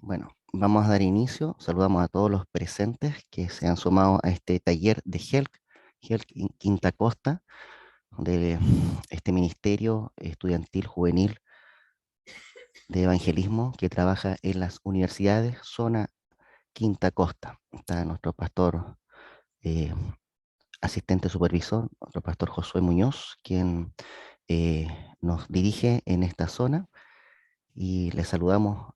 Bueno, vamos a dar inicio. Saludamos a todos los presentes que se han sumado a este taller de HELC en Quinta Costa, de este Ministerio Estudiantil Juvenil de Evangelismo que trabaja en las universidades, zona Quinta Costa. Está nuestro pastor eh, asistente supervisor, nuestro pastor Josué Muñoz, quien eh, nos dirige en esta zona y le saludamos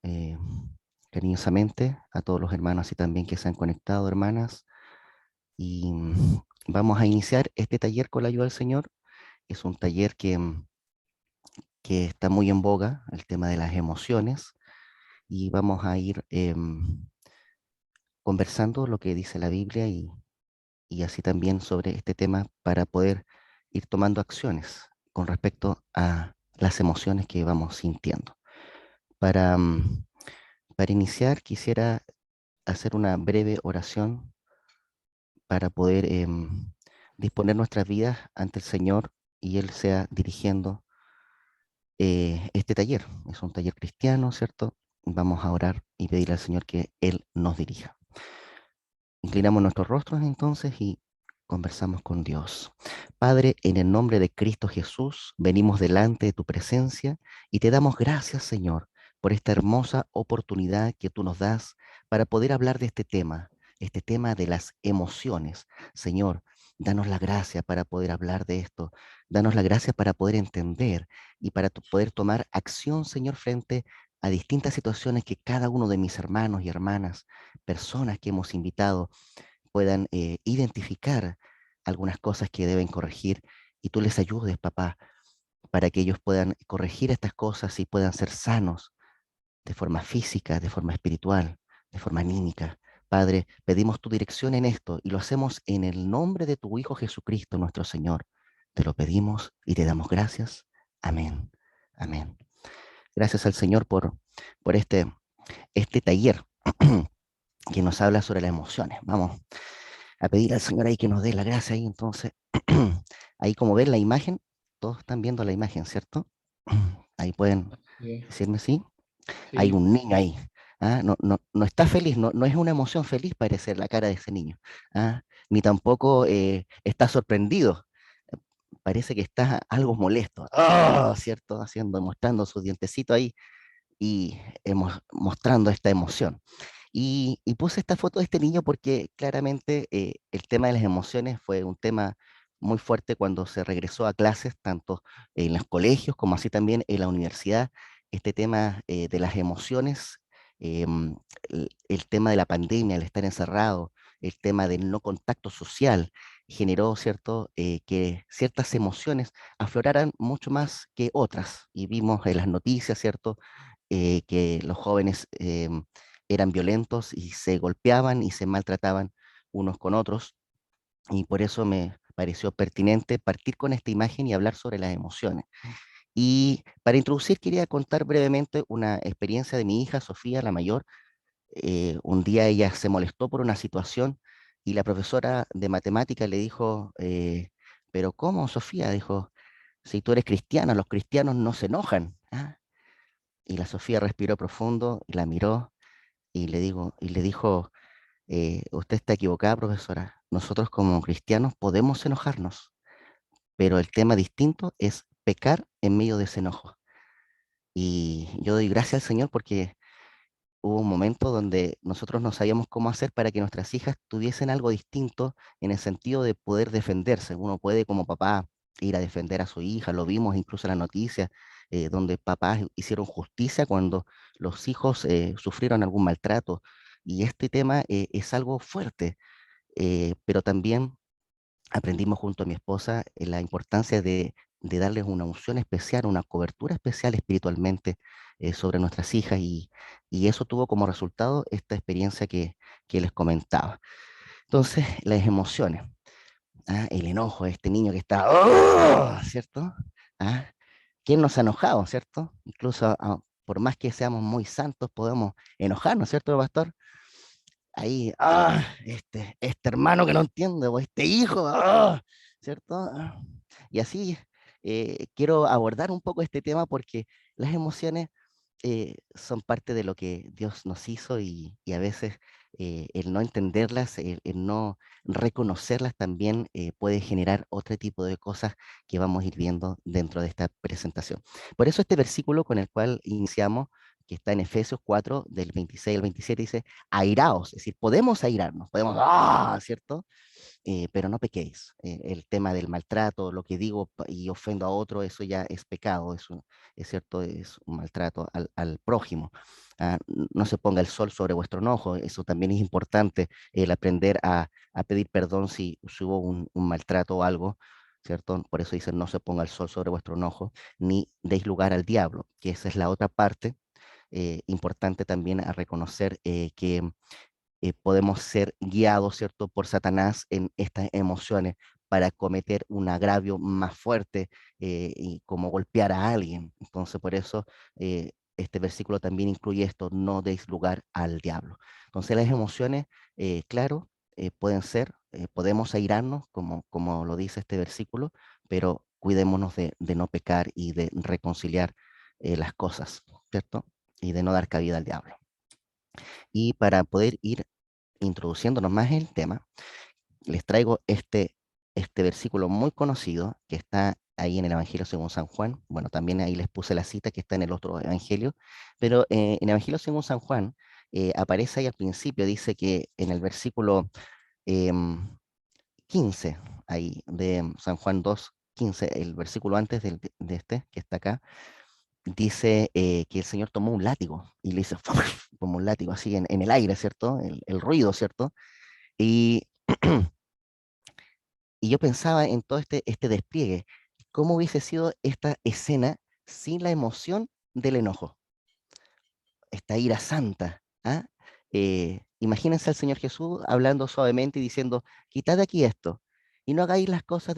cariñosamente a todos los hermanos y también que se han conectado, hermanas. Y vamos a iniciar este taller con la ayuda del Señor. Es un taller que está muy en boga, el tema de las emociones, y vamos a ir conversando lo que dice la Biblia y así también sobre este tema para poder ir tomando acciones con respecto a las emociones que vamos sintiendo. Para, para iniciar, quisiera hacer una breve oración para poder disponer nuestras vidas ante el Señor y Él sea dirigiendo este taller. Es un taller cristiano, ¿cierto? Vamos a orar y pedirle al Señor que Él nos dirija. Inclinamos nuestros rostros entonces y conversamos con Dios. Padre, en el nombre de Cristo Jesús, venimos delante de tu presencia y te damos gracias, Señor, por esta hermosa oportunidad que tú nos das para poder hablar de este tema de las emociones. Señor, danos la gracia para poder hablar de esto. Danos la gracia para poder entender y para poder tomar acción, Señor, frente a distintas situaciones que cada uno de mis hermanos y hermanas, personas que hemos invitado, puedan identificar algunas cosas que deben corregir y tú les ayudes, papá, para que ellos puedan corregir estas cosas y puedan ser sanos de forma física, de forma espiritual, de forma anímica. Padre, pedimos tu dirección en esto y lo hacemos en el nombre de tu Hijo Jesucristo, nuestro Señor. Te lo pedimos y te damos gracias. Amén. Amén. Gracias al Señor por este taller que nos habla sobre las emociones. Vamos a pedir al Señor ahí que nos dé la gracia ahí. Entonces, ahí como ven la imagen, todos están viendo la imagen, ¿cierto? Ahí pueden Sí, decirme sí. Hay sí, un niño ahí. ¿Ah? No está feliz, no es una emoción feliz parecer la cara de ese niño. ¿Ah? Ni tampoco está sorprendido. Parece que está algo molesto. ¡Ah! ¿Cierto? Mostrando su dientecito ahí y mostrando esta emoción. Y puse esta foto de este niño porque claramente el tema de las emociones fue un tema muy fuerte cuando se regresó a clases, tanto en los colegios como así también en la universidad. Este tema de las emociones, el tema de la pandemia, el estar encerrado, el tema del no contacto social, generó, ¿cierto?, que ciertas emociones afloraran mucho más que otras. Y vimos en las noticias, ¿cierto?, que los jóvenes eran violentos y se golpeaban y se maltrataban unos con otros. Y por eso me pareció pertinente partir con esta imagen y hablar sobre las emociones. Y para introducir quería contar brevemente una experiencia de mi hija, Sofía, la mayor. Un día ella se molestó por una situación y la profesora de matemática le dijo, pero ¿cómo, Sofía? Dijo, si tú eres cristiana, los cristianos no se enojan. ¿Ah? Y la Sofía respiró profundo y la miró y le dijo, usted está equivocada, profesora. Nosotros como cristianos podemos enojarnos, pero el tema distinto es pecar en medio de ese enojo. Y yo doy gracias al Señor porque hubo un momento donde nosotros no sabíamos cómo hacer para que nuestras hijas tuviesen algo distinto en el sentido de poder defenderse. Uno puede como papá ir a defender a su hija, lo vimos incluso en las noticias, donde papás hicieron justicia cuando los hijos sufrieron algún maltrato. Y este tema es algo fuerte, pero también aprendimos junto a mi esposa la importancia de darles una unción especial, una cobertura especial espiritualmente sobre nuestras hijas y eso tuvo como resultado esta experiencia que les comentaba. Entonces, las emociones, ¿ah? El enojo de este niño que está, ¡oh! ¿Cierto? ¿Ah? ¿Quién nos ha enojado, cierto? Incluso por más que seamos muy santos, podemos enojarnos, ¿cierto, pastor? Ahí, este hermano que no entiende, o este hijo, ¿cierto? Y así quiero abordar un poco este tema porque las emociones son parte de lo que Dios nos hizo y a veces el no entenderlas, el no reconocerlas también puede generar otro tipo de cosas que vamos a ir viendo dentro de esta presentación. Por eso este versículo con el cual iniciamos, que está en Efesios 4, del 26 al 27, dice, airaos, es decir, podemos airarnos, podemos, ¡ah!, ¿cierto? Pero no pequéis. El tema del maltrato, lo que digo y ofendo a otro, eso ya es pecado, es cierto, es un maltrato al prójimo. No se ponga el sol sobre vuestro enojo, eso también es importante, el aprender a pedir perdón si hubo un maltrato o algo, ¿cierto? Por eso dice, no se ponga el sol sobre vuestro enojo, ni deis lugar al diablo, que esa es la otra parte importante también a reconocer que podemos ser guiados, ¿cierto?, por Satanás en estas emociones para cometer un agravio más fuerte y como golpear a alguien. Entonces, por eso este versículo también incluye esto, no deis lugar al diablo. Entonces, las emociones, claro, pueden ser, podemos airarnos, como lo dice este versículo, pero cuidémonos de no pecar y de reconciliar las cosas, ¿cierto? Y de no dar cabida al diablo. Y para poder ir introduciéndonos más en el tema, les traigo este versículo muy conocido que está ahí en el Evangelio según San Juan. Bueno, también ahí les puse la cita que está en el otro Evangelio, pero en el Evangelio según San Juan aparece ahí al principio, dice que en el versículo em, 15, ahí de San Juan 2, 15, el versículo antes de este, que está acá, dice que el Señor tomó un látigo y le hizo como un látigo así en el aire, ¿cierto? El ruido, ¿cierto? Y, y yo pensaba en todo este despliegue, cómo hubiese sido esta escena sin la emoción del enojo, esta ira santa. ¿Ah? Imagínense al Señor Jesús hablando suavemente y diciendo, quitad de aquí esto, y no hagáis las cosas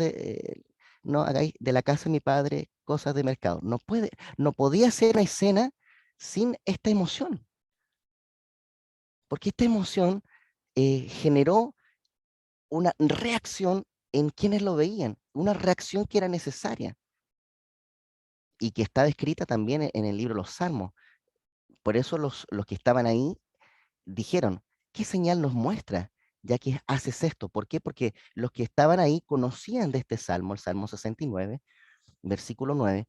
no hagáis de la casa de mi padre cosas de mercado. No podía ser una escena sin esta emoción, porque esta emoción generó una reacción en quienes lo veían, una reacción que era necesaria y que está descrita también en el libro de los Salmos. Por eso los que estaban ahí dijeron, ¿qué señal nos muestra ya que haces esto? ¿Por qué? Porque los que estaban ahí conocían de este salmo, el Salmo 69, versículo 9,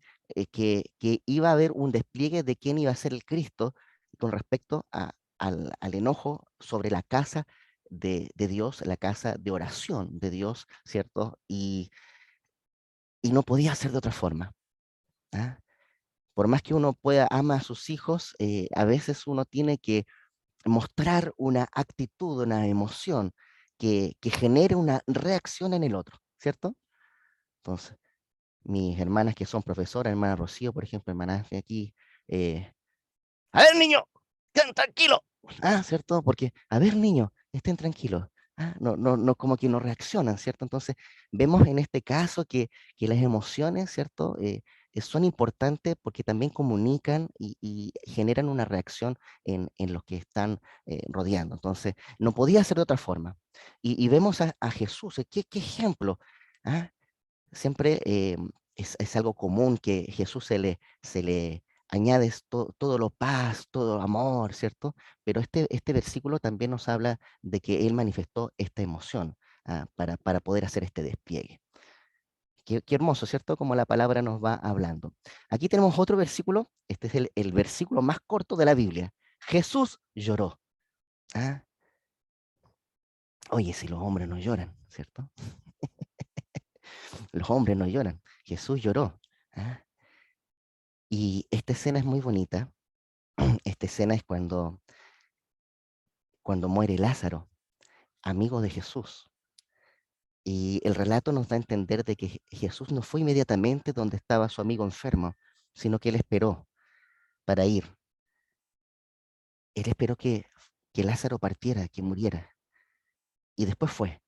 que iba a haber un despliegue de quién iba a ser el Cristo con respecto al enojo sobre la casa de Dios, la casa de oración de Dios, ¿cierto? Y no podía ser de otra forma. ¿Ah? Por más que uno pueda amar a sus hijos, a veces uno tiene que mostrar una actitud, una emoción que genere una reacción en el otro, ¿cierto? Entonces, mis hermanas que son profesoras, hermana Rocío, por ejemplo, hermana de aquí, a ver, niño, queden tranquilos. ¿Cierto? Porque, a ver, niño, estén tranquilos. No, como que no reaccionan, ¿cierto? Entonces, vemos en este caso que las emociones, ¿cierto? Son importantes porque también comunican y generan una reacción en los que están rodeando. Entonces, no podía ser de otra forma. Y vemos a Jesús, ¿qué ejemplo? ¿Ah? Siempre es algo común que Jesús se le añade todo lo paz, todo lo amor, ¿cierto? Pero este versículo también nos habla de que Él manifestó esta emoción para poder hacer este despliegue. Qué hermoso, ¿cierto? Como la palabra nos va hablando. Aquí tenemos otro versículo, este es el versículo más corto de la Biblia. Jesús lloró. ¿Ah? Oye, si los hombres no lloran, ¿cierto? Los hombres no lloran. Jesús lloró. ¿Ah? Y esta escena es muy bonita. Esta escena es cuando muere Lázaro, amigo de Jesús. Y el relato nos da a entender de que Jesús no fue inmediatamente donde estaba su amigo enfermo, sino que él esperó para ir. Él esperó que Lázaro partiera, que muriera. Y después fue.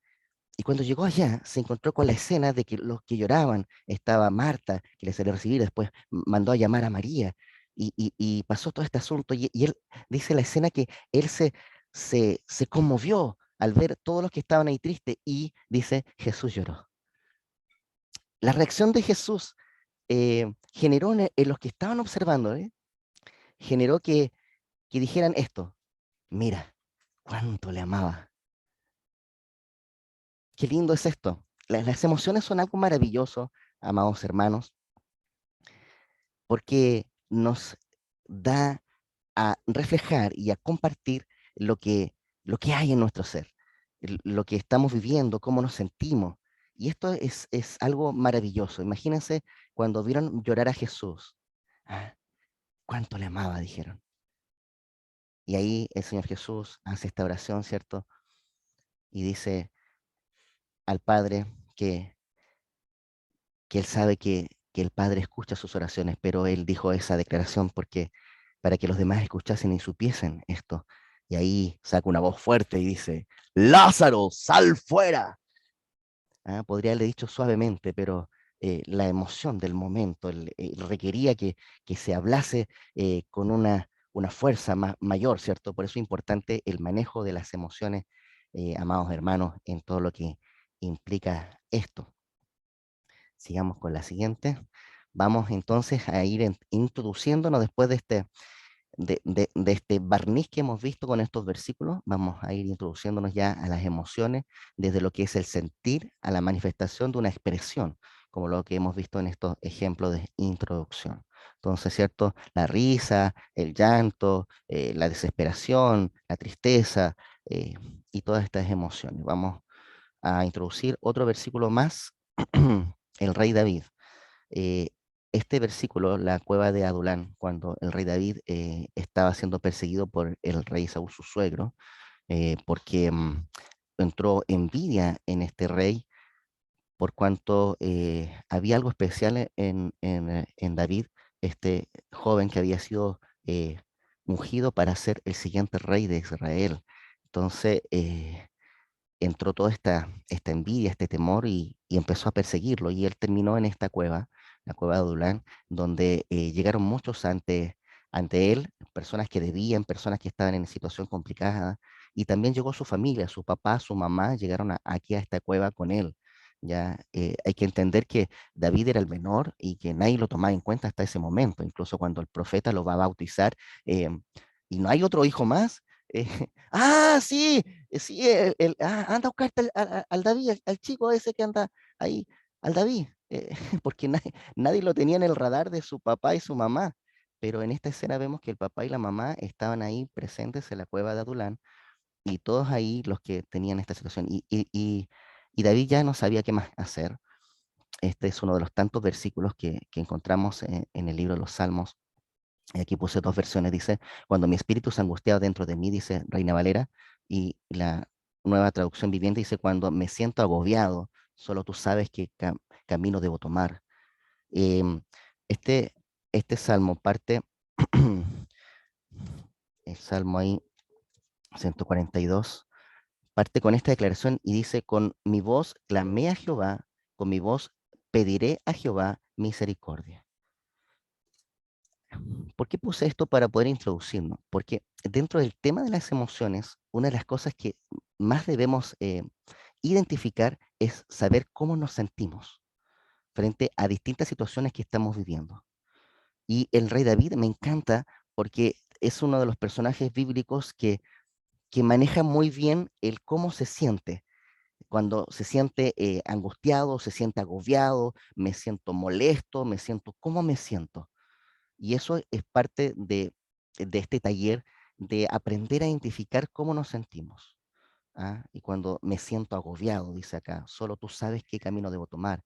Y cuando llegó allá, se encontró con la escena de que los que lloraban, estaba Marta, que le salió a recibir, después mandó a llamar a María, y pasó todo este asunto, y él dice la escena que él se conmovió al ver todos los que estaban ahí tristes, y dice, Jesús lloró. La reacción de Jesús generó en los que estaban observando, generó que dijeran esto: mira, cuánto le amaba. Qué lindo es esto. Las emociones son algo maravilloso, amados hermanos, porque nos da a reflejar y a compartir lo que, lo que hay en nuestro ser, lo que estamos viviendo, cómo nos sentimos. Y esto es algo maravilloso. Imagínense cuando vieron llorar a Jesús. Ah, cuánto le amaba, dijeron. Y ahí el Señor Jesús hace esta oración, ¿cierto? Y dice al Padre que Él sabe que el Padre escucha sus oraciones, pero Él dijo esa declaración porque para que los demás escuchasen y supiesen esto. Y ahí saca una voz fuerte y dice: Lázaro, sal fuera. Podría haberle dicho suavemente, pero la emoción del momento requería que se hablase con una fuerza mayor, ¿cierto? Por eso es importante el manejo de las emociones, amados hermanos, en todo lo que implica esto. Sigamos con la siguiente. Vamos entonces a ir introduciéndonos después de este barniz que hemos visto con estos versículos. Vamos a ir introduciéndonos ya a las emociones, desde lo que es el sentir a la manifestación de una expresión, como lo que hemos visto en estos ejemplos de introducción. Entonces, ¿cierto? La risa, el llanto, la desesperación, la tristeza y todas estas emociones. Vamos a introducir otro versículo más, el rey David. Eh, este versículo, la cueva de Adulán, cuando el rey David estaba siendo perseguido por el rey Saúl, su suegro, porque entró envidia en este rey, por cuanto había algo especial en David, este joven que había sido ungido para ser el siguiente rey de Israel. Entonces, entró toda esta envidia, este temor y empezó a perseguirlo. Y él terminó en esta cueva, la cueva de Adulán, donde llegaron muchos ante él, personas que debían, personas que estaban en situación complicada. Y también llegó su familia, su papá, su mamá, llegaron aquí a esta cueva con él. Ya hay que entender que David era el menor y que nadie lo tomaba en cuenta hasta ese momento, incluso cuando el profeta lo va a bautizar, eh, y no hay otro hijo más. eh, sí, sí, anda a buscarte al David, al chico ese que anda ahí, al David, porque nadie lo tenía en el radar de su papá y su mamá. Pero en esta escena vemos que el papá y la mamá estaban ahí presentes en la cueva de Adulán y todos ahí los que tenían esta situación. Y David ya no sabía qué más hacer. Este es uno de los tantos versículos que encontramos en el libro de los Salmos. Y aquí puse dos versiones, dice: cuando mi espíritu se angustiado dentro de mí, dice Reina Valera, y la nueva traducción viviente dice: cuando me siento agobiado, solo tú sabes qué camino debo tomar. Em, este, este salmo parte, el salmo ahí, 142, parte con esta declaración y dice: con mi voz clamé a Jehová, con mi voz pediré a Jehová misericordia. ¿Por qué puse esto para poder introducirnos? Porque dentro del tema de las emociones, una de las cosas que más debemos identificar es saber cómo nos sentimos frente a distintas situaciones que estamos viviendo. Y el rey David me encanta porque es uno de los personajes bíblicos que maneja muy bien el cómo se siente. Cuando se siente angustiado, se siente agobiado, me siento molesto, me siento, ¿cómo me siento? Y eso es parte de este taller de aprender a identificar cómo nos sentimos. Y cuando me siento agobiado, dice acá, solo tú sabes qué camino debo tomar.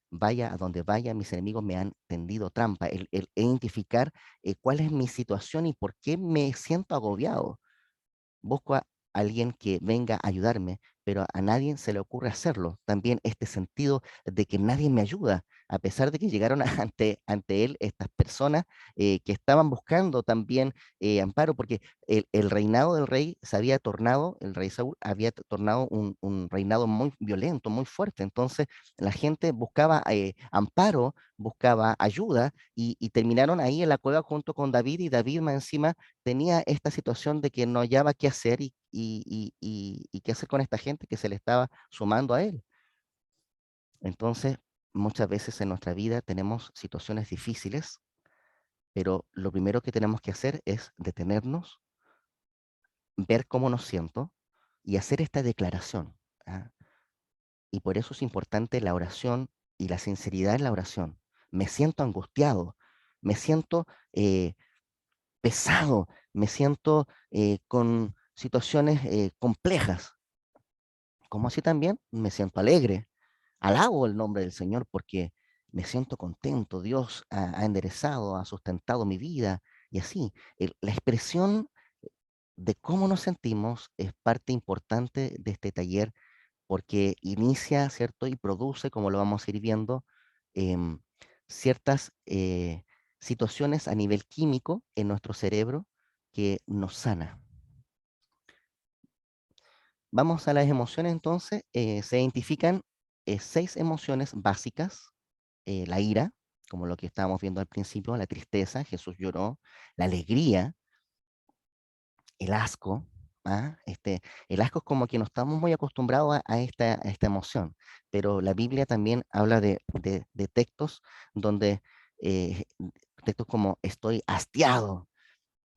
Vaya a donde vaya, mis enemigos me han tendido trampa. El identificar cuál es mi situación y por qué me siento agobiado. Busco a alguien que venga a ayudarme, pero a nadie se le ocurre hacerlo. También este sentido de que nadie me ayuda, a pesar de que llegaron ante él estas personas que estaban buscando también amparo, porque el reinado del rey se había tornado, el rey Saúl había tornado un reinado muy violento, muy fuerte. Entonces la gente buscaba amparo, buscaba ayuda y terminaron ahí en la cueva junto con David, y David más encima tenía esta situación de que no hallaba qué hacer y qué hacer con esta gente que se le estaba sumando a él. Entonces, muchas veces en nuestra vida tenemos situaciones difíciles pero lo primero que tenemos que hacer es detenernos, ver cómo nos siento y hacer esta declaración. ¿Ah? Y por eso es importante la oración y la sinceridad en la oración. Me siento angustiado, me siento pesado, me siento con situaciones complejas, como así también me siento alegre. Alabo el nombre del Señor porque me siento contento. Dios ha enderezado, ha sustentado mi vida y así. La expresión de cómo nos sentimos es parte importante de este taller porque inicia, ¿cierto? Y produce, como lo vamos a ir viendo, em, ciertas situaciones a nivel químico en nuestro cerebro que nos sana. Vamos a las emociones entonces. Se identifican 6 emociones básicas. La ira, como lo que estábamos viendo al principio, la tristeza, Jesús lloró, la alegría, el asco. ¿Ah? El asco es como que no estamos muy acostumbrados a esta emoción, pero la Biblia también habla de textos donde eh, textos como estoy hastiado,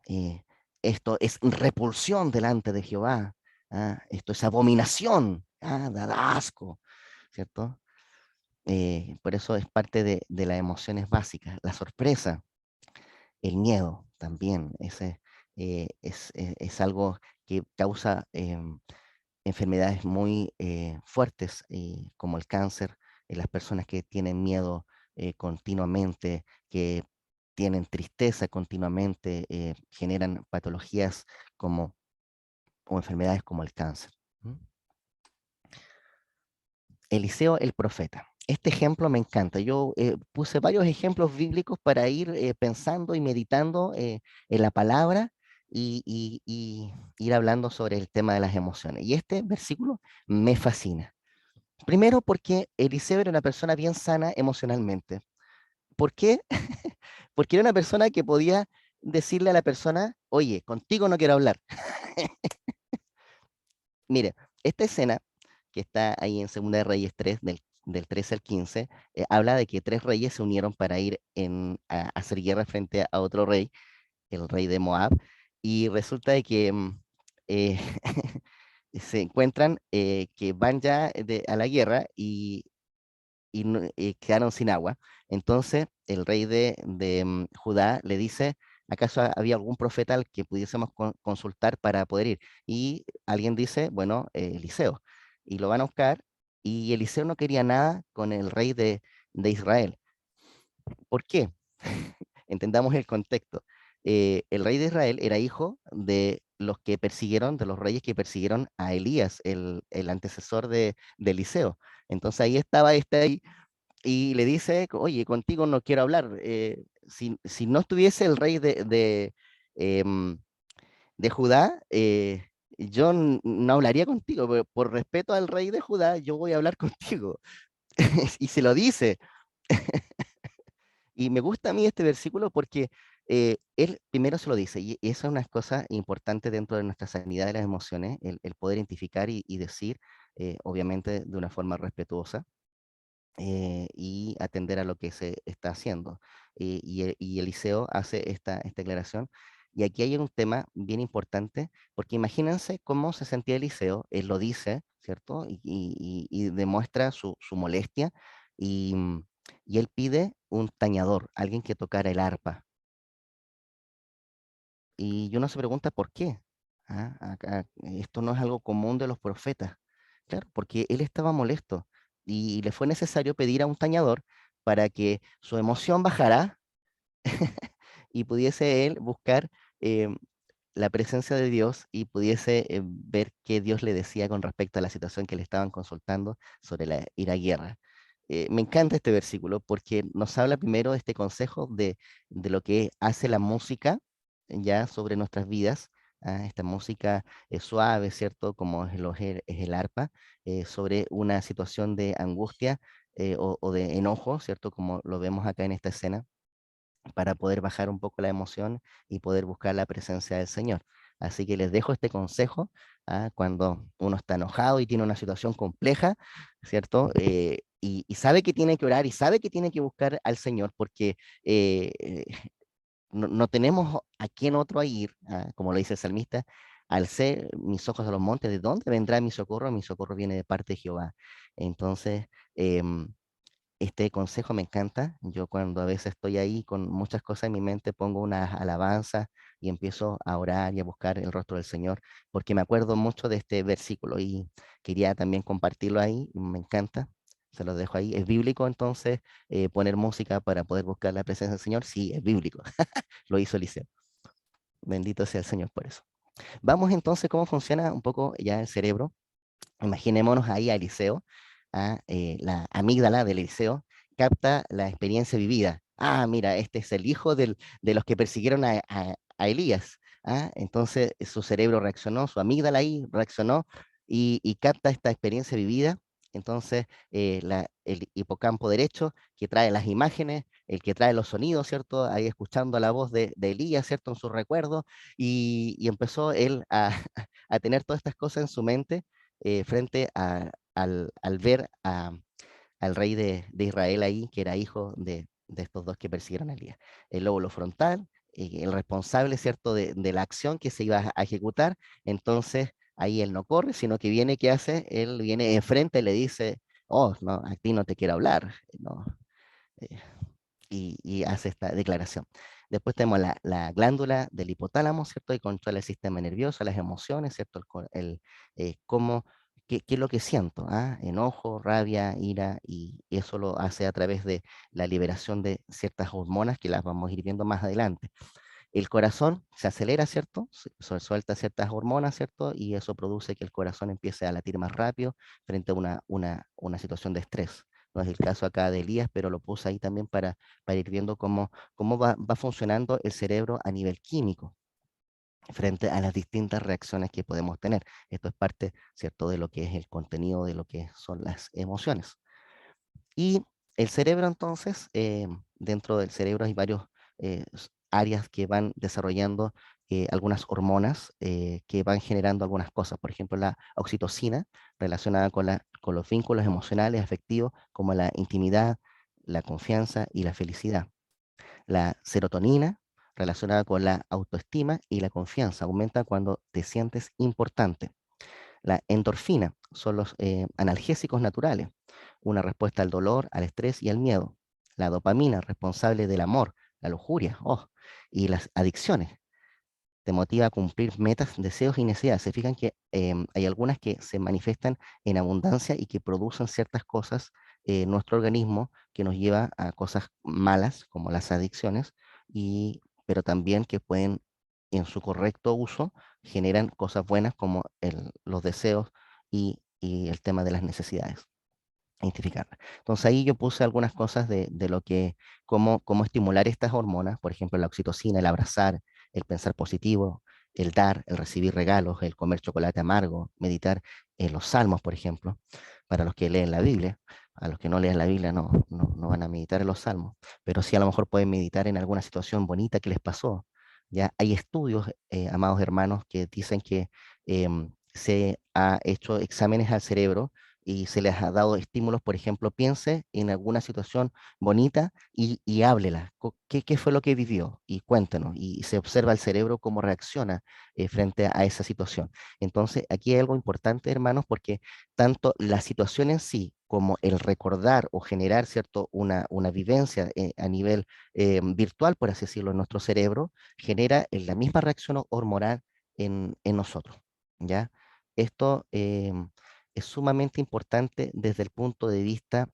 eh, esto es repulsión delante de Jehová, ¿ah? Esto es abominación, da asco, ¿cierto? Por eso es parte de las emociones básicas, la sorpresa, el miedo también, es algo que causa enfermedades muy fuertes, como el cáncer, en las personas que tienen miedo continuamente, que tienen tristeza continuamente, generan patologías como, o enfermedades como el cáncer. ¿Mm? Eliseo el profeta. Este ejemplo me encanta. Yo puse varios ejemplos bíblicos para ir pensando y meditando en la palabra y ir hablando sobre el tema de las emociones. Y este versículo me fascina. Primero porque Eliseo era una persona bien sana emocionalmente. ¿Por qué? Porque era una persona que podía decirle a la persona, oye, contigo no quiero hablar. Mire, esta escena que está ahí en Segunda de Reyes 3, del 13 al 15, habla de que 3 reyes se unieron para ir a hacer guerra frente a otro rey, el rey de Moab, y resulta de que eh, se encuentran que van ya a la guerra y quedaron sin agua. Entonces el rey de Judá le dice, ¿acaso había algún profeta al que pudiésemos consultar para poder ir? Y alguien dice, bueno, Eliseo. Y lo van a buscar y Eliseo no quería nada con el rey de Israel. ¿Por qué? Entendamos el contexto. El rey de Israel era hijo de los que persiguieron, de los reyes que persiguieron a Elías, el antecesor de Eliseo. Entonces ahí estaba ahí y le dice, oye, contigo no quiero hablar. Si no estuviese el rey em, de Judá, yo no hablaría contigo, pero por respeto al rey de Judá, yo voy a hablar contigo. Y se lo dice. Y me gusta a mí este versículo porque él primero se lo dice, y esa es una cosa importante dentro de nuestra sanidad de las emociones, el poder identificar y decir, obviamente de una forma respetuosa y atender a lo que se está haciendo. Y Eliseo hace esta declaración. Y aquí hay un tema bien importante, porque imagínense cómo se sentía Eliseo, él lo dice, ¿cierto? Y demuestra su molestia, y, y él pide un tañador, alguien que tocara el arpa. Y uno se pregunta por qué. Esto no es algo común de los profetas. Claro, porque él estaba molesto y le fue necesario pedir a un tañador para que su emoción bajara y pudiese él buscar eh, la presencia de Dios y pudiese ver qué Dios le decía con respecto a la situación que le estaban consultando sobre la ir a guerra. Me encanta este versículo porque nos habla primero de este consejo de lo que hace la música ya sobre nuestras vidas. Esta música suave, ¿cierto? Como es el arpa, sobre una situación de angustia o de enojo, ¿cierto? Como lo vemos acá en esta escena para poder bajar un poco la emoción y poder buscar la presencia del Señor. Así que les dejo este consejo cuando uno está enojado y tiene una situación compleja, ¿cierto? Y sabe que tiene que orar y sabe que tiene que buscar al Señor porque no tenemos a quién otro a ir, como lo dice el salmista, alcé mis ojos a los montes, ¿de dónde vendrá mi socorro? Mi socorro viene de parte de Jehová. Entonces, em, este consejo me encanta. Yo cuando a veces estoy ahí con muchas cosas en mi mente, pongo unas alabanzas y empiezo a orar y a buscar el rostro del Señor, porque me acuerdo mucho de este versículo y quería también compartirlo ahí. Me encanta. Se los dejo ahí. ¿Es bíblico entonces poner música para poder buscar la presencia del Señor? Sí, es bíblico. Lo hizo Eliseo. Bendito sea el Señor por eso. Vamos entonces cómo funciona un poco ya el cerebro. Imaginémonos ahí a Eliseo, la amígdala del Eliseo capta la experiencia vivida. Ah, mira, este es el hijo de los que persiguieron a Elías. Entonces su cerebro reaccionó, su amígdala ahí reaccionó y capta esta experiencia vivida. Entonces el hipocampo derecho que trae las imágenes, el que trae los sonidos, ¿cierto? Ahí escuchando la voz de Elías, ¿cierto? En su recuerdo y empezó él a tener todas estas cosas en su mente frente al ver al rey de Israel ahí, que era hijo de estos dos que persiguieron a Elías. El lóbulo frontal, el responsable, ¿cierto?, de la acción que se iba a ejecutar, entonces ahí él no corre, sino que viene, ¿qué hace? Él viene enfrente y le dice, oh, no, a ti no te quiero hablar, no, eh, y hace esta declaración. Después tenemos la glándula del hipotálamo, ¿cierto? Y controla el sistema nervioso, las emociones, ¿cierto? Cómo, qué es lo que siento, enojo, rabia, ira, y eso lo hace a través de la liberación de ciertas hormonas que las vamos a ir viendo más adelante. El corazón se acelera, ¿cierto? Suelta ciertas hormonas, ¿cierto? Y eso produce que el corazón empiece a latir más rápido frente a una situación de estrés. No es el caso acá de Elías, pero lo puse ahí también para ir viendo cómo va funcionando el cerebro a nivel químico frente a las distintas reacciones que podemos tener. Esto es parte, ¿cierto?, de lo que es el contenido de lo que son las emociones. Y el cerebro, entonces, dentro del cerebro hay varios áreas que van desarrollando algunas hormonas que van generando algunas cosas. Por ejemplo, la oxitocina, relacionada con los vínculos emocionales, afectivos, como la intimidad, la confianza y la felicidad. La serotonina, relacionada con la autoestima y la confianza, aumenta cuando te sientes importante. La endorfina son los analgésicos naturales, una respuesta al dolor, al estrés y al miedo. La dopamina, responsable del amor, la lujuria, y las adicciones. Te motiva a cumplir metas, deseos y necesidades. Se fijan que hay algunas que se manifiestan en abundancia y que producen ciertas cosas en nuestro organismo que nos lleva a cosas malas, como las adicciones, pero también que pueden, en su correcto uso, generan cosas buenas como los deseos y el tema de las necesidades identificarla. Entonces ahí yo puse algunas cosas de lo que, cómo estimular estas hormonas, por ejemplo, la oxitocina, el abrazar, el pensar positivo, el dar, el recibir regalos, el comer chocolate amargo, meditar en los salmos, por ejemplo, para los que leen la Biblia. A los que no leen la Biblia no van a meditar en los salmos, pero sí a lo mejor pueden meditar en alguna situación bonita que les pasó. Ya hay estudios, amados hermanos, que dicen que se ha hecho exámenes al cerebro y se les ha dado estímulos, por ejemplo, piense en alguna situación bonita y háblela. ¿Qué fue lo que vivió? Y cuéntenos. Y se observa el cerebro cómo reacciona frente a esa situación. Entonces, aquí hay algo importante, hermanos, porque tanto la situación en sí como el recordar o generar, ¿cierto?, una vivencia a nivel virtual, por así decirlo, en nuestro cerebro, genera la misma reacción hormonal en nosotros, ¿ya? Esto es sumamente importante desde el punto de vista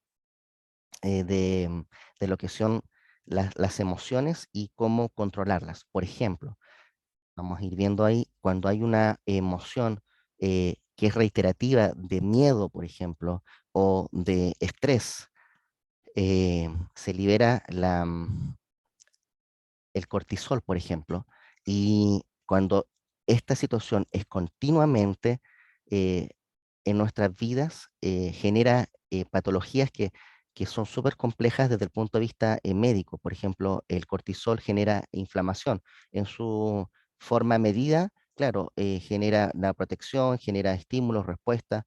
de lo que son las emociones y cómo controlarlas. Por ejemplo, vamos a ir viendo ahí cuando hay una emoción que es reiterativa de miedo, por ejemplo, o de estrés, se libera el cortisol, por ejemplo, y cuando esta situación es continuamente eh, en nuestras vidas, genera patologías que son súper complejas desde el punto de vista médico. Por ejemplo, el cortisol genera inflamación. En su forma medida, claro, genera la protección, genera estímulos, respuestas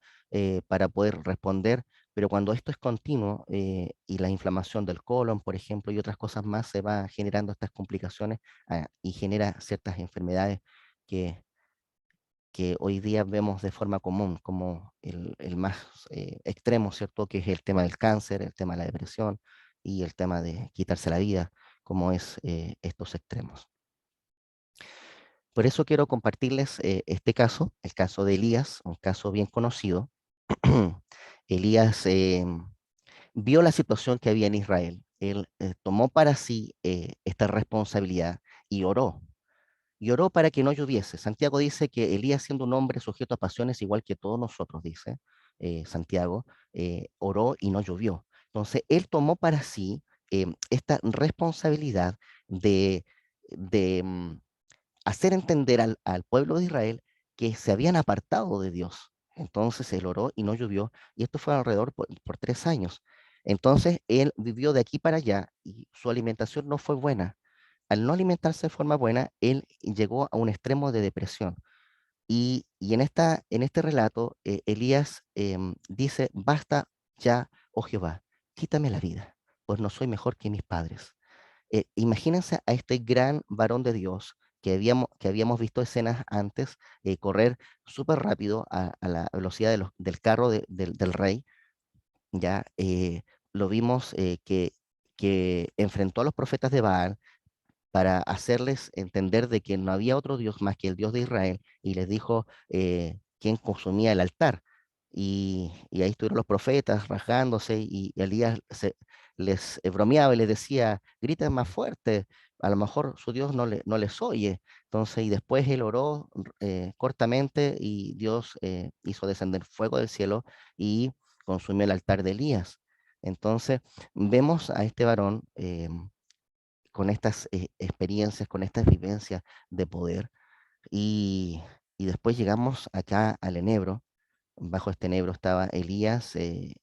para poder responder Pero cuando esto es continuo y la inflamación del colon, por ejemplo, y otras cosas más, se va generando estas complicaciones y genera ciertas enfermedades que, que hoy día vemos de forma común, como el más extremo, ¿cierto? Que es el tema del cáncer, el tema de la depresión y el tema de quitarse la vida, como es estos extremos. Por eso quiero compartirles este caso, el caso de Elías, un caso bien conocido. Elías vio la situación que había en Israel. Él tomó para sí esta responsabilidad y oró. Y oró para que no lloviese. Santiago dice que Elías, siendo un hombre sujeto a pasiones, igual que todos nosotros, dice Santiago, oró y no llovió. Entonces, él tomó para sí esta responsabilidad de, de hacer entender al pueblo de Israel que se habían apartado de Dios. Entonces él oró y no llovió, y esto fue alrededor por 3 años. Entonces él vivió de aquí para allá y su alimentación no fue buena. Al no alimentarse de forma buena, él llegó a un extremo de depresión. Y en este relato, Elías dice, basta ya, oh Jehová, quítame la vida, pues no soy mejor que mis padres. Imagínense a este gran varón de Dios que habíamos visto escenas antes, correr súper rápido a la velocidad del carro del rey, ya lo vimos que enfrentó a los profetas de Baal, para hacerles entender de que no había otro Dios más que el Dios de Israel, y les dijo quién consumía el altar. Y ahí estuvieron los profetas rajándose, y Elías les bromeaba y les decía, griten más fuerte, a lo mejor su Dios no les oye. Entonces, y después él oró cortamente, y Dios hizo descender fuego del cielo y consumió el altar de Elías. Entonces, vemos a este varón con estas experiencias, con estas vivencias de poder. Y, y después llegamos acá al enebro. Bajo este enebro estaba Elías,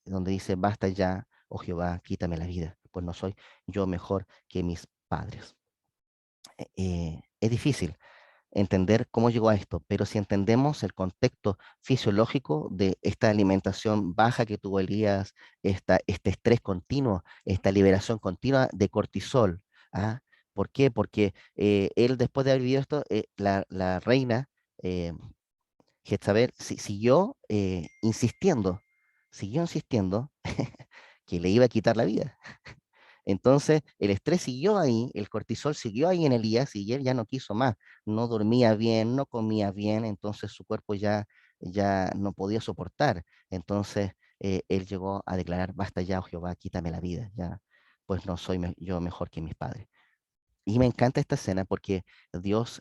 donde dice, basta ya, oh Jehová, quítame la vida, pues no soy yo mejor que mis padres. Es difícil entender cómo llegó a esto, pero si entendemos el contexto fisiológico de esta alimentación baja que tuvo Elías, este estrés continuo, esta liberación continua de cortisol, ¿ah? ¿Por qué? Porque él, después de haber vivido esto, la reina eh, Jezabel siguió insistiendo que le iba a quitar la vida. Entonces, el estrés siguió ahí, el cortisol siguió ahí en Elías, y él ya no quiso más, no dormía bien, no comía bien, entonces su cuerpo ya no podía soportar. Entonces, él llegó a declarar, basta ya, oh Jehová, quítame la vida, ya, pues no soy yo mejor que mis padres. Y me encanta esta escena porque Dios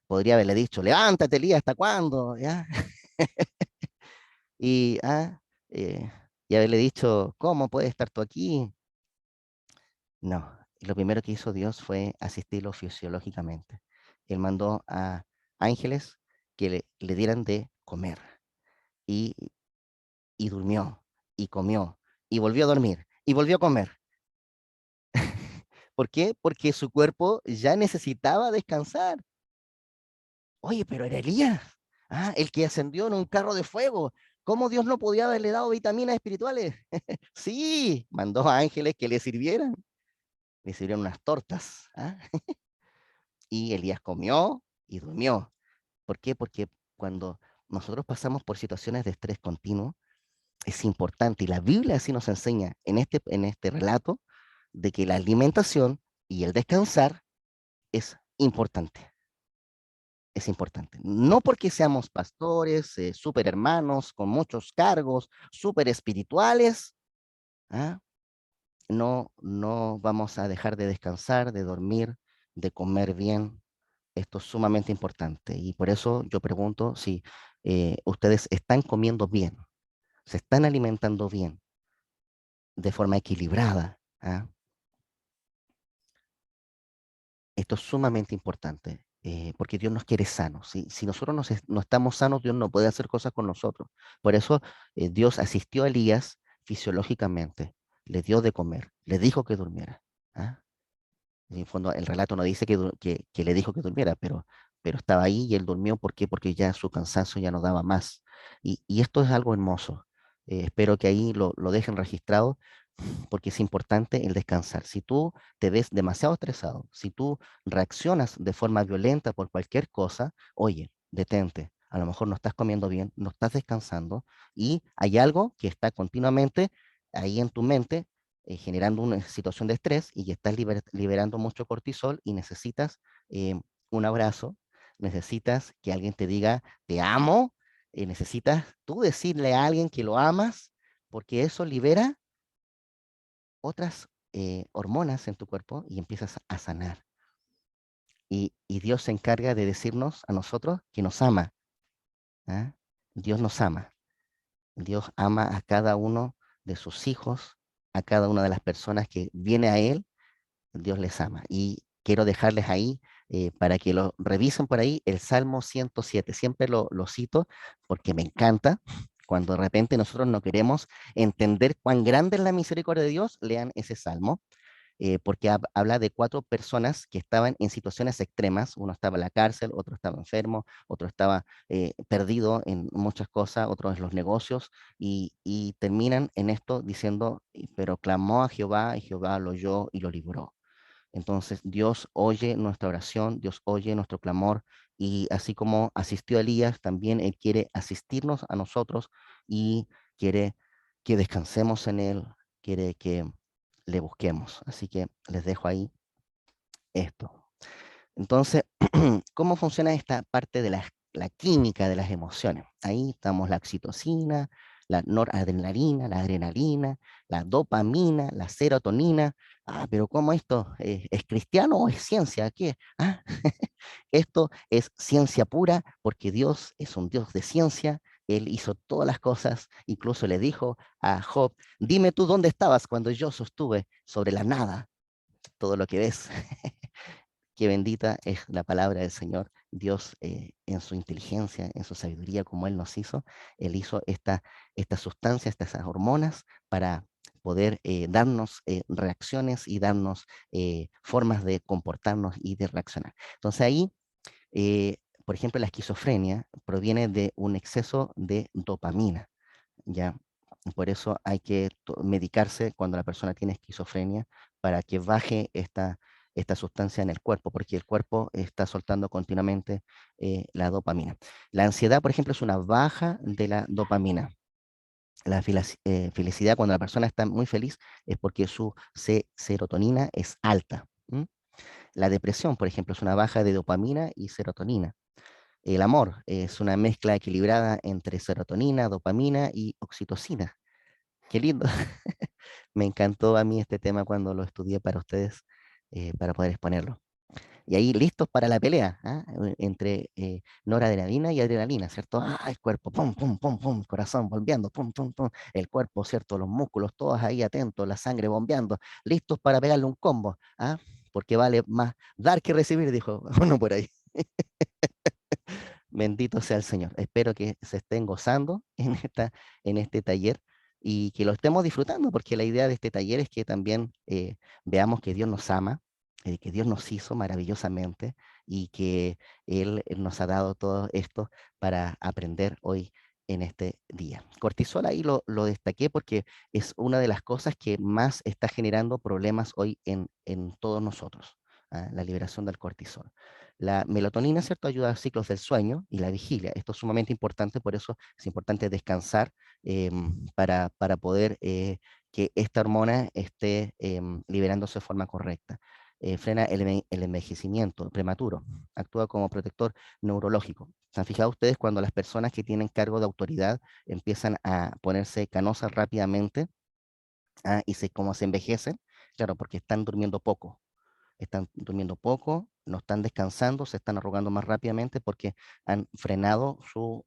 podría haberle dicho, levántate, Elías, ¿hasta cuándo? ¿Ya? Y, eh, y haberle dicho, ¿cómo puedes estar tú aquí? No, lo primero que hizo Dios fue asistirlo fisiológicamente. Él mandó a ángeles que le dieran de comer, y, y durmió y comió y volvió a dormir y volvió a comer. ¿Por qué? Porque su cuerpo ya necesitaba descansar. Oye, pero era Elías, el que ascendió en un carro de fuego. ¿Cómo Dios no podía haberle dado vitaminas espirituales? Sí, mandó a ángeles que le sirvieron unas tortas. Y Elías comió y durmió. ¿Por qué? Porque cuando nosotros pasamos por situaciones de estrés continuo, es importante, y la Biblia así nos enseña en este relato, de que la alimentación y el descansar es importante. Es importante. No porque seamos pastores, super hermanos, con muchos cargos, super espirituales, ¿ah? No vamos a dejar de descansar, de dormir, de comer bien. Esto es sumamente importante, y por eso yo pregunto si ustedes están comiendo bien, se están alimentando bien, de forma equilibrada. Esto es sumamente importante, porque Dios nos quiere sanos. Si nosotros no estamos sanos, Dios no puede hacer cosas con nosotros. Por eso Dios asistió a Elías fisiológicamente, le dio de comer, le dijo que durmiera. ¿Ah? En el fondo, el relato no dice que le dijo que durmiera, pero estaba ahí y él durmió. ¿Por qué? Porque ya su cansancio ya no daba más. Y esto es algo hermoso. Espero que ahí lo dejen registrado porque es importante el descansar. Si tú te ves demasiado estresado, si tú reaccionas de forma violenta por cualquier cosa, oye, detente. A lo mejor no estás comiendo bien, no estás descansando y hay algo que está continuamente ahí en tu mente generando una situación de estrés y que estás liberando mucho cortisol y necesitas un abrazo, necesitas que alguien te diga, te amo, necesitas tú decirle a alguien que lo amas porque eso libera otras hormonas en tu cuerpo y empiezas a sanar. Y Dios se encarga de decirnos a nosotros que nos ama. ¿Ah? Dios nos ama. Dios ama a cada uno de sus hijos, a cada una de las personas que viene a Él, Dios les ama. Y quiero dejarles ahí para que lo revisen por ahí el Salmo 107. Siempre lo cito porque me encanta. Cuando de repente nosotros no queremos entender cuán grande es la misericordia de Dios, lean ese salmo porque habla de cuatro personas que estaban en situaciones extremas. Uno estaba en la cárcel, otro estaba enfermo, otro estaba perdido en muchas cosas, otro en los negocios, y terminan en esto diciendo, pero clamó a Jehová y Jehová lo oyó y lo libró. Entonces Dios oye nuestra oración, Dios oye nuestro clamor y así como asistió a Elías, también Él quiere asistirnos a nosotros y quiere que descansemos en Él, quiere que le busquemos. Así que les dejo ahí esto. Entonces, ¿cómo funciona esta parte de la química de las emociones? Ahí estamos la oxitocina, la noradrenalina, la adrenalina, la dopamina, la serotonina. Ah, pero ¿cómo esto? ¿Es cristiano o es ciencia? ¿Qué? Ah, esto es ciencia pura porque Dios es un Dios de ciencia. Él hizo todas las cosas, incluso le dijo a Job, dime tú dónde estabas cuando yo sostuve sobre la nada todo lo que ves. Qué bendita es la palabra del Señor. Dios en su inteligencia, en su sabiduría, como Él nos hizo, Él hizo esta sustancia, estas hormonas para poder darnos reacciones y darnos formas de comportarnos y de reaccionar. Entonces ahí, eh, por ejemplo, la esquizofrenia proviene de un exceso de dopamina, ¿ya? Por eso hay que medicarse cuando la persona tiene esquizofrenia para que baje esta sustancia en el cuerpo, porque el cuerpo está soltando continuamente la dopamina. La ansiedad, por ejemplo, es una baja de la dopamina. La felicidad, cuando la persona está muy feliz, es porque su serotonina es alta. ¿M? La depresión, por ejemplo, es una baja de dopamina y serotonina. El amor es una mezcla equilibrada entre serotonina, dopamina y oxitocina. Qué lindo. Me encantó a mí este tema cuando lo estudié para ustedes, para poder exponerlo. Y ahí listos para la pelea, ¿ah? Entre noradrenalina y adrenalina, ¿cierto? Ah, el cuerpo, pum, pum, pum, pum, corazón bombeando, pum, pum, pum, el cuerpo, ¿cierto? Los músculos, todos ahí atentos, la sangre bombeando, listos para pegarle un combo, ¿ah? Porque vale más dar que recibir, dijo uno por ahí. Bendito sea el Señor. Espero que se estén gozando en este taller y que lo estemos disfrutando, porque la idea de este taller es que también veamos que Dios nos ama, que Dios nos hizo maravillosamente y que Él nos ha dado todo esto para aprender hoy en este día. Cortisol ahí lo destaqué porque es una de las cosas que más está generando problemas hoy en todos nosotros, la liberación del cortisol. La melatonina, ¿cierto?, ayuda a ciclos del sueño y la vigilia. Esto es sumamente importante, por eso es importante descansar para poder que esta hormona esté liberándose de forma correcta. Frena el envejecimiento prematuro, actúa como protector neurológico. ¿Se han fijado ustedes cuando las personas que tienen cargo de autoridad empiezan a ponerse canosas rápidamente y como se envejecen? Claro, porque están durmiendo poco, no están descansando, se están arrugando más rápidamente porque han frenado su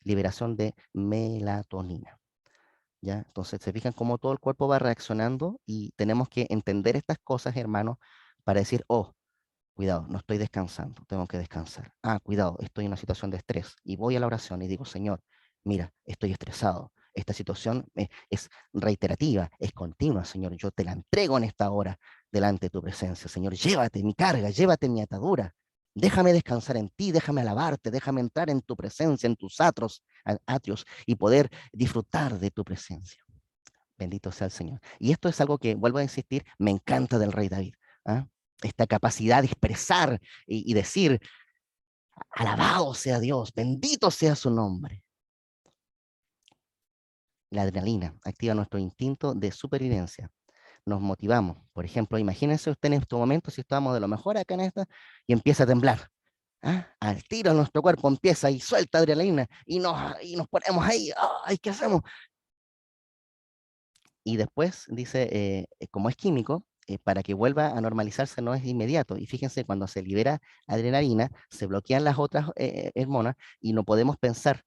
liberación de melatonina. ¿Ya? Entonces, se fijan cómo todo el cuerpo va reaccionando y tenemos que entender estas cosas, hermanos, para decir, oh, cuidado, no estoy descansando, tengo que descansar. Ah, cuidado, estoy en una situación de estrés y voy a la oración y digo, Señor, mira, estoy estresado. Esta situación es reiterativa, es continua, Señor. Yo te la entrego en esta hora delante de tu presencia. Señor, llévate mi carga, llévate mi atadura. Déjame descansar en ti, déjame alabarte, déjame entrar en tu presencia, en tus atrios y poder disfrutar de tu presencia. Bendito sea el Señor. Y esto es algo que, vuelvo a insistir, me encanta del rey David. ¿Ah? Esta capacidad de expresar y decir, alabado sea Dios, bendito sea su nombre. La adrenalina activa nuestro instinto de supervivencia. Nos motivamos. Por ejemplo, imagínense usted en este momento si estábamos de lo mejor acá en esta y empieza a temblar. ¿Ah? Al tiro nuestro cuerpo empieza y suelta adrenalina y nos ponemos ahí. ¡Ay, qué hacemos! Y después dice, como es químico, para que vuelva a normalizarse no es inmediato. Y fíjense, cuando se libera adrenalina, se bloquean las otras hormonas y no podemos pensar.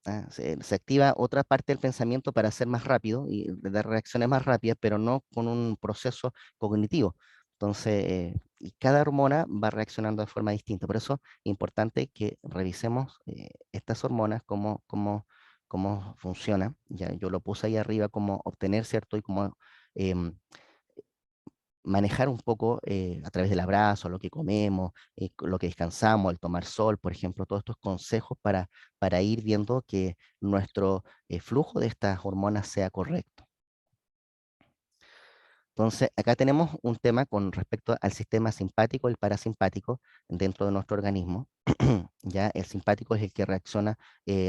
¿Ah? Se activa otra parte del pensamiento para ser más rápido y dar reacciones más rápidas, pero no con un proceso cognitivo. Entonces, y cada hormona va reaccionando de forma distinta. Por eso es importante que revisemos estas hormonas, cómo funcionan. Ya, yo lo puse ahí arriba, cómo obtener, ¿cierto? Y cómo em, manejar un poco a través del abrazo, lo que comemos, lo que descansamos, el tomar sol, por ejemplo, todos estos consejos para ir viendo que nuestro flujo de estas hormonas sea correcto. Entonces, acá tenemos un tema con respecto al sistema simpático y el parasimpático dentro de nuestro organismo. Ya el simpático es el que reacciona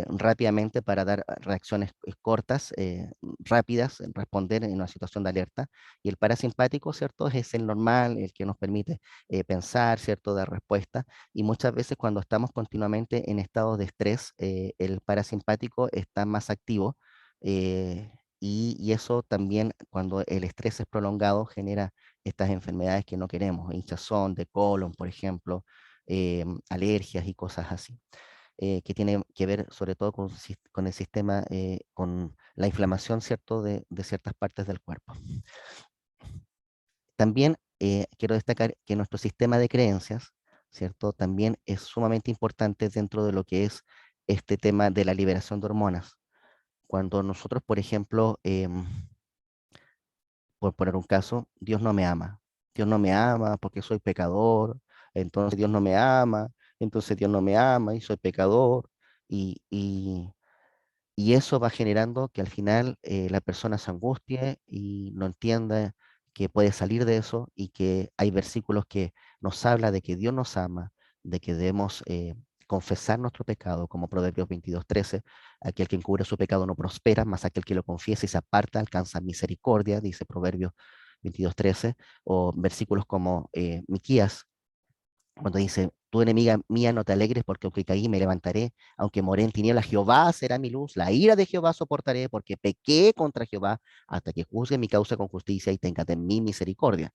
rápidamente para dar reacciones cortas, rápidas, en responder en una situación de alerta. Y el parasimpático, ¿cierto? Es el normal, el que nos permite pensar, ¿cierto? Dar respuesta. Y muchas veces cuando estamos continuamente en estados de estrés, el parasimpático está más activo. Y eso también, cuando el estrés es prolongado, genera estas enfermedades que no queremos, hinchazón de colon, por ejemplo, alergias y cosas así, que tienen que ver sobre todo con el sistema, con la inflamación, ¿cierto?, de ciertas partes del cuerpo. También quiero destacar que nuestro sistema de creencias, ¿cierto?, también es sumamente importante dentro de lo que es este tema de la liberación de hormonas. Cuando nosotros, por ejemplo, por poner un caso, Dios no me ama. Dios no me ama porque soy pecador, entonces Dios no me ama, entonces Dios no me ama y soy pecador. Y, y, y eso va generando que al final la persona se angustie y no entienda que puede salir de eso y que hay versículos que nos habla de que Dios nos ama, de que debemos confesar nuestro pecado, como Proverbios 22:13, aquel que encubre su pecado no prospera, mas aquel que lo confiesa y se aparta alcanza misericordia, dice Proverbios 22:13, o versículos como Miquías cuando dice, tú enemiga mía, no te alegres, porque aunque caí, me levantaré, aunque moré en tinieblas, Jehová será mi luz, la ira de Jehová soportaré, porque pequé contra Jehová, hasta que juzgue mi causa con justicia y tenga de mí misericordia.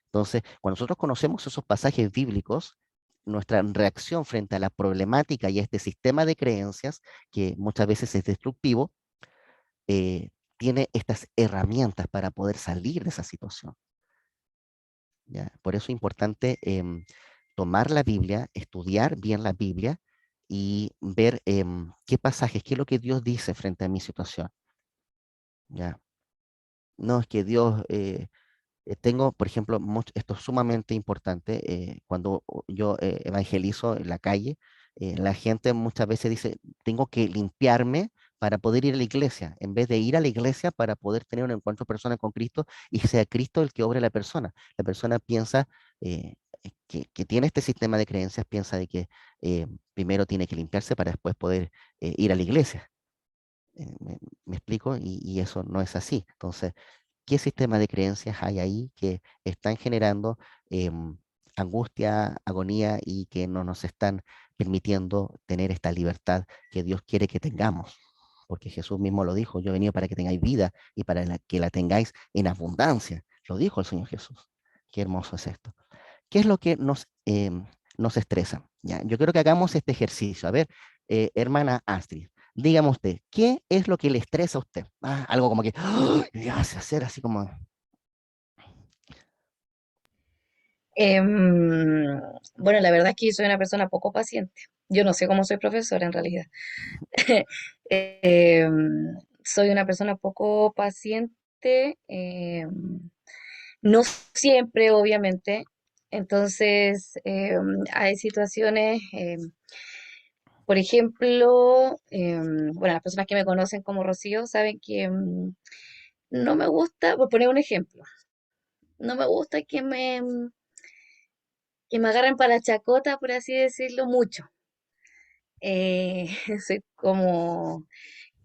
Entonces, cuando nosotros conocemos esos pasajes bíblicos, nuestra reacción frente a la problemática y a este sistema de creencias, que muchas veces es destructivo, tiene estas herramientas para poder salir de esa situación. ¿Ya? Por eso es importante tomar la Biblia, estudiar bien la Biblia y ver qué pasajes, qué es lo que Dios dice frente a mi situación. ¿Ya? No es que Dios, tengo, por ejemplo, esto es sumamente importante, cuando yo evangelizo en la calle, la gente muchas veces dice, tengo que limpiarme para poder ir a la iglesia, en vez de ir a la iglesia para poder tener un encuentro personal con Cristo y sea Cristo el que obre la persona. La persona piensa que tiene este sistema de creencias, piensa de que primero tiene que limpiarse para después poder ir a la iglesia. ¿Me explico? Y eso no es así. Entonces, ¿qué sistema de creencias hay ahí que están generando angustia, agonía y que no nos están permitiendo tener esta libertad que Dios quiere que tengamos? Porque Jesús mismo lo dijo, yo he venido para que tengáis vida y para que la tengáis en abundancia. Lo dijo el Señor Jesús. Qué hermoso es esto. ¿Qué es lo que nos estresa? Ya, yo quiero que hagamos este ejercicio. A ver, hermana Astrid, dígame usted, ¿qué es lo que le estresa a usted? Algo como que le hace hacer así como... Bueno, la verdad es que yo soy una persona poco paciente. Yo no sé cómo soy profesora en realidad. Soy una persona poco paciente, no siempre, obviamente. Entonces, hay situaciones, por ejemplo, bueno, las personas que me conocen como Rocío saben que no me gusta, por poner un ejemplo, no me gusta que me agarren para la chacota, por así decirlo, mucho. Soy como,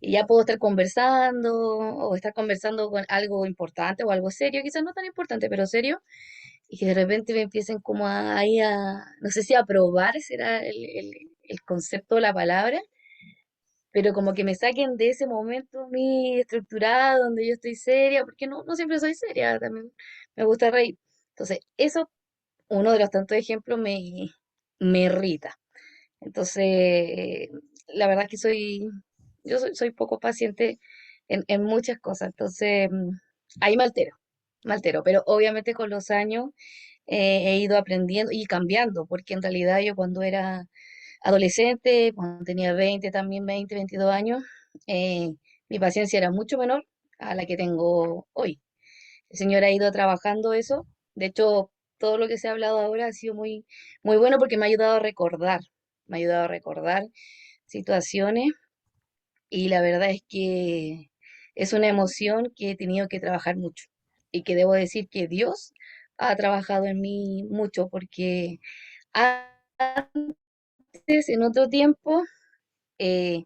ya puedo estar conversando o estar conversando con algo importante o algo serio, quizás no tan importante, pero serio, y que de repente me empiecen como ahí no sé si a probar será el concepto o la palabra, pero como que me saquen de ese momento mi estructurado, donde yo estoy seria, porque no siempre soy seria, también me gusta reír. Entonces, eso, uno de los tantos ejemplos, me irrita. Entonces, la verdad es que soy poco paciente en muchas cosas, entonces ahí me altero, pero obviamente con los años he ido aprendiendo y cambiando, porque en realidad yo cuando era adolescente, cuando tenía 20 también 20 22 años, mi paciencia era mucho menor a la que tengo hoy. El Señor ha ido trabajando eso, de hecho, todo lo que se ha hablado ahora ha sido muy bueno porque me ha ayudado a recordar, me ha ayudado a recordar situaciones y la verdad es que es una emoción que he tenido que trabajar mucho y que debo decir que Dios ha trabajado en mí mucho porque antes, en otro tiempo, eh,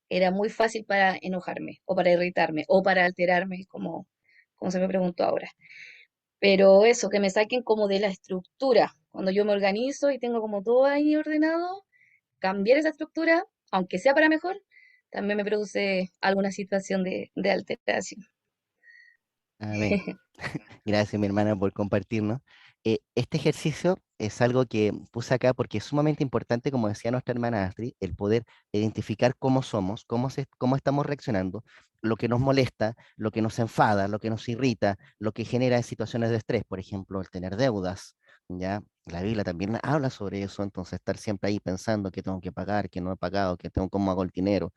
era muy fácil para enojarme o para irritarme o para alterarme, como se me preguntó ahora. Pero eso, que me saquen como de la estructura. Cuando yo me organizo y tengo como todo ahí ordenado, cambiar esa estructura, aunque sea para mejor, también me produce alguna situación de alteración. Amén. Gracias, mi hermana, por compartirnos. Este ejercicio es algo que puse acá porque es sumamente importante, como decía nuestra hermana Astrid, el poder identificar cómo somos, cómo estamos reaccionando, lo que nos molesta, lo que nos enfada, lo que nos irrita, lo que genera situaciones de estrés, por ejemplo, el tener deudas. ¿Ya? La Biblia también habla sobre eso, entonces estar siempre ahí pensando que tengo que pagar, que no he pagado, que tengo cómo hago el dinero.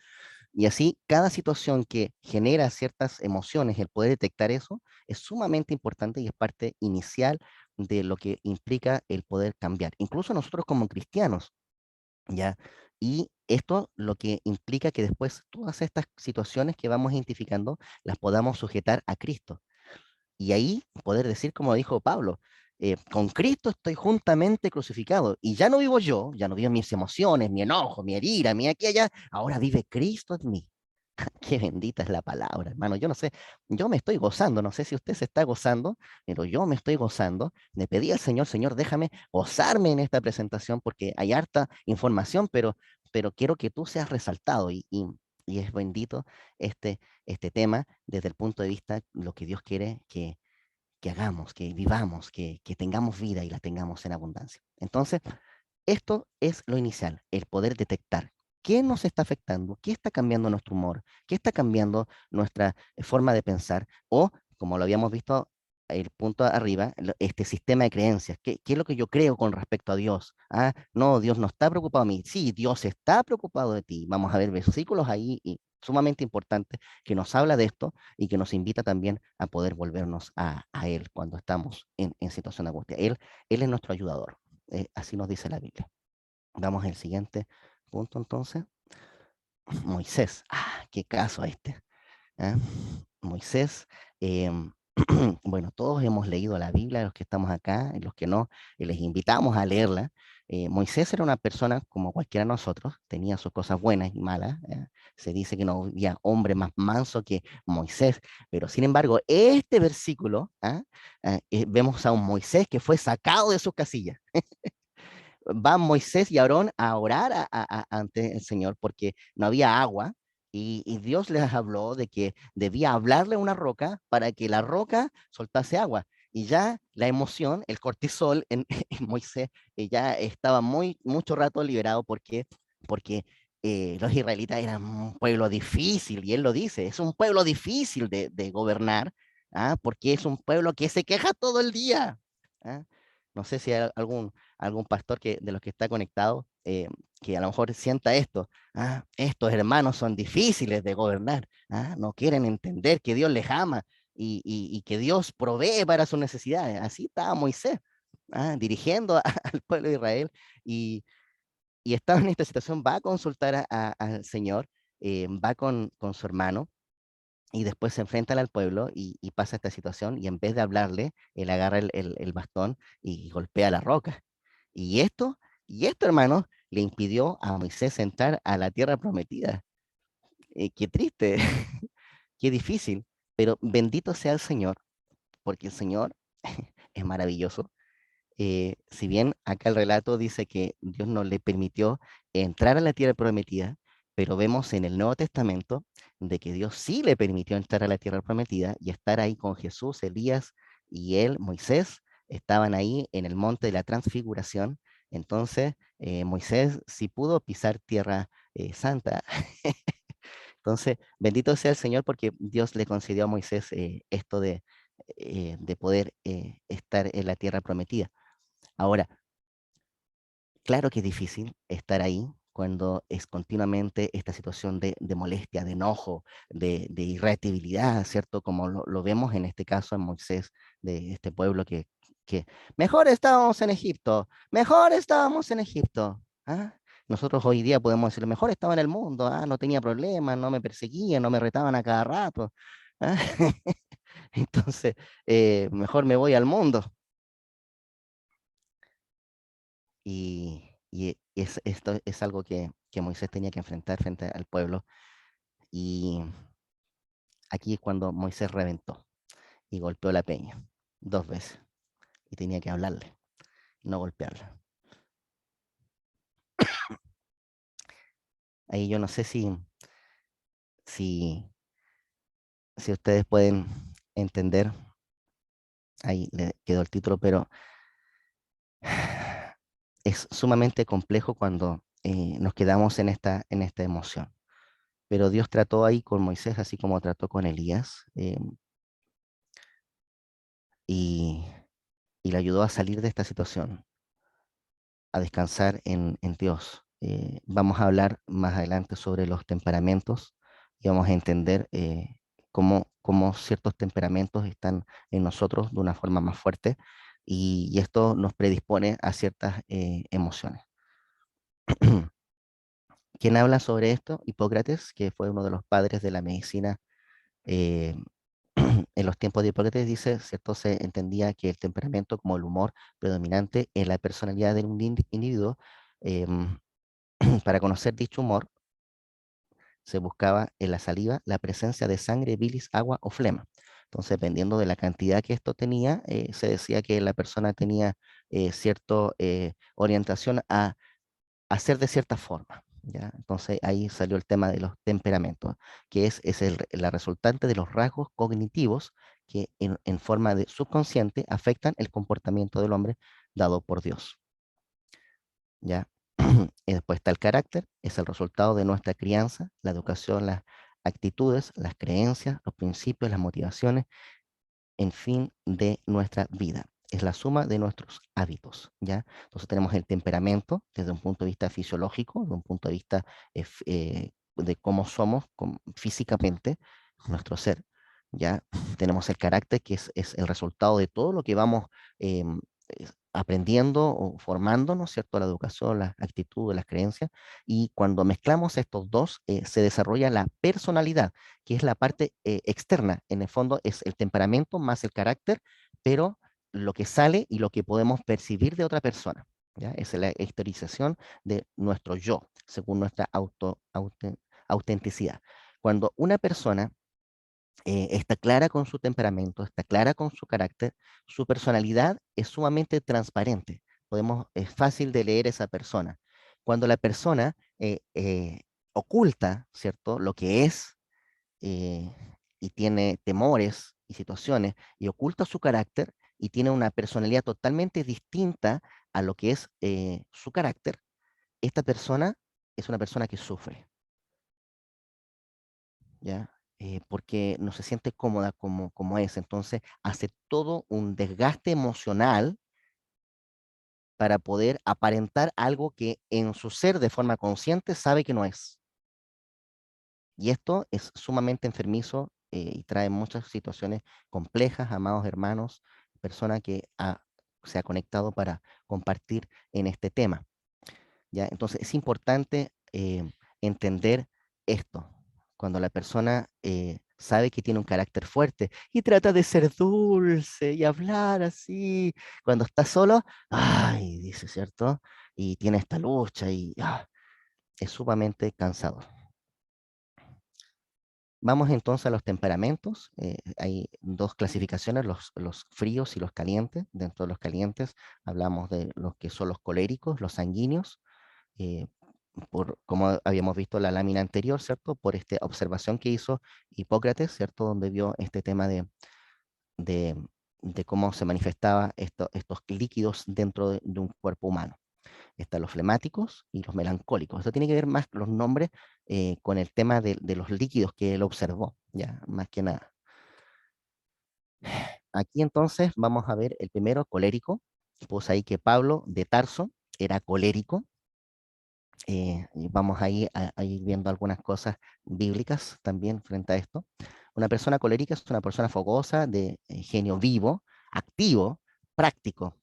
Y así, cada situación que genera ciertas emociones, el poder detectar eso, es sumamente importante y es parte inicial de lo que implica el poder cambiar. Incluso nosotros como cristianos, ¿ya? Y esto lo que implica que después todas estas situaciones que vamos identificando las podamos sujetar a Cristo. Y ahí poder decir, como dijo Pablo, con Cristo estoy juntamente crucificado y ya no vivo yo, ya no vivo mis emociones, mi enojo, mi herida, mi aquí allá, ahora vive Cristo en mí. Qué bendita es la palabra, hermano. Yo no sé, yo me estoy gozando, no sé si usted se está gozando, pero yo me estoy gozando. Le pedí al Señor, Señor, déjame gozarme en esta presentación porque hay harta información, pero quiero que tú seas resaltado y es bendito este tema desde el punto de vista lo que Dios quiere que hagamos, que vivamos, que tengamos vida y la tengamos en abundancia. Entonces, esto es lo inicial, el poder detectar qué nos está afectando, qué está cambiando nuestro humor, qué está cambiando nuestra forma de pensar o, como lo habíamos visto, el punto arriba, este sistema de creencias, qué es lo que yo creo con respecto a Dios. Ah, no, Dios no está preocupado de mí. Sí, Dios está preocupado de ti. Vamos a ver versículos ahí y sumamente importantes que nos habla de esto y que nos invita también a poder volvernos a Él cuando estamos en situación de angustia. Él es nuestro ayudador. Así nos dice la Biblia. Vamos al siguiente punto entonces. Moisés. Ah, qué caso este. ¿Ah? Moisés. em, bueno, todos hemos leído la Biblia, los que estamos acá, y los que no, les invitamos a leerla. Moisés era una persona como cualquiera de nosotros, tenía sus cosas buenas y malas. Se dice que no había hombre más manso que Moisés, pero sin embargo, este versículo, vemos a un Moisés que fue sacado de sus casillas. Van Moisés y Aarón a orar ante el Señor porque no había agua y Dios les habló de que debía hablarle a una roca para que la roca soltase agua. Y ya la emoción, el cortisol en, en Moisés, ya estaba mucho rato liberado porque los israelitas eran un pueblo difícil, y él lo dice, es un pueblo difícil de gobernar, porque es un pueblo que se queja todo el día. ¿Ah? No sé si hay algún pastor de los que está conectado, que a lo mejor sienta esto. Estos hermanos son difíciles de gobernar. No quieren entender que Dios les ama y que Dios provee para sus necesidades. Así estaba Moisés. dirigiendo al pueblo de Israel, y, y estaba en esta situación, va a consultar al Señor, va con su hermano, y después se enfrentan al pueblo y pasa esta situación, y en vez de hablarle, él agarra el bastón y golpea la roca. Y esto, hermano, le impidió a Moisés entrar a la tierra prometida. Qué triste, qué difícil, pero bendito sea el Señor, porque el Señor es maravilloso. Si bien acá el relato dice que Dios no le permitió entrar a la tierra prometida, pero vemos en el Nuevo Testamento de que Dios sí le permitió entrar a la tierra prometida y estar ahí con Jesús, Elías y él, Moisés, estaban ahí en el monte de la transfiguración. Entonces, Moisés sí pudo pisar tierra santa. Entonces, bendito sea el Señor porque Dios le concedió a Moisés esto de poder estar en la tierra prometida. Ahora, claro que es difícil estar ahí cuando es continuamente esta situación de molestia, de enojo, de irritabilidad, ¿cierto? Como lo vemos en este caso en Moisés, de este pueblo que mejor estábamos en Egipto, mejor estábamos en Egipto. ¿Ah? Nosotros hoy día podemos decir, mejor estaba en el mundo, no tenía problemas, no me perseguían, no me retaban a cada rato. ¿Ah? Entonces, mejor me voy al mundo. Y esto es algo que Moisés tenía que enfrentar frente al pueblo. Y aquí es cuando Moisés reventó y golpeó la peña 2 veces. Y tenía que hablarle, no golpearla. Ahí yo no sé si, si ustedes pueden entender, ahí le quedó el título, pero es sumamente complejo cuando nos quedamos en esta emoción. Pero Dios trató ahí con Moisés, así como trató con Elías, y, y le ayudó a salir de esta situación, a descansar en Dios. Vamos a hablar más adelante sobre los temperamentos y vamos a entender cómo ciertos temperamentos están en nosotros de una forma más fuerte, y esto nos predispone a ciertas emociones. ¿Quién habla sobre esto? Hipócrates, que fue uno de los padres de la medicina. eh, en los tiempos de Hipócrates, dice, ¿cierto? Se entendía que el temperamento como el humor predominante en la personalidad de un individuo. em, para conocer dicho humor, se buscaba en la saliva la presencia de sangre, bilis, agua o flema. Entonces, dependiendo de la cantidad que esto tenía, se decía que la persona tenía cierta orientación a hacer de cierta forma. ¿Ya? Entonces ahí salió el tema de los temperamentos, que es la resultante de los rasgos cognitivos que en forma de subconsciente afectan el comportamiento del hombre dado por Dios. ¿Ya? Y después está el carácter, es el resultado de nuestra crianza, la educación, las actitudes, las creencias, los principios, las motivaciones, en fin, de nuestra vida. Es la suma de nuestros hábitos, ¿ya? Entonces tenemos el temperamento desde un punto de vista fisiológico, de un punto de vista de cómo somos físicamente, nuestro ser, ¿ya? Tenemos el carácter, que es el resultado de todo lo que vamos aprendiendo o formando, ¿no es cierto? La educación, las actitudes, las creencias, y cuando mezclamos estos dos, se desarrolla la personalidad, que es la parte externa. En el fondo es el temperamento más el carácter, pero lo que sale y lo que podemos percibir de otra persona. ¿Ya? Es la exteriorización de nuestro yo, según nuestra autenticidad. Cuando una persona está clara con su temperamento, está clara con su carácter, su personalidad es sumamente transparente. Es fácil de leer esa persona. Cuando la persona oculta, ¿cierto?, lo que es, eh, y tiene temores y situaciones y oculta su carácter y tiene una personalidad totalmente distinta a lo que es su carácter, esta persona es una persona que sufre, ¿ya? Porque no se siente cómoda como es. Entonces hace todo un desgaste emocional para poder aparentar algo que en su ser de forma consciente sabe que no es. Y esto es sumamente enfermizo, y trae muchas situaciones complejas, amados hermanos, personas que se ha conectado para compartir en este tema. ¿Ya? Entonces es importante entender esto. Cuando la persona sabe que tiene un carácter fuerte y trata de ser dulce y hablar así, cuando está solo, ay, dice, ¿cierto? Y tiene esta lucha y es sumamente cansador. Vamos entonces a los temperamentos. Hay dos clasificaciones, los fríos y los calientes. Dentro de los calientes hablamos de los que son los coléricos, los sanguíneos, eh, como habíamos visto en la lámina anterior, ¿cierto? Por esta observación que hizo Hipócrates, ¿cierto? Donde vio este tema de, de cómo se manifestaba estos líquidos dentro de un cuerpo humano. Están los flemáticos y los melancólicos. Esto tiene que ver más los nombres con el tema de los líquidos que él observó, ya, más que nada. Aquí entonces vamos a ver el primero, colérico. Pues ahí que Pablo de Tarso era colérico. Y vamos ahí a ir viendo algunas cosas bíblicas también frente a esto. Una persona colérica es una persona fogosa, de genio vivo, activo, práctico,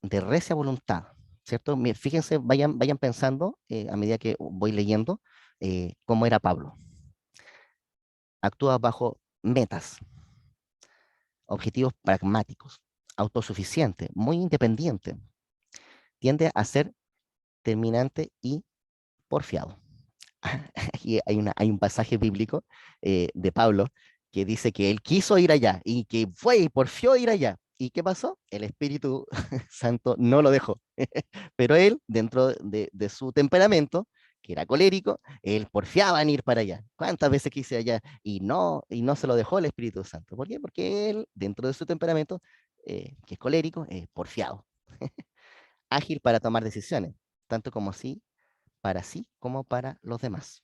de recia voluntad, ¿cierto? Fíjense, vayan pensando a medida que voy leyendo cómo era Pablo. Actúa bajo metas, objetivos pragmáticos, autosuficiente, muy independiente, tiende a ser terminante y porfiado. Aquí hay un pasaje bíblico de Pablo que dice que él quiso ir allá y que fue y porfió ir allá. ¿Y qué pasó? El Espíritu Santo no lo dejó. Pero él, dentro de su temperamento, que era colérico, él porfiaba en ir para allá. ¿Cuántas veces quise allá? Y no se lo dejó el Espíritu Santo. ¿Por qué? Porque él, dentro de su temperamento, que es colérico, es porfiado. Ágil para tomar decisiones, tanto como para sí como para los demás.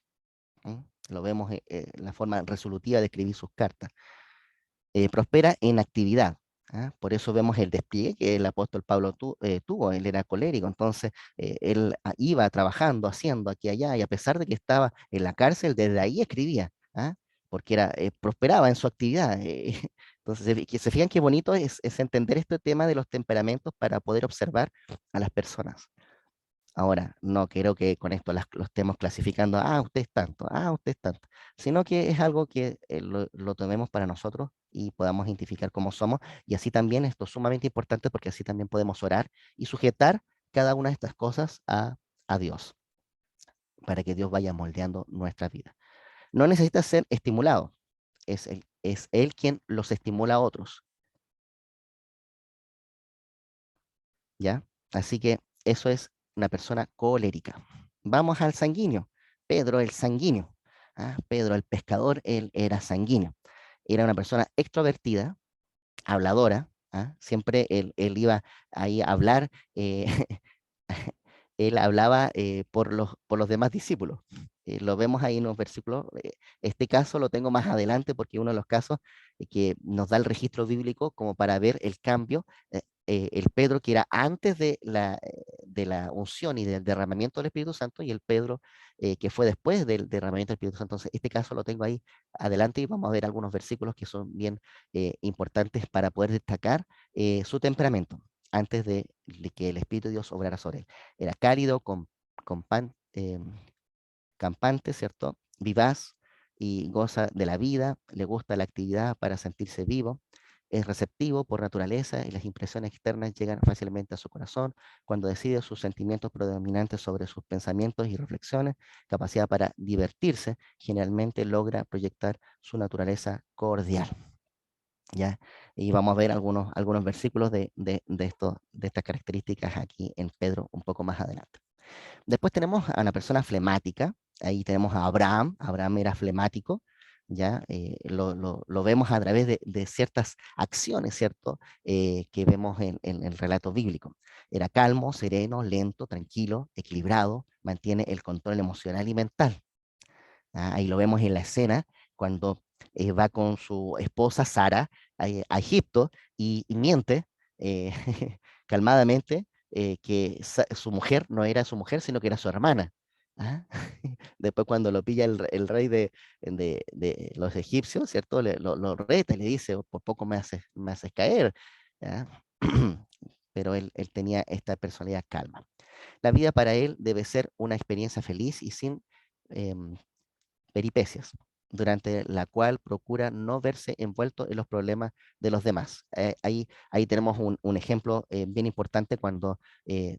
¿Mm? Lo vemos en la forma resolutiva de escribir sus cartas. Prospera en actividad. ¿Ah? Por eso vemos el despliegue que el apóstol Pablo tuvo. Él era colérico, entonces él iba trabajando, haciendo aquí y allá, y a pesar de que estaba en la cárcel, desde ahí escribía, ¿ah? Porque prosperaba en su actividad. Entonces, se fijan qué bonito es entender este tema de los temperamentos para poder observar a las personas. Ahora, no quiero que con esto lo estemos clasificando, usted es tanto, usted es tanto, sino que es algo que lo tomemos para nosotros y podamos identificar cómo somos. Y así también esto es sumamente importante porque así también podemos orar y sujetar cada una de estas cosas a Dios, para que Dios vaya moldeando nuestra vida. No necesita ser estimulado, es él quien los estimula a otros, ¿ya? Así que eso es una persona colérica. Vamos al sanguíneo. Pedro el sanguíneo. Pedro el pescador, él era sanguíneo. Era una persona extrovertida, habladora. Siempre él iba ahí a hablar. Él hablaba por los demás discípulos. Lo vemos ahí en los versículos. Este caso lo tengo más adelante porque es uno de los casos que nos da el registro bíblico como para ver el cambio. El Pedro que era antes de la unción y del derramamiento del Espíritu Santo y el Pedro que fue después del derramamiento del Espíritu Santo. Entonces, este caso lo tengo ahí adelante y vamos a ver algunos versículos que son bien importantes para poder destacar su temperamento antes de que el Espíritu de Dios obrara sobre él. Era cálido, campante, ¿cierto? Vivaz y goza de la vida, le gusta la actividad para sentirse vivo, es receptivo por naturaleza y las impresiones externas llegan fácilmente a su corazón. Cuando decide sus sentimientos predominantes sobre sus pensamientos y reflexiones, capacidad para divertirse, generalmente logra proyectar su naturaleza cordial. ¿Ya? Y vamos a ver algunos versículos de estas características aquí en Pedro un poco más adelante. Después tenemos a una persona flemática, ahí tenemos a Abraham. Abraham era flemático, ¿ya? Lo vemos a través de ciertas acciones, ¿cierto? Que vemos en el relato bíblico. Era calmo, sereno, lento, tranquilo, equilibrado, mantiene el control emocional y mental. Ahí lo vemos en la escena cuando va con su esposa Sara a Egipto y miente eh, calmadamente que su mujer no era su mujer, sino que era su hermana. ¿Ah? Después cuando lo pilla el rey de los egipcios, ¿cierto? Lo reta y le dice, por poco me haces caer. ¿ya? Pero él tenía esta personalidad calma. La vida para él debe ser una experiencia feliz y sin em, peripecias, durante la cual procura no verse envuelto en los problemas de los demás. Ahí tenemos un ejemplo bien importante cuando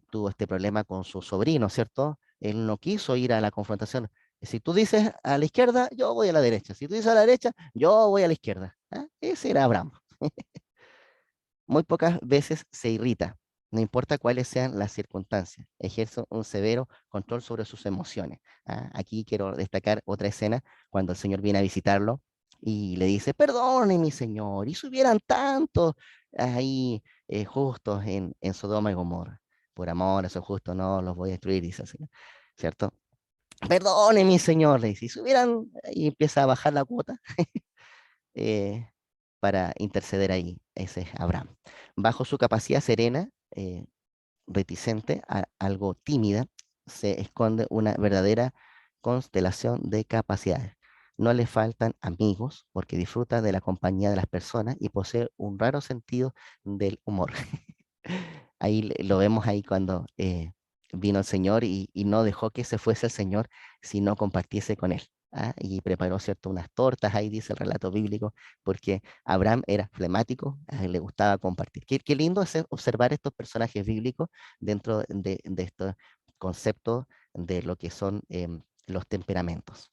tuvo este problema con su sobrino, ¿cierto? Él no quiso ir a la confrontación. Si tú dices a la izquierda, yo voy a la derecha. Si tú dices a la derecha, yo voy a la izquierda. ¿Ah? Ese era Abraham. Muy pocas veces se irrita, no importa cuáles sean las circunstancias. Ejerce un severo control sobre sus emociones. ¿Ah? Aquí quiero destacar otra escena cuando el Señor viene a visitarlo y le dice, perdone mi Señor, y si hubieran tantos ahí justos en Sodoma y Gomorra. Por amor a esos justos no los voy a destruir, dice el Señor, ¿cierto? Perdone mi Señor, le dice, y si hubieran, y empieza a bajar la cuota. eh, para interceder ahí. Ese es Abraham. Bajo su capacidad serena, reticente, algo tímida, se esconde una verdadera constelación de capacidades. No le faltan amigos porque disfruta de la compañía de las personas y posee un raro sentido del humor. Ahí lo vemos ahí cuando vino el Señor y no dejó que se fuese el Señor, sino compartiese con él. ¿Ah? Y preparó, ¿cierto?, unas tortas, ahí dice el relato bíblico, porque Abraham era flemático, a él le gustaba compartir. Qué lindo es observar estos personajes bíblicos dentro de estos conceptos de lo que son los temperamentos.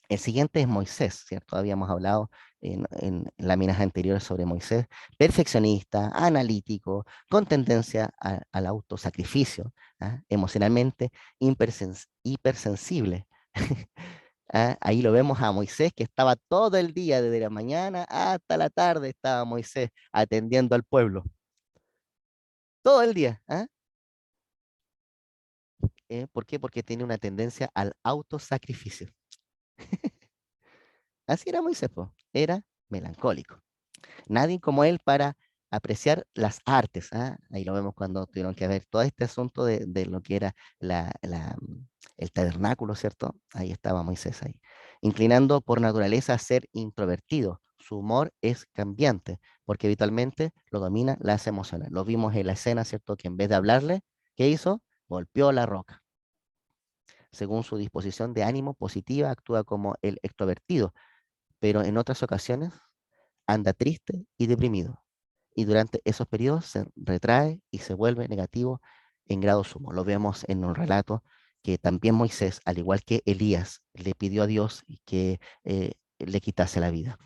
El siguiente es Moisés, ¿cierto? Habíamos hablado en láminas anteriores sobre Moisés, perfeccionista, analítico, con tendencia al autosacrificio, ¿ah? Emocionalmente hipersensible. ¿Ah? Ahí lo vemos a Moisés que estaba todo el día, desde la mañana hasta la tarde, estaba Moisés atendiendo al pueblo. Todo el día. ¿Ah? ¿Por qué? Porque tiene una tendencia al autosacrificio. Así era Moisés, po. Era melancólico. Nadie como él para apreciar las artes. ¿Ah? Ahí lo vemos cuando tuvieron que ver todo este asunto de lo que era el tabernáculo, ¿cierto? Ahí estaba Moisés ahí. Inclinando por naturaleza a ser introvertido. Su humor es cambiante, porque habitualmente lo domina las emociones. Lo vimos en la escena, ¿cierto? Que en vez de hablarle, ¿qué hizo? Golpeó la roca. Según su disposición de ánimo positiva, actúa como el extrovertido, pero en otras ocasiones anda triste y deprimido. Y durante esos periodos se retrae y se vuelve negativo en grado sumo. Lo vemos en un relato que también Moisés, al igual que Elías, le pidió a Dios que le quitase la vida,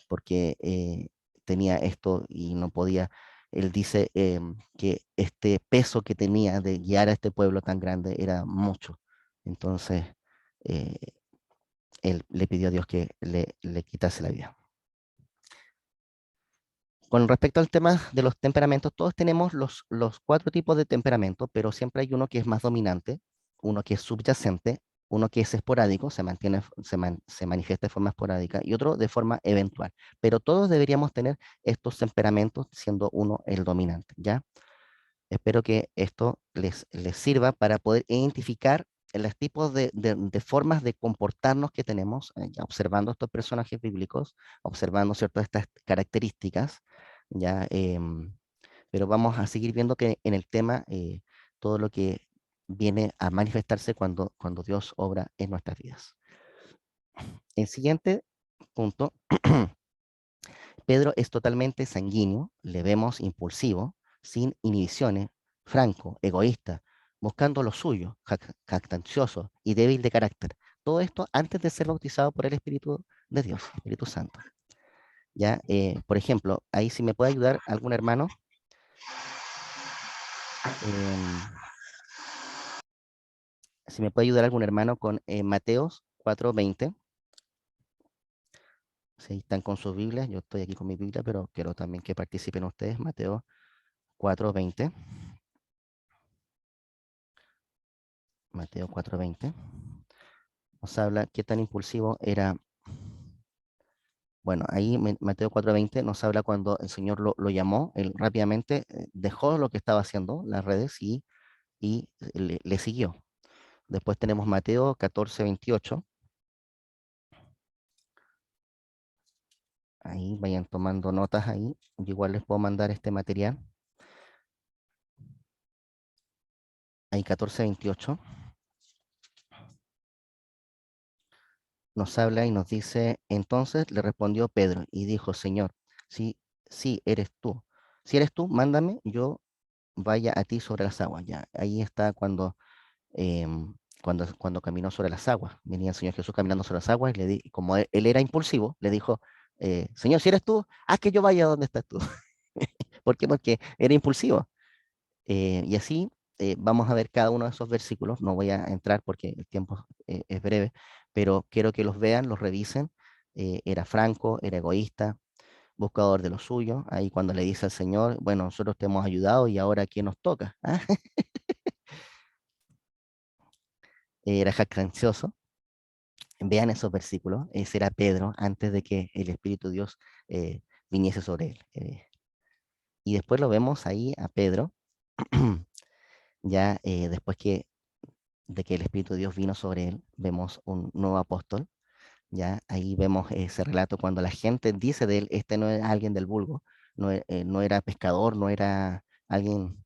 porque tenía esto y no podía. Él dice que este peso que tenía de guiar a este pueblo tan grande era mucho. Entonces, eh, él le pidió a Dios que le quitase la vida. Con respecto al tema de los temperamentos, todos tenemos los cuatro tipos de temperamento, pero siempre hay uno que es más dominante, uno que es subyacente, uno que es esporádico, se manifiesta de forma esporádica, y otro de forma eventual. Pero todos deberíamos tener estos temperamentos, siendo uno el dominante, ¿ya? Espero que esto les sirva para poder identificar los tipos de formas de comportarnos que tenemos, ya observando estos personajes bíblicos, observando ciertas estas características, ya, pero vamos a seguir viendo que en el tema todo lo que viene a manifestarse cuando Dios obra en nuestras vidas. El siguiente punto, Pedro es totalmente sanguíneo, le vemos impulsivo, sin inhibiciones, franco, egoísta, buscando lo suyo, jactancioso y débil de carácter. Todo esto antes de ser bautizado por el Espíritu de Dios, Espíritu Santo. ¿Ya? Por ejemplo, ahí si me puede ayudar algún hermano, em, si me puede ayudar algún hermano con Mateos 4:20. Si están con sus Biblias, yo estoy aquí con mi Biblia, pero quiero también que participen ustedes. Mateo 4:20. Mateo 4:20. Nos habla qué tan impulsivo era. Bueno, ahí Mateo 4:20 nos habla cuando el Señor lo llamó, él rápidamente dejó lo que estaba haciendo, las redes, y le siguió. Después tenemos Mateo 14:28. Ahí vayan tomando notas ahí. Yo igual les puedo mandar este material. Ahí 14:28 nos habla y nos dice, entonces le respondió Pedro y dijo, Señor, sí, sí, eres tú. Si eres tú, mándame, yo vaya a ti sobre las aguas. Ya, ahí está cuando caminó sobre las aguas. Venía el Señor Jesús caminando sobre las aguas y como él era impulsivo, le dijo, Señor, si eres tú, haz que yo vaya donde estás tú. ¿Por qué? Porque era impulsivo. Y así vamos a ver cada uno de esos versículos. No voy a entrar porque el tiempo es breve, pero quiero que los vean, los revisen. Era franco, era egoísta, buscador de lo suyo. Ahí cuando le dice al Señor, bueno, nosotros te hemos ayudado y ahora ¿quién nos toca? ¿Ah? Era jactancioso. Vean esos versículos. Ese era Pedro antes de que el Espíritu de Dios viniese sobre él. Y después lo vemos ahí a Pedro, ya después de que el Espíritu de Dios vino sobre él, vemos un nuevo apóstol. Ya ahí vemos ese relato cuando la gente dice de él, este no es alguien del vulgo, no era pescador, no era alguien,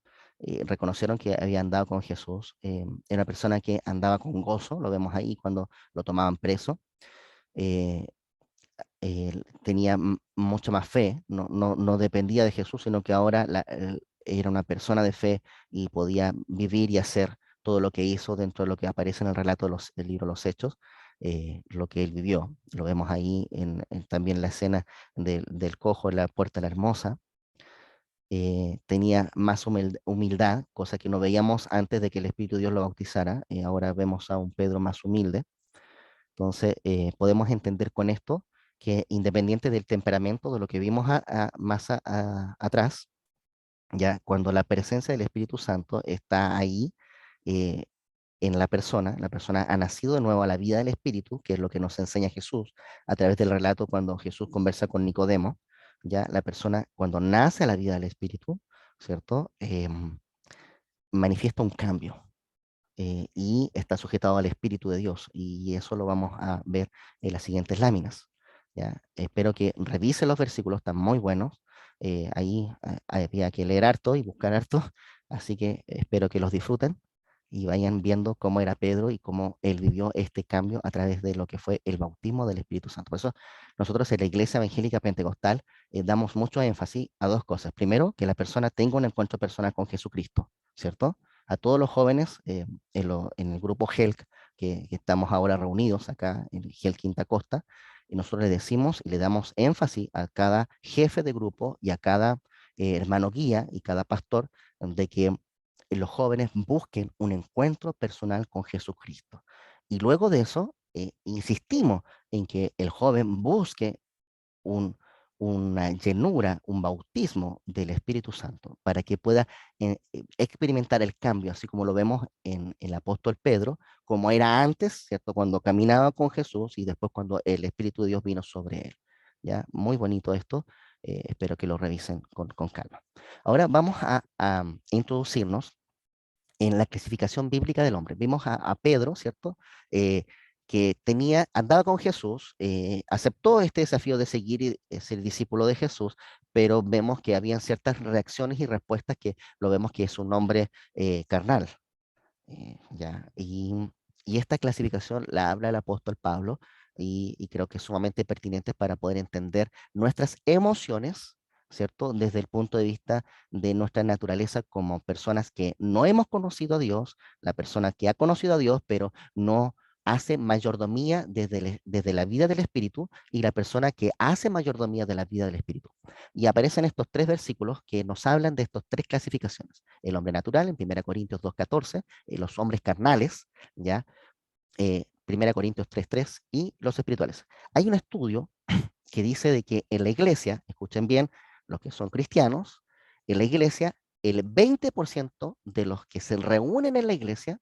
reconocieron que había andado con Jesús, era una persona que andaba con gozo, lo vemos ahí cuando lo tomaban preso, eh, tenía mucho más fe, no dependía de Jesús, sino que ahora era una persona de fe y podía vivir y hacer todo lo que hizo dentro de lo que aparece en el relato del libro Los Hechos, lo que él vivió. Lo vemos ahí también la escena del cojo en la puerta de la hermosa. Tenía más humildad, cosa que no veíamos antes de que el Espíritu de Dios lo bautizara. Ahora vemos a un Pedro más humilde. Entonces, podemos entender con esto que independiente del temperamento, de lo que vimos más atrás, ya cuando la presencia del Espíritu Santo está ahí eh, en la persona ha nacido de nuevo a la vida del Espíritu, que es lo que nos enseña Jesús a través del relato cuando Jesús conversa con Nicodemo, ya la persona cuando nace a la vida del Espíritu, ¿cierto? Manifiesta un cambio, y está sujetado al Espíritu de Dios. Y eso lo vamos a ver en las siguientes láminas. ¿Ya? Espero que revisen los versículos, están muy buenos. Ahí había que leer harto y buscar harto, así que espero que los disfruten y vayan viendo cómo era Pedro y cómo él vivió este cambio a través de lo que fue el bautismo del Espíritu Santo. Por eso nosotros en la Iglesia Evangélica Pentecostal damos mucho énfasis a dos cosas. Primero, que la persona tenga un encuentro personal con Jesucristo, ¿cierto? A todos los jóvenes en el grupo HELC, que estamos ahora reunidos acá en HELC Quinta Costa, y nosotros le decimos y le damos énfasis a cada jefe de grupo y a cada hermano guía y cada pastor de que los jóvenes busquen un encuentro personal con Jesucristo. Y luego de eso, insistimos en que el joven busque un, una llenura, un bautismo del Espíritu Santo, para que pueda experimentar el cambio, así como lo vemos en el apóstol Pedro, como era antes, ¿cierto? Cuando caminaba con Jesús y después cuando el Espíritu de Dios vino sobre él. ¿Ya? Muy bonito esto, espero que lo revisen con calma. Ahora vamos a introducirnos en la clasificación bíblica del hombre. Vimos a Pedro, ¿cierto? Que andaba con Jesús, aceptó este desafío de seguir y ser discípulo de Jesús, pero vemos que habían ciertas reacciones y respuestas que lo vemos que es un hombre carnal. Ya, y esta clasificación la habla el apóstol Pablo y creo que es sumamente pertinente para poder entender nuestras emociones, ¿cierto? Desde el punto de vista de nuestra naturaleza como personas que no hemos conocido a Dios, la persona que ha conocido a Dios, pero no hace mayordomía desde la vida del Espíritu y la persona que hace mayordomía de la vida del Espíritu. Y aparecen estos tres versículos que nos hablan de estas tres clasificaciones. El hombre natural en 1 Corintios 2:14, los hombres carnales, ¿ya? 1 Corintios 3:3 y los espirituales. Hay un estudio que dice de que en la iglesia, escuchen bien, los que son cristianos, en la iglesia, el 20% de los que se reúnen en la iglesia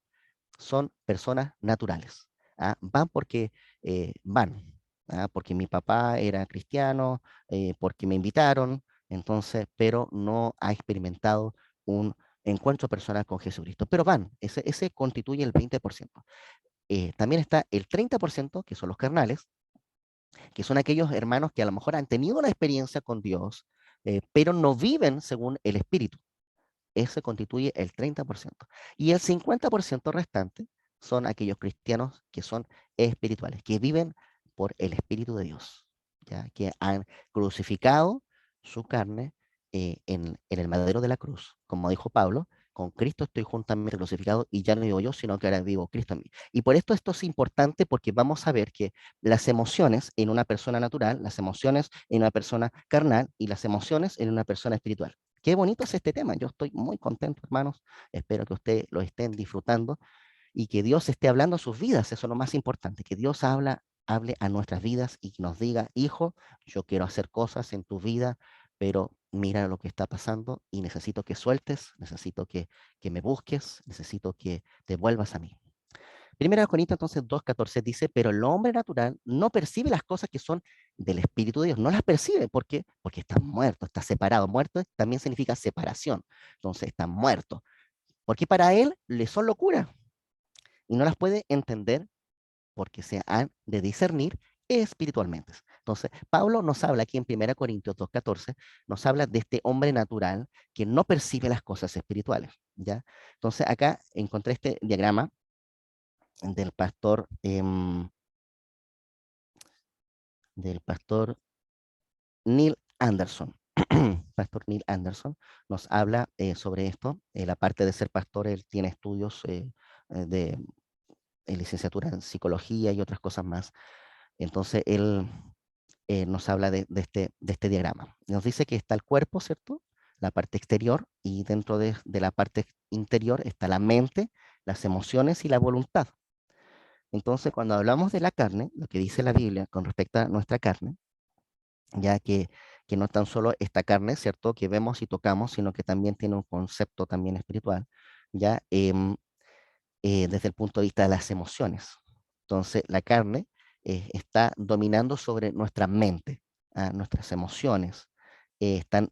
son personas naturales. ¿Ah? Van porque van, ¿ah? Porque mi papá era cristiano, porque me invitaron, entonces, pero no ha experimentado un encuentro personal con Jesucristo. Pero van, ese constituye el 20%. También está el 30%, que son los carnales, que son aquellos hermanos que a lo mejor han tenido una experiencia con Dios, pero no viven según el Espíritu. Ese constituye el 30%. Y el 50% restante son aquellos cristianos que son espirituales, que viven por el Espíritu de Dios, ¿ya? Que han crucificado su carne en el madero de la cruz. Como dijo Pablo, con Cristo estoy juntamente crucificado y ya no vivo yo, sino que ahora vivo Cristo en mí. Y por esto es importante porque vamos a ver que las emociones en una persona natural, las emociones en una persona carnal y las emociones en una persona espiritual. Qué bonito es este tema. Yo estoy muy contento, hermanos. Espero que ustedes lo estén disfrutando y que Dios esté hablando a sus vidas. Eso es lo más importante, que Dios hable a nuestras vidas y nos diga, hijo, yo quiero hacer cosas en tu vida, pero mira lo que está pasando y necesito que sueltes, necesito que me busques, necesito que te vuelvas a mí. Primera de Corintios entonces 2:14 dice, pero el hombre natural no percibe las cosas que son del Espíritu de Dios, no las percibe, ¿por qué? Porque está muerto, está separado. Muerto también significa separación, entonces está muerto, porque para él le son locura y no las puede entender porque se han de discernir espiritualmente. Entonces, Pablo nos habla aquí en 1 Corintios 2:14, nos habla de este hombre natural que no percibe las cosas espirituales, ¿ya? Entonces, acá encontré este diagrama del pastor, Neil Anderson. Pastor Neil Anderson nos habla sobre esto. La parte de ser pastor, él tiene estudios de licenciatura en psicología y otras cosas más. Entonces, él nos habla de este diagrama. Nos dice que está el cuerpo, ¿cierto? La parte exterior, y dentro de la parte interior está la mente, las emociones y la voluntad. Entonces, cuando hablamos de la carne, lo que dice la Biblia con respecto a nuestra carne, ya que no es tan solo esta carne, ¿cierto? Que vemos y tocamos, sino que también tiene un concepto también espiritual, ya desde el punto de vista de las emociones. Entonces, la carne está dominando sobre nuestra mente, nuestras emociones, están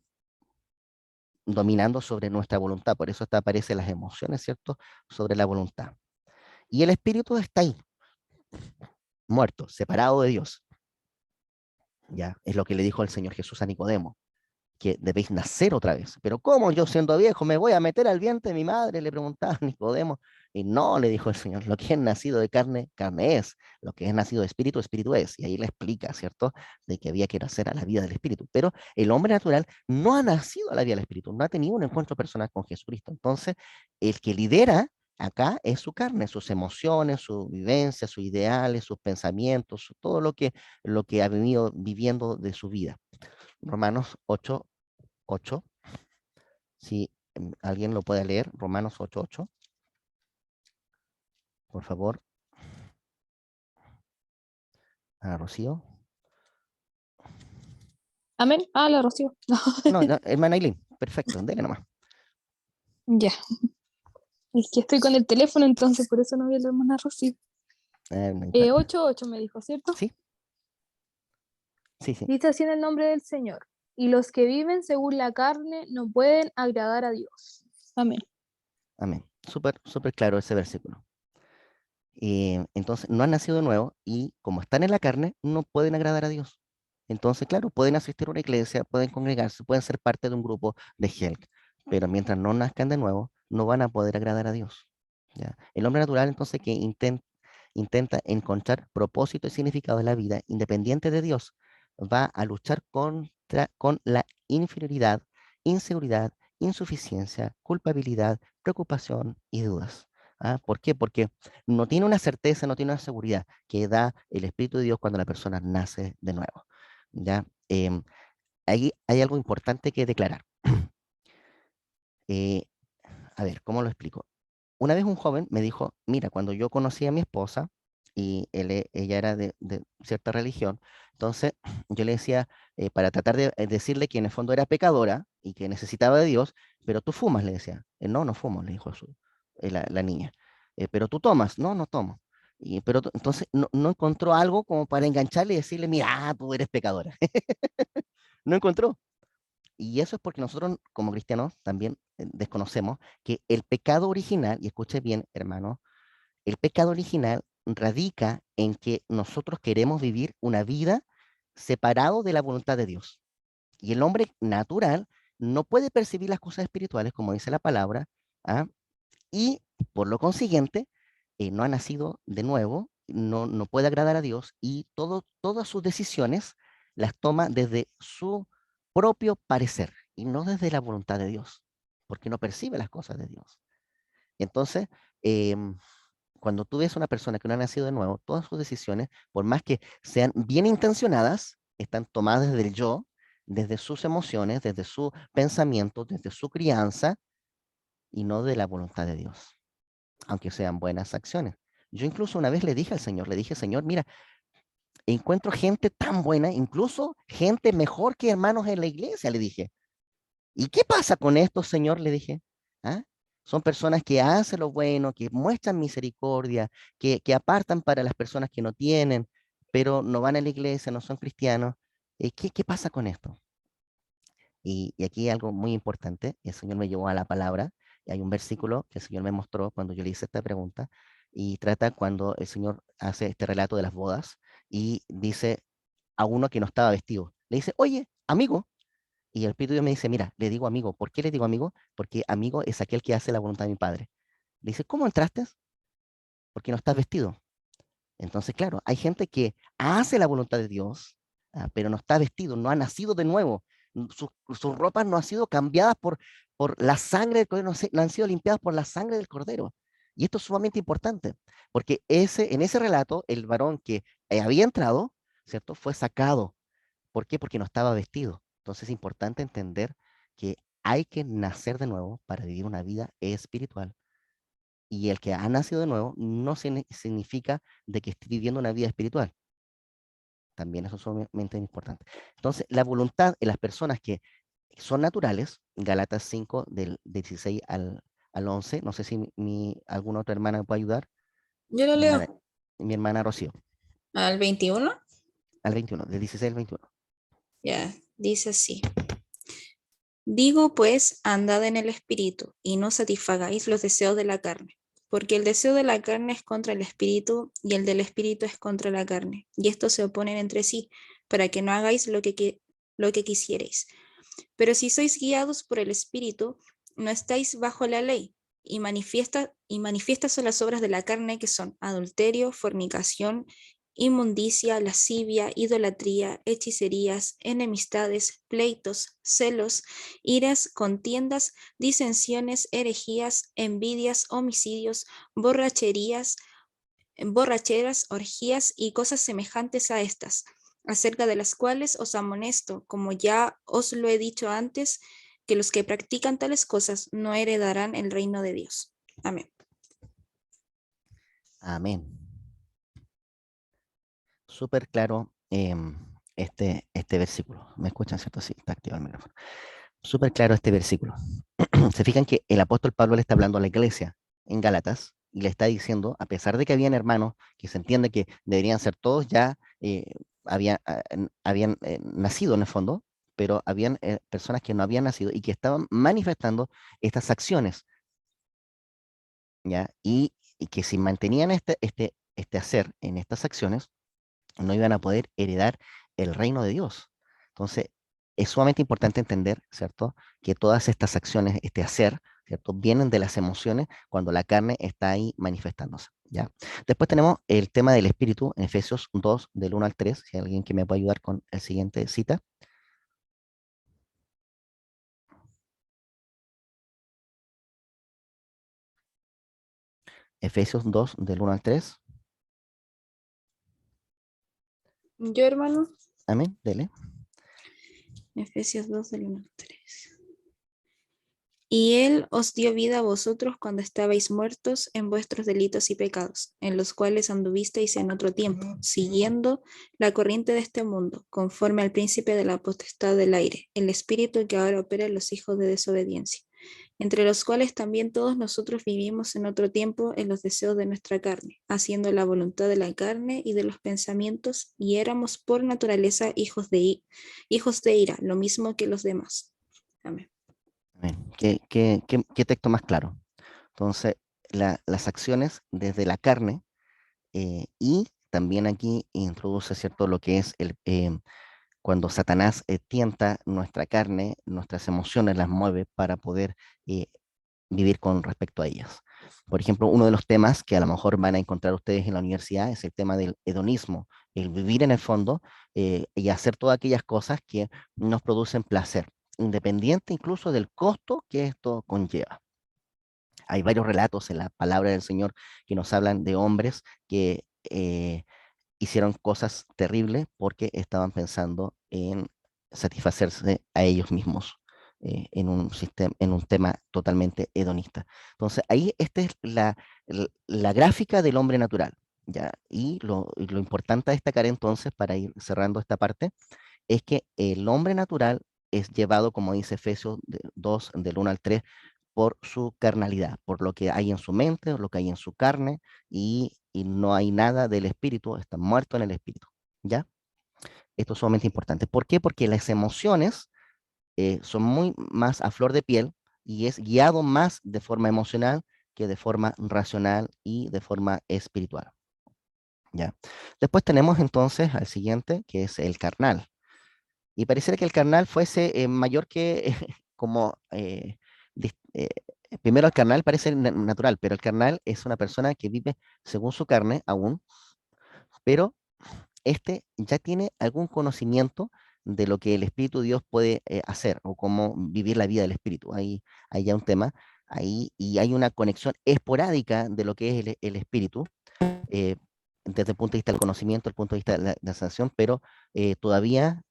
dominando sobre nuestra voluntad, por eso aparecen las emociones, ¿cierto? Sobre la voluntad. Y el espíritu está ahí, muerto, separado de Dios. Ya, es lo que le dijo el Señor Jesús a Nicodemo, que debéis nacer otra vez. Pero ¿cómo yo siendo viejo me voy a meter al vientre de mi madre? Le preguntaba a Nicodemo. Y no, le dijo el Señor, lo que es nacido de carne, carne es. Lo que es nacido de espíritu, espíritu es. Y ahí le explica, ¿cierto? De que había que nacer a la vida del espíritu. Pero el hombre natural no ha nacido a la vida del espíritu, no ha tenido un encuentro personal con Jesucristo. Entonces, el que lidera acá es su carne, sus emociones, su vivencia, sus ideales, sus pensamientos, todo lo que ha venido viviendo de su vida. Romanos 8:8. Si alguien lo puede leer, Romanos 8:8, por favor, a Rocío. Amén. Ah, la Rocío. No, no, hermana Eileen, perfecto, dele nomás. Ya. Es que estoy con el teléfono, entonces por eso no vi a la hermana Rocío. No hay problema. 8:8 me dijo, ¿cierto? Sí, sí, sí, Dice así en el nombre del Señor. Y los que viven según la carne no pueden agradar a Dios. Amén. amén. Súper, súper claro ese versículo. Entonces, no han nacido de nuevo y como están en la carne, no pueden agradar a Dios. Entonces, claro, pueden asistir a una iglesia, pueden congregarse, pueden ser parte de un grupo de Helk, pero mientras no nazcan de nuevo, no van a poder agradar a Dios. ¿Ya? El hombre natural, entonces, que intenta encontrar propósito y significado en la vida independiente de Dios, va a luchar con la inferioridad, inseguridad, insuficiencia, culpabilidad, preocupación y dudas. ¿Por qué? Porque no tiene una certeza, no tiene una seguridad que da el Espíritu de Dios cuando la persona nace de nuevo. ¿Ya? Ahí hay algo importante que declarar. Eh, a ver, ¿cómo lo explico? Una vez un joven me dijo, mira, cuando yo conocí a mi esposa y ella era de cierta religión, entonces yo le decía, para tratar de decirle que en el fondo era pecadora y que necesitaba de Dios, pero tú fumas, le decía. No, no fumo, le dijo la niña. Pero tú tomas, no, no tomo. Entonces no encontró algo como para engancharle y decirle, mira, tú eres pecadora. No encontró. Y eso es porque nosotros como cristianos también desconocemos que el pecado original, y escuche bien, hermano, el pecado original radica en que nosotros queremos vivir una vida separado de la voluntad de Dios. Y el hombre natural no puede percibir las cosas espirituales, como dice la palabra, ¿ah? Y por lo consiguiente, no ha nacido de nuevo, no puede agradar a Dios y todas sus decisiones las toma desde su propio parecer y no desde la voluntad de Dios, porque no percibe las cosas de Dios. Entonces, em, cuando tú ves a una persona que no ha nacido de nuevo, todas sus decisiones, por más que sean bien intencionadas, están tomadas desde el yo, desde sus emociones, desde su pensamiento, desde su crianza y no de la voluntad de Dios, aunque sean buenas acciones. Yo incluso una vez le dije al Señor, le dije, Señor, mira, encuentro gente tan buena, incluso gente mejor que hermanos en la iglesia, le dije. ¿Y qué pasa con esto, Señor? Le dije. ¿Ah? Son personas que hacen lo bueno, que muestran misericordia, que apartan para las personas que no tienen, pero no van a la iglesia, no son cristianos. ¿Qué pasa con esto? Y aquí hay algo muy importante, el Señor me llevó a la palabra, y hay un versículo que el Señor me mostró cuando yo le hice esta pregunta, y trata cuando el Señor hace este relato de las bodas, y dice a uno que no estaba vestido, le dice, oye, amigo, y el Espíritu de Dios me dice, mira, le digo amigo, ¿por qué le digo amigo? Porque amigo es aquel que hace la voluntad de mi Padre. Le dice, ¿cómo entraste? Porque no estás vestido. Entonces, claro, hay gente que hace la voluntad de Dios, pero no está vestido, no ha nacido de nuevo. Sus ropas no han sido cambiadas por la sangre del Cordero, no han sido limpiadas por la sangre del Cordero. Y esto es sumamente importante, porque en ese relato, el varón que había entrado, ¿cierto? Fue sacado. ¿Por qué? Porque no estaba vestido. Entonces es importante entender que hay que nacer de nuevo para vivir una vida espiritual. Y el que ha nacido de nuevo no significa de que esté viviendo una vida espiritual. También eso es sumamente importante. Entonces, la voluntad en las personas que son naturales, Galatas 5, del 16 al 11, no sé si alguna otra hermana me puede ayudar, Yo lo mi hermana, leo mi hermana Rocío, al 21. al 21, del 16 al 21. Ya, dice así. Digo pues, andad en el espíritu y no satisfagáis los deseos de la carne, porque el deseo de la carne es contra el espíritu y el del espíritu es contra la carne, y estos se oponen entre sí, para que no hagáis lo que quisierais. Pero si sois guiados por el espíritu, no estáis bajo la ley, y manifiestas son las obras de la carne, que son adulterio, fornicación, inmundicia, lascivia, idolatría, hechicerías, enemistades, pleitos, celos, iras, contiendas, disensiones, herejías, envidias, homicidios, borracheras, orgías y cosas semejantes a estas, acerca de las cuales os amonesto, como ya os lo he dicho antes, que los que practican tales cosas no heredarán el reino de Dios. Amén. Amén. Súper claro este versículo. ¿Me escuchan, cierto? Sí, está activado el micrófono. Súper claro este versículo. Se fijan que el apóstol Pablo le está hablando a la iglesia en Gálatas y le está diciendo, a pesar de que habían hermanos que se entiende que deberían ser todos ya, habían nacido en el fondo, pero habían personas que no habían nacido y que estaban manifestando estas acciones, ¿ya? Y que si mantenían este hacer en estas acciones, no iban a poder heredar el reino de Dios. Entonces, es sumamente importante entender, ¿cierto?, que todas estas acciones, este hacer, ¿cierto?, vienen de las emociones cuando la carne está ahí manifestándose, ¿ya? Después tenemos el tema del espíritu en Efesios 2, del 1 al 3, si hay alguien que me puede ayudar con el siguiente cita. Efesios 2, del 1 al 3. Yo, hermano, Amén, dele. Efesios 2, del 1 al 3. Y él os dio vida a vosotros cuando estabais muertos en vuestros delitos y pecados, en los cuales anduvisteis en otro tiempo, siguiendo la corriente de este mundo, conforme al príncipe de la potestad del aire, el espíritu que ahora opera en los hijos de desobediencia, entre los cuales también todos nosotros vivimos en otro tiempo en los deseos de nuestra carne, haciendo la voluntad de la carne y de los pensamientos, y éramos por naturaleza hijos de ira, lo mismo que los demás. Amén. Amén. ¿Qué texto más claro? Entonces, las acciones desde la carne y también aquí introduce, ¿cierto?, lo que es cuando Satanás tienta nuestra carne, nuestras emociones las mueve para poder eh, vivir con respecto a ellas. Por ejemplo, uno de los temas que a lo mejor van a encontrar ustedes en la universidad es el tema del hedonismo, el vivir en el fondo y hacer todas aquellas cosas que nos producen placer, independiente incluso del costo que esto conlleva. Hay varios relatos en la palabra del Señor que nos hablan de hombres que hicieron cosas terribles porque estaban pensando en satisfacerse a ellos mismos en un sistema, en un tema totalmente hedonista. Entonces, ahí esta es la gráfica del hombre natural, ¿ya? Y lo importante a destacar entonces, para ir cerrando esta parte, es que el hombre natural es llevado, como dice Efesios 2, del 1 al 3, por su carnalidad, por lo que hay en su mente, lo que hay en su carne, y no hay nada del espíritu, está muerto en el espíritu, ¿ya? Esto es sumamente importante. ¿Por qué? Porque las emociones son muy más a flor de piel y es guiado más de forma emocional que de forma racional y de forma espiritual, ¿ya? Después tenemos entonces al siguiente, que es el carnal. Y pareciera que el carnal fuese mayor que como primero el carnal parece natural, pero el carnal es una persona que vive según su carne aún, pero este ya tiene algún conocimiento de lo que el Espíritu de Dios puede hacer o cómo vivir la vida del Espíritu. Hay ya un tema ahí y hay una conexión esporádica de lo que es el Espíritu eh, desde el punto de vista del conocimiento, el punto de vista de la sanción, pero todavía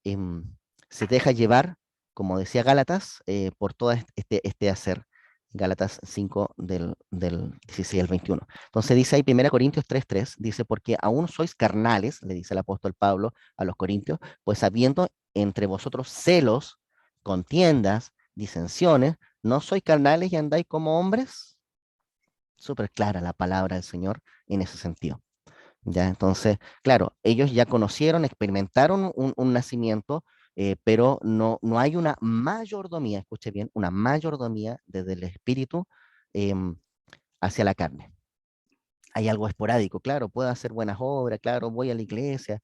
se deja llevar, como decía Gálatas, por todo este hacer. Gálatas 5 del 16 al 21. Entonces dice ahí 1 Corintios 3:3, dice, porque aún sois carnales, le dice el apóstol Pablo a los corintios, pues habiendo entre vosotros celos, contiendas, disensiones, ¿no sois carnales y andáis como hombres? Súper clara la palabra del Señor en ese sentido. ¿Ya? Entonces, claro, ellos ya conocieron, experimentaron un nacimiento, pero no hay una mayordomía, escuche bien, una mayordomía desde el espíritu em, hacia la carne. Hay algo esporádico, claro, puedo hacer buenas obras, claro, voy a la iglesia,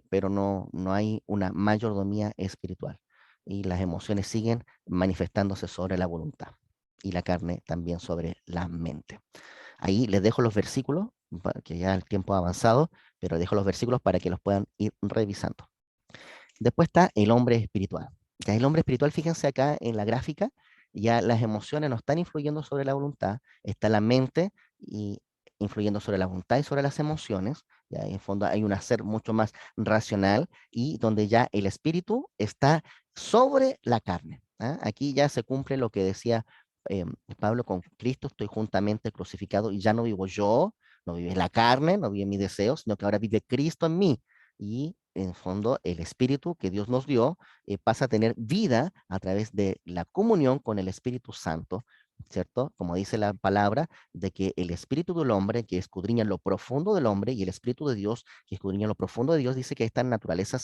pero no hay una mayordomía espiritual. Y las emociones siguen manifestándose sobre la voluntad y la carne también sobre la mente. Ahí les dejo los versículos, que ya el tiempo ha avanzado, pero dejo los versículos para que los puedan ir revisando. Después está el hombre espiritual. Ya el hombre espiritual, fíjense acá en la gráfica, ya las emociones no están influyendo sobre la voluntad, está la mente y influyendo sobre la voluntad y sobre las emociones. Ya en el fondo hay un hacer mucho más racional y donde ya el espíritu está sobre la carne. ¿Ah? Aquí ya se cumple lo que decía Pablo: con Cristo estoy juntamente crucificado y ya no vivo yo, no vive la carne, no vive mis deseos, sino que ahora vive Cristo en mí. Y en fondo el Espíritu que Dios nos dio pasa a tener vida a través de la comunión con el Espíritu Santo, ¿cierto? Como dice la palabra, de que el Espíritu del hombre que escudriña lo profundo del hombre y el Espíritu de Dios que escudriña lo profundo de Dios, dice que estas naturalezas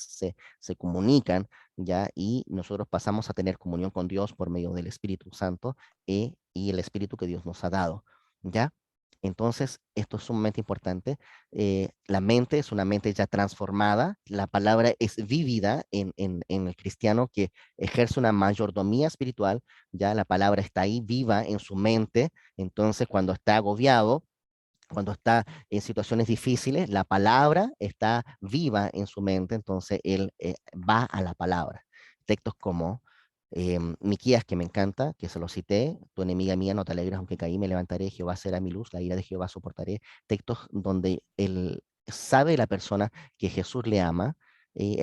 se comunican, ¿ya? Y nosotros pasamos a tener comunión con Dios por medio del Espíritu Santo y el Espíritu que Dios nos ha dado, ¿ya? Entonces, esto es sumamente importante. La mente es una mente ya transformada. La palabra es vívida en el cristiano que ejerce una mayordomía espiritual. Ya la palabra está ahí viva en su mente. Entonces, cuando está agobiado, cuando está en situaciones difíciles, la palabra está viva en su mente. Entonces, él va a la palabra. Textos como Miquías, que me encanta, que se lo cité: tu enemiga mía, no te alegres aunque caí, me levantaré, Jehová será mi luz, la ira de Jehová soportaré. Textos donde él sabe, la persona, que Jesús le ama.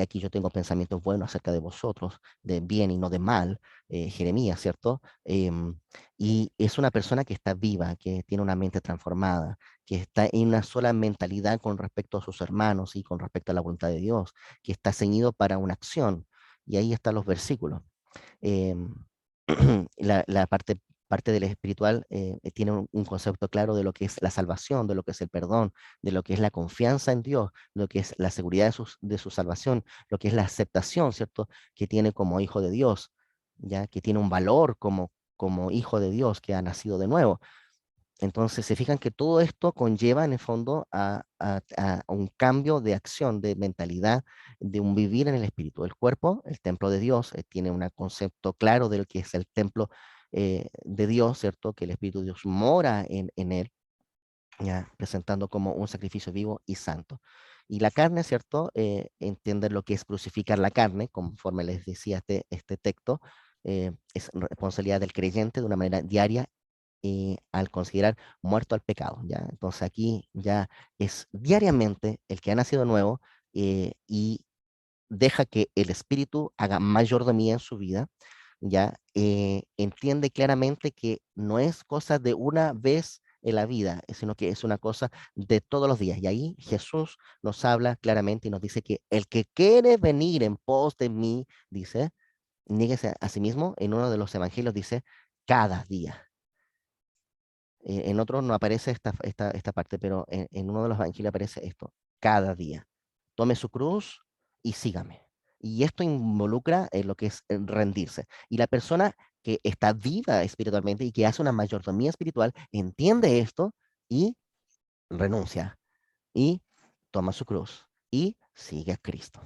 Aquí yo tengo pensamientos buenos acerca de vosotros, de bien y no de mal. Jeremías, ¿cierto? Y es una persona que está viva, que tiene una mente transformada, que está en una sola mentalidad con respecto a sus hermanos y con respecto a la voluntad de Dios, que está ceñido para una acción. Y ahí están los versículos. Em, la parte del espiritual tiene un concepto claro de lo que es la salvación, de lo que es el perdón, de lo que es la confianza en Dios, lo que es la seguridad de su salvación, lo que es la aceptación, ¿cierto? Que tiene como hijo de Dios, ya que tiene un valor como hijo de Dios que ha nacido de nuevo. Entonces, se fijan que todo esto conlleva en el fondo a un cambio de acción, de mentalidad, de un vivir en el espíritu. El cuerpo, el templo de Dios, tiene un concepto claro de lo que es el templo de Dios, ¿cierto? Que el Espíritu de Dios mora en él, ya, presentando como un sacrificio vivo y santo. Y la carne, ¿cierto? Entiende lo que es crucificar la carne, conforme les decía este texto, es responsabilidad del creyente de una manera diaria al considerar muerto al pecado, ¿ya? Entonces aquí ya es diariamente el que ha nacido nuevo y deja que el Espíritu haga mayordomía en su vida, ¿ya? Entiende claramente que no es cosa de una vez en la vida, sino que es una cosa de todos los días. Y ahí Jesús nos habla claramente y nos dice que el que quiere venir en pos de mí, dice, niéguese a sí mismo. En uno de los evangelios dice, cada día. En otro no aparece esta parte, pero en uno de los evangelios aparece esto, cada día. Tome su cruz y sígame. Y esto involucra lo que es rendirse. Y la persona que está viva espiritualmente y que hace una mayordomía espiritual entiende esto y renuncia y toma su cruz y sigue a Cristo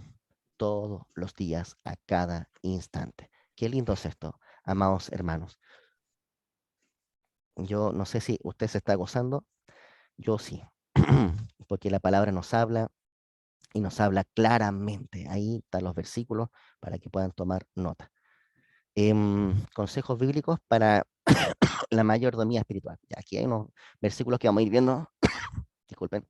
todos los días, a cada instante. Qué lindo es esto, amados hermanos. Yo no sé si usted se está gozando, yo sí, porque la palabra nos habla y nos habla claramente. Ahí están los versículos para que puedan tomar nota. Consejos bíblicos para la mayordomía espiritual. Ya, aquí hay unos versículos que vamos a ir viendo. Disculpen.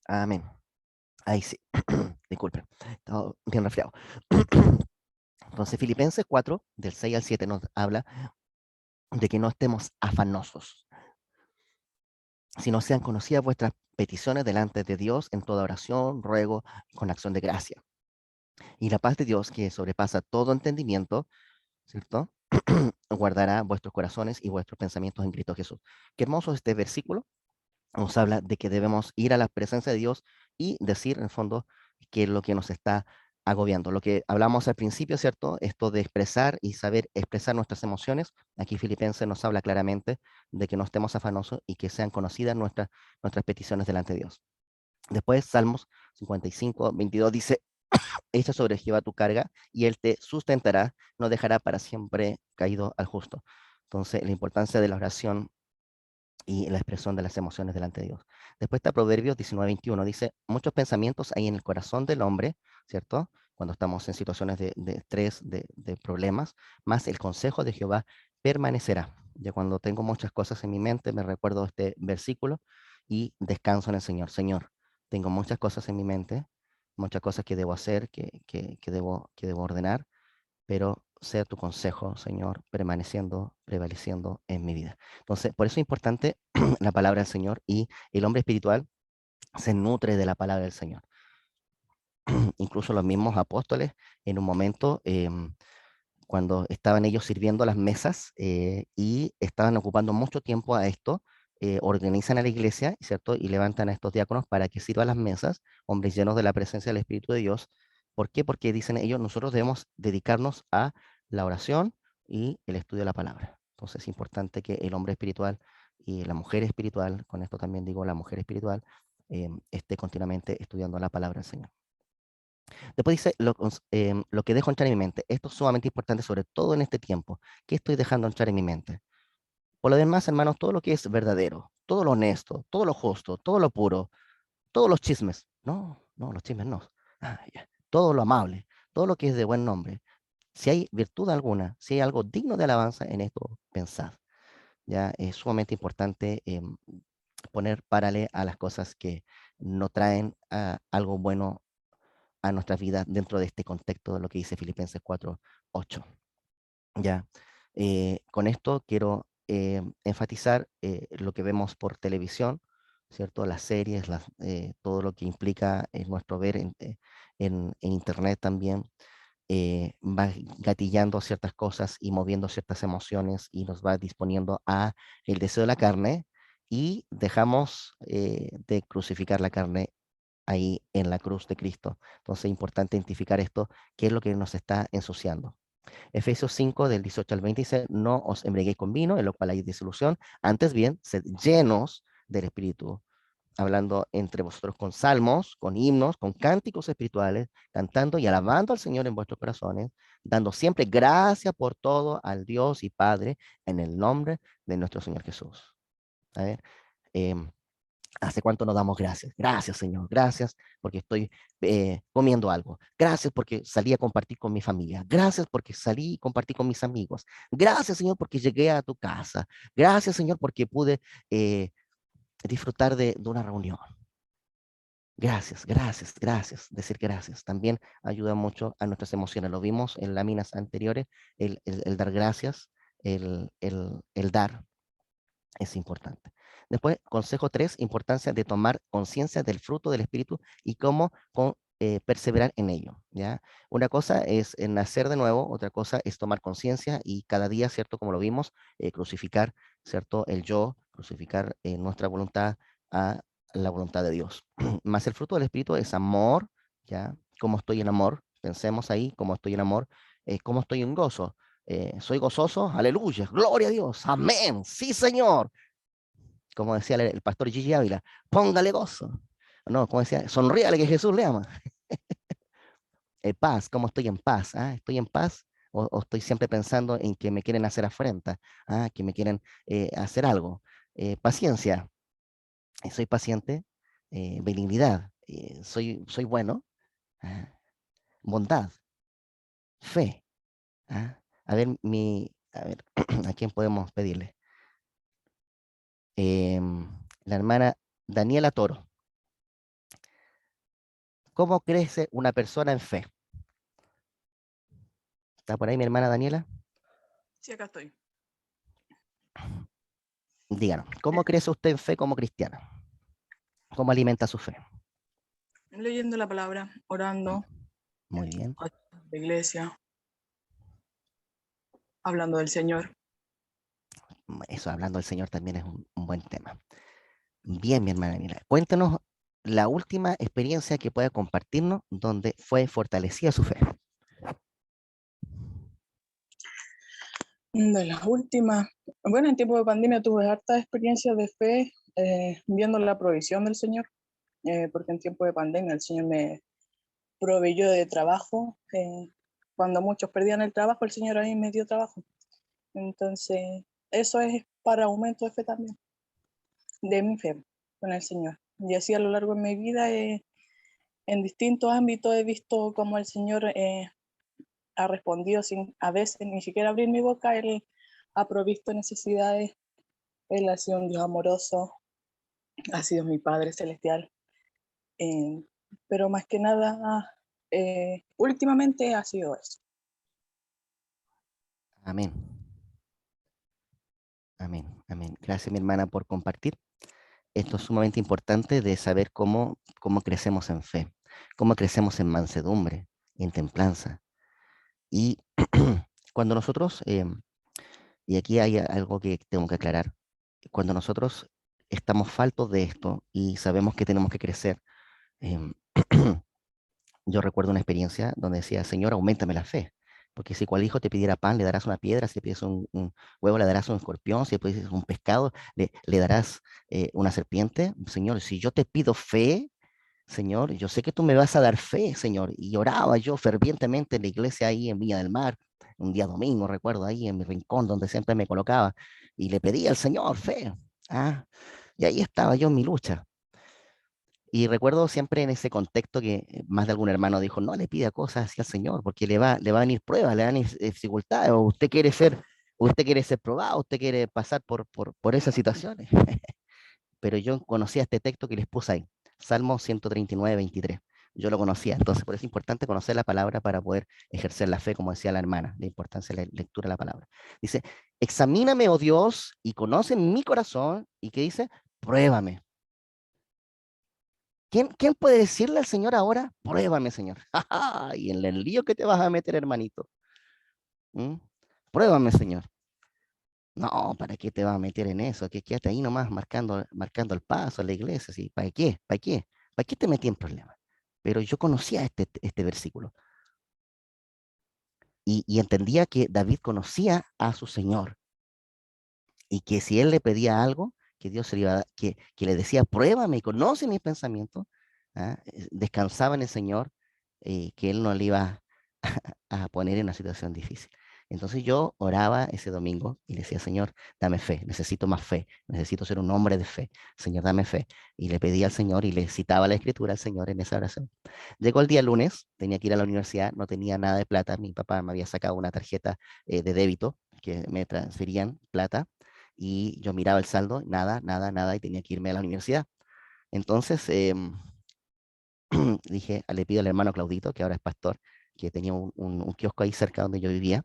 Amén. Ahí sí. Disculpen. Estaba bien resfriado. Entonces, Filipenses 4, del 6 al 7, nos habla de que no estemos afanosos, sino sean conocidas vuestras peticiones delante de Dios en toda oración, ruego, con acción de gracia. Y la paz de Dios, que sobrepasa todo entendimiento, ¿cierto? Guardará vuestros corazones y vuestros pensamientos en Cristo Jesús. Qué hermoso este versículo. Nos habla de que debemos ir a la presencia de Dios y decir, en el fondo, qué es lo que nos está agobiando. Lo que hablamos al principio, ¿cierto? Esto de expresar y saber expresar nuestras emociones. Aquí Filipenses nos habla claramente de que no estemos afanosos y que sean conocidas nuestras peticiones delante de Dios. Después, Salmos 55, 22 dice, echa sobre Jehová tu carga y él te sustentará, no dejará para siempre caído al justo. Entonces, la importancia de la oración y la expresión de las emociones delante de Dios. Después está Proverbios 19:21, dice, muchos pensamientos hay en el corazón del hombre, ¿cierto? Cuando estamos en situaciones de estrés, de problemas, más el consejo de Jehová permanecerá. Ya cuando tengo muchas cosas en mi mente, me recuerdo este versículo y descanso en el Señor. Señor, tengo muchas cosas en mi mente, muchas cosas que debo hacer, que debo ordenar, pero sea tu consejo, Señor, permaneciendo, prevaleciendo en mi vida. Entonces, por eso es importante la palabra del Señor y el hombre espiritual se nutre de la palabra del Señor. Incluso los mismos apóstoles, en un momento, cuando estaban ellos sirviendo las mesas y estaban ocupando mucho tiempo a esto, organizan a la iglesia, ¿cierto? Y levantan a estos diáconos para que sirvan las mesas, hombres llenos de la presencia del Espíritu de Dios. ¿Por qué? Porque dicen ellos, nosotros debemos dedicarnos a la oración y el estudio de la palabra. Entonces es importante que el hombre espiritual y la mujer espiritual, con esto también digo la mujer espiritual, esté continuamente estudiando la palabra del Señor. Después dice, lo que dejo entrar en mi mente. Esto es sumamente importante, sobre todo en este tiempo. ¿Qué estoy dejando entrar en mi mente? Por lo demás, hermanos, todo lo que es verdadero, todo lo honesto, todo lo justo, todo lo puro, todos los chismes. No, no, los chismes no. Ya. Todo lo amable, todo lo que es de buen nombre. Si hay virtud alguna, si hay algo digno de alabanza, en esto pensad. Ya es sumamente importante poner párale a las cosas que no traen algo bueno a nuestras vidas dentro de este contexto de lo que dice Filipenses 4:8. Ya, con esto quiero enfatizar lo que vemos por televisión, ¿cierto? Las series, todo lo que implica nuestro ver en Internet también, va gatillando ciertas cosas y moviendo ciertas emociones y nos va disponiendo a el deseo de la carne y dejamos de crucificar la carne ahí en la cruz de Cristo. Entonces es importante identificar esto, qué es lo que nos está ensuciando. Efesios 5, del 18 al 20 dice, no os embriaguéis con vino, en lo cual hay disolución, antes bien, sed llenos del Espíritu, hablando entre vosotros con salmos, con himnos, con cánticos espirituales, cantando y alabando al Señor en vuestros corazones, dando siempre gracias por todo al Dios y Padre en el nombre de nuestro Señor Jesús. A ver, em, ¿hace cuánto nos damos gracias? Gracias, Señor. Gracias porque estoy comiendo algo. Gracias porque salí a compartir con mi familia. Gracias porque salí y compartí con mis amigos. Gracias, Señor, porque llegué a tu casa. Gracias, Señor, porque pude disfrutar de una reunión. Gracias, gracias, gracias. Decir gracias también ayuda mucho a nuestras emociones. Lo vimos en láminas anteriores, el dar gracias, el dar es importante. Después, consejo 3, importancia de tomar conciencia del fruto del Espíritu y cómo perseverar en ello, ¿ya? Una cosa es nacer de nuevo, otra cosa es tomar conciencia y cada día, ¿cierto? Como lo vimos, crucificar, ¿cierto? El yo, crucificar nuestra voluntad a la voluntad de Dios. Más el fruto del Espíritu es amor, ¿ya? ¿Cómo estoy en amor? Pensemos ahí, ¿cómo estoy en amor? ¿Cómo estoy en gozo? Soy gozoso, aleluya, gloria a Dios, amén, sí Señor. Como decía el pastor Gigi Ávila, póngale gozo. No, como decía, sonríale que Jesús le ama. Paz, ¿cómo estoy en paz? ¿Ah? ¿Estoy en paz? O estoy siempre pensando en que me quieren hacer afrenta? ¿Ah? Que me quieren hacer algo. Paciencia, soy paciente. Benignidad, soy bueno. ¿Ah? Bondad, fe. ¿Ah? A ver, a ver, ¿a quién podemos pedirle? La hermana Daniela Toro. ¿Cómo crece una persona en fe? ¿Está por ahí mi hermana Daniela? Sí, acá estoy. Díganos, ¿cómo crece usted en fe como cristiana? ¿Cómo alimenta su fe? Leyendo la palabra, orando, Muy bien. a la iglesia, hablando del Señor. Eso, hablando del Señor, también es un buen tema. Bien, mi hermana Daniela. Cuéntanos la última experiencia que pueda compartirnos donde fue fortalecida su fe. De las últimas, bueno, en tiempo de pandemia tuve hartas experiencias de fe, viendo la provisión del Señor, porque en tiempo de pandemia el Señor me proveyó de trabajo. Cuando muchos perdían el trabajo, el Señor a mí me dio trabajo. Entonces, eso es para aumento de fe también, de mi fe con el Señor. Y así a lo largo de mi vida, en distintos ámbitos he visto cómo el Señor ha respondido sin a veces ni siquiera abrir mi boca. Él ha provisto necesidades. Él ha sido un Dios amoroso, ha sido mi Padre Celestial. Pero más que nada, últimamente ha sido eso. Amén. Amén. Amén. Gracias, mi hermana, por compartir. Esto es sumamente importante de saber cómo crecemos en fe, cómo crecemos en mansedumbre, en templanza. Y cuando nosotros, y aquí hay algo que tengo que aclarar, cuando nosotros estamos faltos de esto y sabemos que tenemos que crecer, em, yo recuerdo una experiencia donde decía, Señor, auméntame la fe, porque si cual hijo te pidiera pan, le darás una piedra, si le pides un huevo, le darás un escorpión, si le pides un pescado, le darás una serpiente. Señor, si yo te pido fe, Señor, yo sé que tú me vas a dar fe, Señor. Y oraba yo fervientemente en la iglesia ahí en Villa del Mar, un día domingo, recuerdo, ahí en mi rincón donde siempre me colocaba, y le pedía al Señor fe. ¿Ah? Y ahí estaba yo en mi lucha. Y recuerdo siempre en ese contexto que más de algún hermano dijo, no le pida cosas así al Señor, porque le va a venir pruebas, le van a venir dificultades, o usted quiere ser probado, usted quiere pasar por esas situaciones. Pero yo conocía este texto que les puse ahí, Salmo 139, 23. Yo lo conocía, entonces por eso es importante conocer la palabra para poder ejercer la fe, como decía la hermana, la importancia de la lectura de la palabra. Dice, examíname, oh Dios, y conoce mi corazón, y ¿qué dice? Pruébame. ¿Quién puede decirle al Señor ahora? Pruébame, Señor. Y en el lío que te vas a meter, hermanito. ¿Mm? Pruébame, Señor. No, ¿para qué te vas a meter en eso? Que quédate ahí nomás marcando el paso a la iglesia. ¿Sí? ¿Para qué? ¿Para qué? ¿Para qué te metí en problemas? Pero yo conocía este versículo y entendía que David conocía a su Señor y que si él le pedía algo, que Dios se le iba a que le decía, pruébame y conoce mis pensamientos, ¿ah? Descansaba en el Señor, que él no le iba a poner en una situación difícil. Entonces yo oraba ese domingo y le decía, Señor, dame fe, necesito más fe, necesito ser un hombre de fe, Señor, dame fe. Y le pedí al Señor y le citaba la escritura al Señor en esa oración. Llegó el día lunes, tenía que ir a la universidad, no tenía nada de plata, mi papá me había sacado una tarjeta de débito que me transferían plata y yo miraba el saldo, nada, nada, nada, y tenía que irme a la universidad. Entonces, dije, le pido al hermano Claudito, que ahora es pastor, que tenía un kiosco ahí cerca donde yo vivía,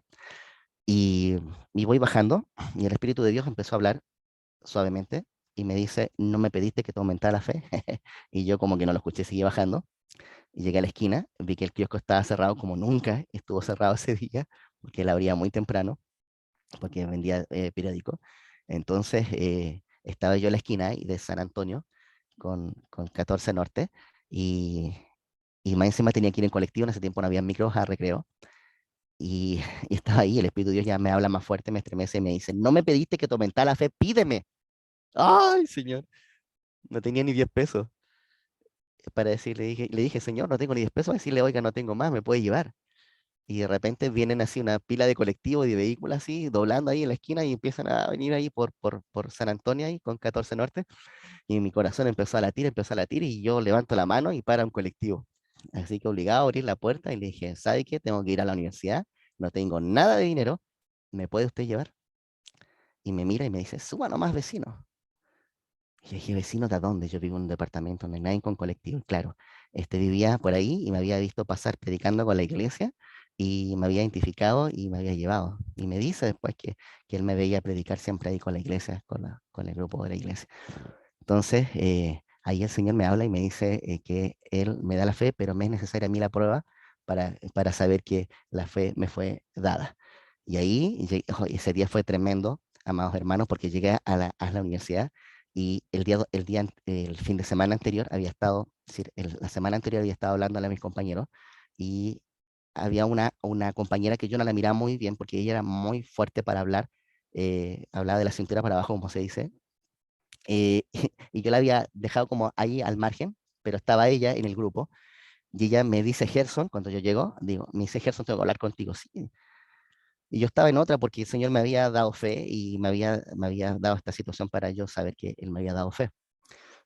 y, y voy bajando, y el Espíritu de Dios empezó a hablar suavemente, y me dice, ¿no me pediste que te aumentara la fe? Y yo como que no lo escuché, seguí bajando, y llegué a la esquina, vi que el kiosco estaba cerrado como nunca estuvo cerrado ese día, porque él abría muy temprano, porque vendía periódico. Entonces, estaba yo en la esquina de San Antonio con 14 Norte, y, y más encima tenía que ir en colectivo, en ese tiempo no había micros a recreo, y, y estaba ahí, el Espíritu de Dios ya me habla más fuerte, me estremece y me dice, no me pediste que te aumentara la fe, pídeme. Ay, Señor, no tenía ni 10 pesos para decirle, le dije, Señor, no tengo ni 10 pesos, a decirle, oiga, no tengo más, me puede llevar. Y de repente vienen así una pila de colectivos y de vehículos así, doblando ahí en la esquina y empiezan a venir ahí por San Antonio ahí con 14 Norte. Y mi corazón empezó a latir y yo levanto la mano y para un colectivo. Así que obligado a abrir la puerta y le dije, ¿sabe qué? Tengo que ir a la universidad, no tengo nada de dinero, ¿me puede usted llevar? Y me mira y me dice, suba nomás, vecino. Y yo dije, ¿vecino de dónde? Yo vivo en un departamento donde nadie con colectivo. Y claro, vivía por ahí y me había visto pasar predicando con la iglesia y me había identificado y me había llevado. Y me dice después que él me veía predicar siempre ahí con la iglesia, con el grupo de la iglesia. Entonces, ahí el Señor me habla y me dice que Él me da la fe, pero me es necesaria a mí la prueba para saber que la fe me fue dada. Y ahí, ese día fue tremendo, amados hermanos, porque llegué a la universidad y el fin de semana anterior había estado, es decir, la semana anterior había estado hablándole a mis compañeros y había una compañera que yo no la miraba muy bien porque ella era muy fuerte para hablar, hablaba de la cintura para abajo, como se dice, y yo la había dejado como ahí al margen, pero estaba ella en el grupo, y ella me dice, Gerson, cuando yo llego, me dice, Gerson, tengo que hablar contigo, sí. Y yo estaba en otra porque el Señor me había dado fe y me había dado esta situación para yo saber que Él me había dado fe.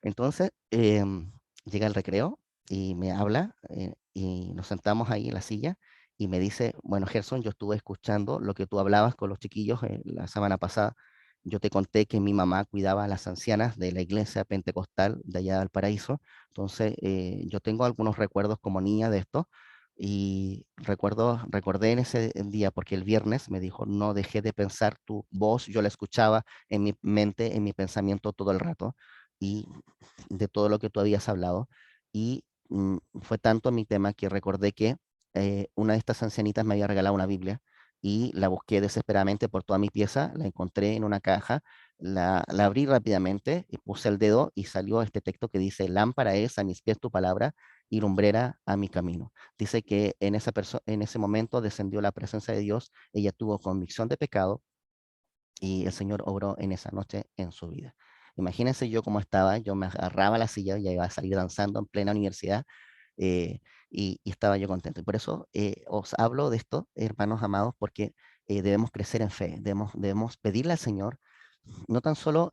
Entonces, llega el recreo y me habla y nos sentamos ahí en la silla y me dice, bueno, Gerson, yo estuve escuchando lo que tú hablabas con los chiquillos la semana pasada. Yo te conté que mi mamá cuidaba a las ancianas de la iglesia pentecostal de allá del Paraíso. Entonces, yo tengo algunos recuerdos como niña de esto y recordé en ese día porque el viernes me dijo, no dejé de pensar tu voz, yo la escuchaba en mi mente, en mi pensamiento todo el rato y de todo lo que tú habías hablado. Y fue tanto mi tema que recordé que una de estas ancianitas me había regalado una Biblia y la busqué desesperadamente por toda mi pieza, la encontré en una caja, la abrí rápidamente y puse el dedo y salió este texto que dice, lámpara es a mis pies tu palabra y lumbrera a mi camino. Dice que en ese momento descendió la presencia de Dios, ella tuvo convicción de pecado y el Señor obró en esa noche en su vida. Imagínense yo cómo estaba, yo me agarraba a la silla, ya iba a salir danzando en plena universidad eh, y estaba yo contento. Y por eso os hablo de esto, hermanos amados, porque debemos crecer en fe, debemos pedirle al Señor, no tan solo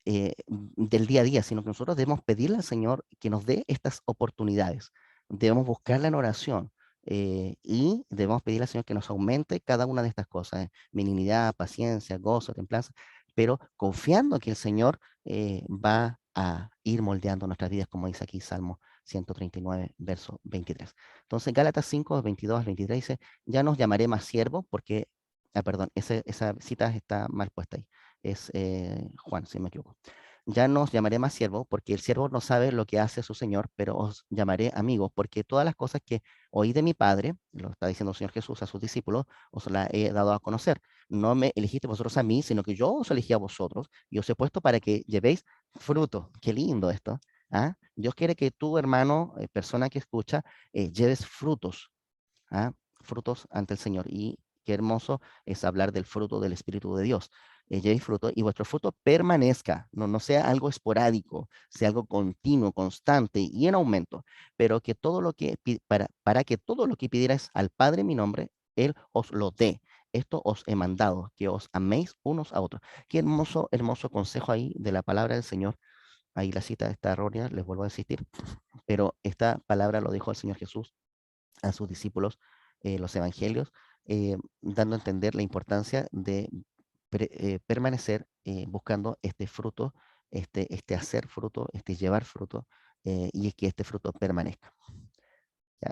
del día a día, sino que nosotros debemos pedirle al Señor que nos dé estas oportunidades. Debemos buscarla en oración y debemos pedirle al Señor que nos aumente cada una de estas cosas, benignidad, paciencia, gozo, templanza, pero confiando que el Señor va a ir moldeando nuestras vidas, como dice aquí Salmo 139, verso 23. Entonces, Gálatas 5, 22 al 23 dice, ya nos llamaré más siervos porque perdón, esa cita está mal puesta ahí. Es Juan, si no me equivoco. Ya no os llamaré más siervo, porque el siervo no sabe lo que hace su Señor, pero os llamaré amigos, porque todas las cosas que oí de mi Padre, lo está diciendo el Señor Jesús a sus discípulos, os las he dado a conocer. No me elegiste vosotros a mí, sino que yo os elegí a vosotros, y os he puesto para que llevéis fruto. Qué lindo esto. ¿Ah? Dios quiere que tú, hermano, persona que escucha, lleves frutos, ¿ah? Frutos ante el Señor. Y qué hermoso es hablar del fruto del Espíritu de Dios. Llevéis fruto y vuestro fruto permanezca, no sea algo esporádico, sea algo continuo, constante y en aumento, pero que todo lo que, para que todo lo que pidierais al Padre en mi nombre, Él os lo dé. Esto os he mandado, que os améis unos a otros. Qué hermoso, hermoso consejo ahí de la palabra del Señor. Ahí la cita está errónea, les vuelvo a insistir, pero esta palabra lo dijo el Señor Jesús a sus discípulos, los evangelios, dando a entender la importancia de permanecer buscando este fruto, este hacer fruto, este llevar fruto, y es que este fruto permanezca. ¿Ya?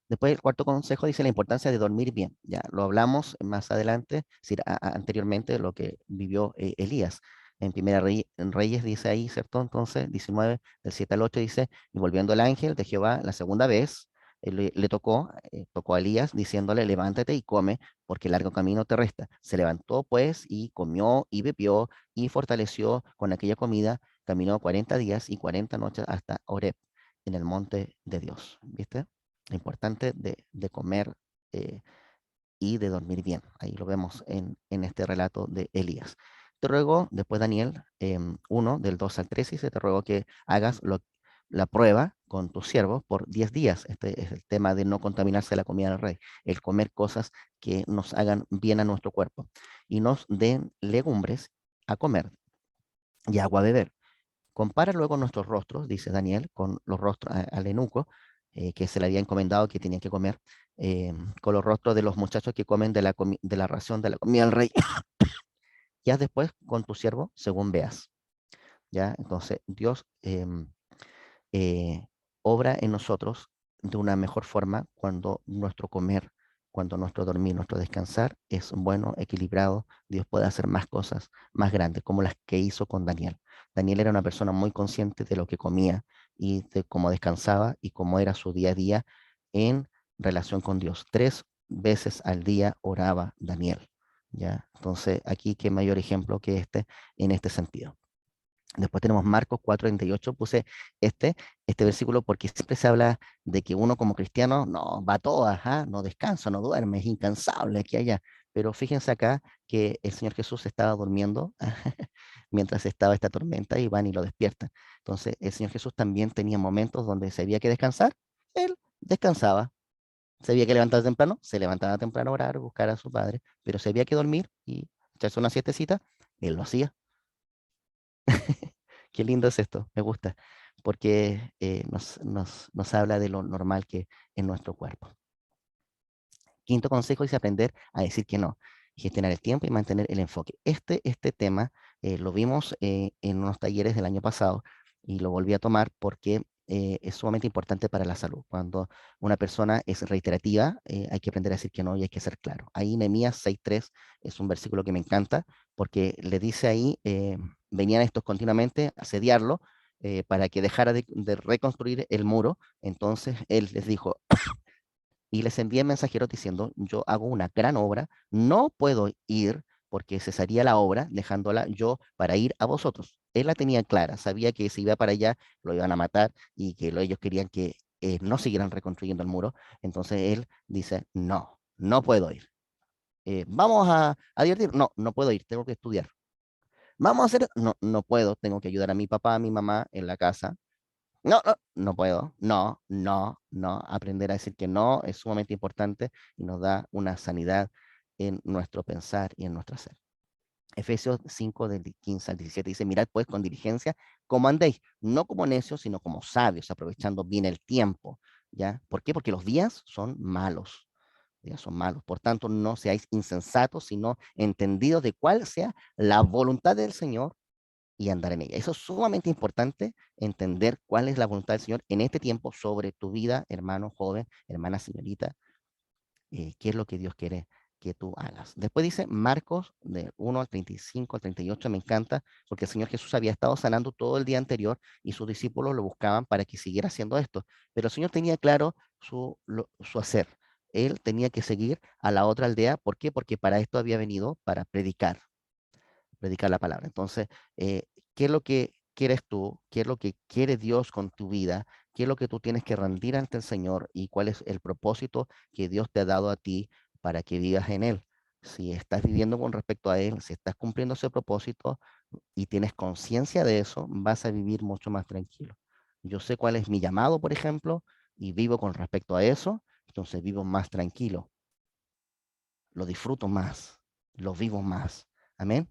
Después el cuarto consejo dice la importancia de dormir bien. Ya lo hablamos más adelante, es decir, anteriormente de lo que vivió Elías. En en Reyes dice ahí, ¿cierto? Entonces, 19, del 7 al 8 dice, y volviendo el ángel de Jehová la segunda vez, le tocó a Elías diciéndole, levántate y come, porque largo camino te resta. Se levantó pues y comió y bebió y fortaleció con aquella comida, caminó 40 días y 40 noches hasta Horeb, en el monte de Dios. ¿Viste? Lo importante de comer y de dormir bien. Ahí lo vemos en este relato de Elías. Te ruego, después Daniel 1, del 2 al 3, dice, te ruego que hagas la prueba con tus siervos por 10 días. Este es el tema de no contaminarse la comida del rey, el comer cosas que nos hagan bien a nuestro cuerpo y nos den legumbres a comer y agua a beber. Compara luego nuestros rostros, dice Daniel, con los rostros al eunuco, que se le había encomendado que tenían que comer, con los rostros de los muchachos que comen de la ración de la comida del rey. Ya después con tu siervo, según veas. ¿Ya? Entonces, Dios eh, obra en nosotros de una mejor forma cuando nuestro comer, cuando nuestro dormir, nuestro descansar es bueno, equilibrado. Dios puede hacer más cosas más grandes, como las que hizo con Daniel. Daniel era una persona muy consciente de lo que comía y de cómo descansaba y cómo era su día a día en relación con Dios. 3 veces al día oraba Daniel. ¿Ya? Entonces, aquí qué mayor ejemplo que este en este sentido. Después tenemos Marcos 4:38, puse este versículo porque siempre se habla de que uno como cristiano no va a todas, ¿ah? No descansa, no duerme, es incansable aquí y allá. Pero fíjense acá que el Señor Jesús estaba durmiendo mientras estaba esta tormenta y van y lo despiertan. Entonces el Señor Jesús también tenía momentos donde se había que descansar, él descansaba. Se había que levantar temprano, se levantaba temprano a orar, buscar a su padre, pero se había que dormir y echarse una siestecita, él lo hacía. Qué lindo es esto, me gusta, porque nos habla de lo normal que es nuestro cuerpo. Quinto consejo es aprender a decir que no, gestionar el tiempo y mantener el enfoque. Este tema lo vimos en unos talleres del año pasado y lo volví a tomar porque es sumamente importante para la salud. Cuando una persona es reiterativa, hay que aprender a decir que no y hay que ser claro. Ahí Nehemías 6:3 es un versículo que me encanta porque le dice ahí, venían estos continuamente a asediarlo para que dejara de reconstruir el muro. Entonces él les dijo, y les envié mensajeros diciendo, yo hago una gran obra, no puedo ir porque cesaría la obra, dejándola yo para ir a vosotros. Él la tenía clara, sabía que si iba para allá lo iban a matar y que ellos querían que no siguieran reconstruyendo el muro. Entonces él dice, no, no puedo ir. Vamos a divertir. No, no puedo ir, tengo que estudiar. Vamos a hacer, no, no puedo, tengo que ayudar a mi papá, a mi mamá en la casa. No, no, no puedo. No, no, no. Aprender a decir que no es sumamente importante y nos da una sanidad en nuestro pensar y en nuestro hacer. Efesios 5, del 15 al 17 dice, mirad pues con diligencia cómo andéis, no como necios, sino como sabios, aprovechando bien el tiempo. ¿Ya? ¿Por qué? Porque los días son malos. Los días son malos. Por tanto, no seáis insensatos, sino entendidos de cuál sea la voluntad del Señor y andar en ella. Eso es sumamente importante, entender cuál es la voluntad del Señor en este tiempo sobre tu vida, hermano joven, hermana señorita. qué es lo que Dios quiere que tú hagas. Después dice Marcos, de 1 al 35, al 38, me encanta, porque el Señor Jesús había estado sanando todo el día anterior y sus discípulos lo buscaban para que siguiera haciendo esto. Pero el Señor tenía claro su hacer. Él tenía que seguir a la otra aldea. ¿Por qué? Porque para esto había venido, para predicar la palabra. Entonces, eh, ¿qué es lo que quieres tú? ¿Qué es lo que quiere Dios con tu vida? ¿Qué es lo que tú tienes que rendir ante el Señor? ¿Y cuál es el propósito que Dios te ha dado a ti para que vivas en Él? Si estás viviendo con respecto a Él, si estás cumpliendo ese propósito y tienes conciencia de eso, vas a vivir mucho más tranquilo. Yo sé cuál es mi llamado, por ejemplo, y vivo con respecto a eso, entonces vivo más tranquilo, lo disfruto más, lo vivo más. Amén.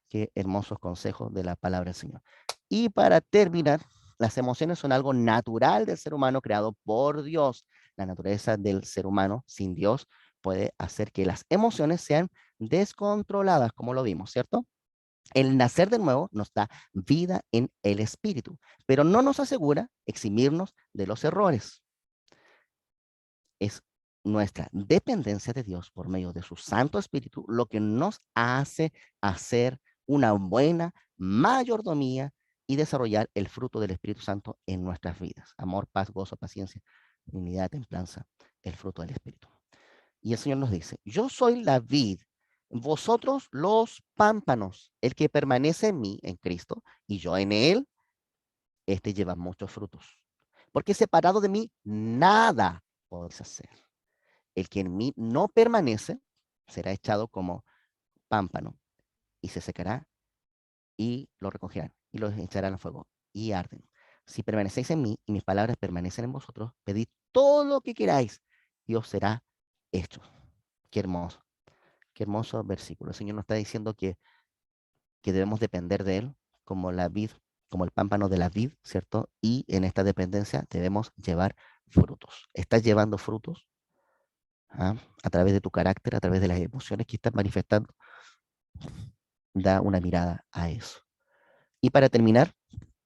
Qué hermosos consejos de la palabra del Señor. Y para terminar, las emociones son algo natural del ser humano creado por Dios. La naturaleza del ser humano sin Dios puede hacer que las emociones sean descontroladas, como lo vimos, ¿cierto? El nacer de nuevo nos da vida en el espíritu, pero no nos asegura eximirnos de los errores. Es nuestra dependencia de Dios por medio de su Santo Espíritu lo que nos hace hacer una buena mayordomía y desarrollar el fruto del Espíritu Santo en nuestras vidas. Amor, paz, gozo, paciencia, unidad, templanza, el fruto del Espíritu. Y el Señor nos dice, yo soy la vid, vosotros los pámpanos, el que permanece en mí, en Cristo, y yo en él, este lleva muchos frutos. Porque separado de mí, nada podéis hacer. El que en mí no permanece será echado como pámpano y se secará y lo recogerán y lo echarán al fuego y arden. Si permanecéis en mí y mis palabras permanecen en vosotros, pedid todo lo que queráis y os será hecho. Qué hermoso versículo. El Señor nos está diciendo que debemos depender de Él como la vid, como el pámpano de la vid, ¿cierto? Y en esta dependencia debemos llevar frutos. ¿Estás llevando frutos? ¿Ah? A través de tu carácter, a través de las emociones que estás manifestando, da una mirada a eso. Y para terminar,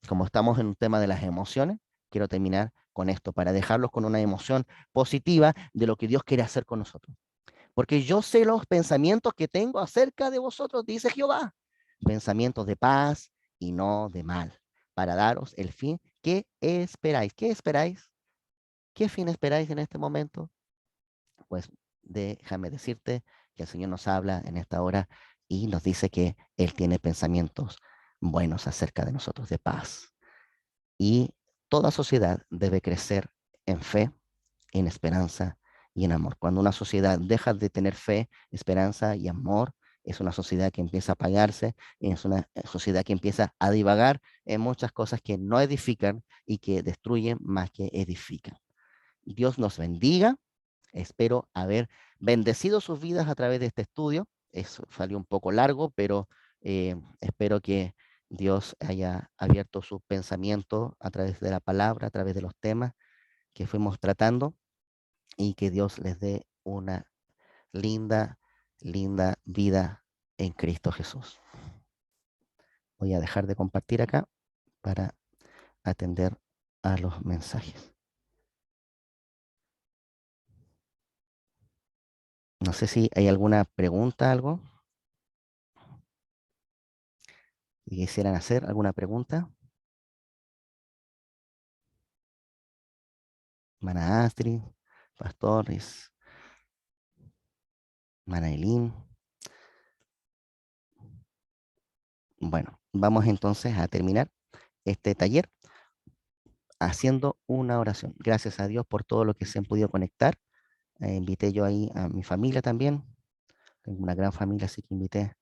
como estamos en un tema de las emociones, quiero terminar con esto, para dejarlos con una emoción positiva de lo que Dios quiere hacer con nosotros. Porque yo sé los pensamientos que tengo acerca de vosotros, dice Jehová, pensamientos de paz y no de mal, para daros el fin que esperáis. ¿Qué esperáis? ¿Qué fin esperáis en este momento? Pues déjame decirte que el Señor nos habla en esta hora y nos dice que Él tiene pensamientos buenos acerca de nosotros, de paz. Y toda sociedad debe crecer en fe, en esperanza y en amor. Cuando una sociedad deja de tener fe, esperanza y amor, es una sociedad que empieza a apagarse, es una sociedad que empieza a divagar en muchas cosas que no edifican y que destruyen más que edifican. Dios nos bendiga. Espero haber bendecido sus vidas a través de este estudio. Eso salió un poco largo, pero espero que Dios haya abierto su pensamiento a través de la palabra, a través de los temas que fuimos tratando y que Dios les dé una linda, linda vida en Cristo Jesús. Voy a dejar de compartir acá para atender a los mensajes. No sé si hay alguna pregunta, algo. Si quisieran hacer alguna pregunta. Mana Astrid, Pastores, Mana Elín. Bueno, vamos entonces a terminar este taller haciendo una oración. Gracias a Dios por todo lo que se han podido conectar. Invité yo ahí a mi familia también. Tengo una gran familia, así que invité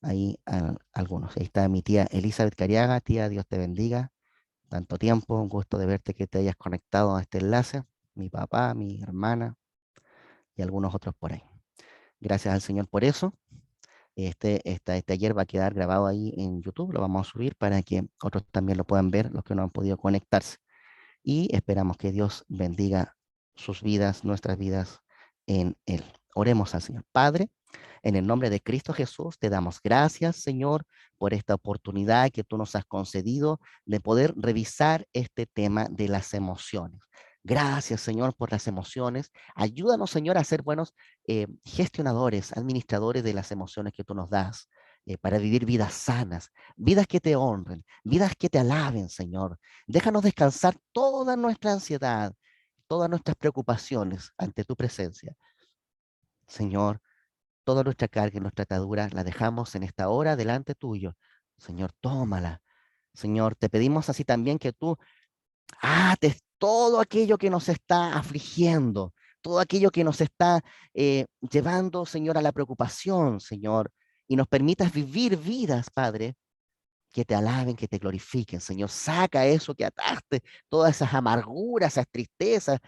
ahí a algunos. Ahí está mi tía Elizabeth Cariaga. Tía, Dios te bendiga. Tanto tiempo, un gusto de verte que te hayas conectado a este enlace. Mi papá, mi hermana y algunos otros por ahí. Gracias al Señor por eso. Este taller va a quedar grabado ahí en YouTube, lo vamos a subir para que otros también lo puedan ver, los que no han podido conectarse. Y esperamos que Dios bendiga sus vidas, nuestras vidas en Él. Oremos al Señor. Padre, en el nombre de Cristo Jesús, te damos gracias, Señor, por esta oportunidad que tú nos has concedido de poder revisar este tema de las emociones. Gracias, Señor, por las emociones. Ayúdanos, Señor, a ser buenos gestionadores, administradores de las emociones que tú nos das, para vivir vidas sanas, vidas que te honren, vidas que te alaben, Señor. Déjanos descansar toda nuestra ansiedad, todas nuestras preocupaciones ante tu presencia. Señor, toda nuestra carga y nuestra atadura la dejamos en esta hora delante tuyo. Señor, tómala. Señor, te pedimos así también que tú ates todo aquello que nos está afligiendo, todo aquello que nos está llevando, Señor, a la preocupación, Señor, y nos permitas vivir vidas, Padre, que te alaben, que te glorifiquen, Señor. Saca eso que ataste, todas esas amarguras, esas tristezas,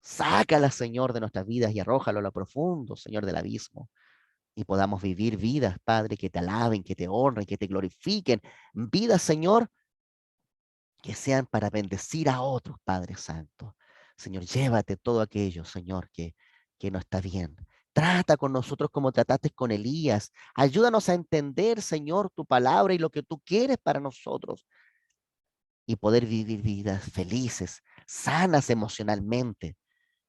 sácalas, Señor, de nuestras vidas y arrójalo a lo profundo, Señor, del abismo. Y podamos vivir vidas, Padre, que te alaben, que te honren, que te glorifiquen. Vidas, Señor, que sean para bendecir a otros, Padre Santo. Señor, llévate todo aquello, Señor, que no está bien. Trata con nosotros como trataste con Elías. Ayúdanos a entender, Señor, tu palabra y lo que tú quieres para nosotros. Y poder vivir vidas felices, sanas emocionalmente,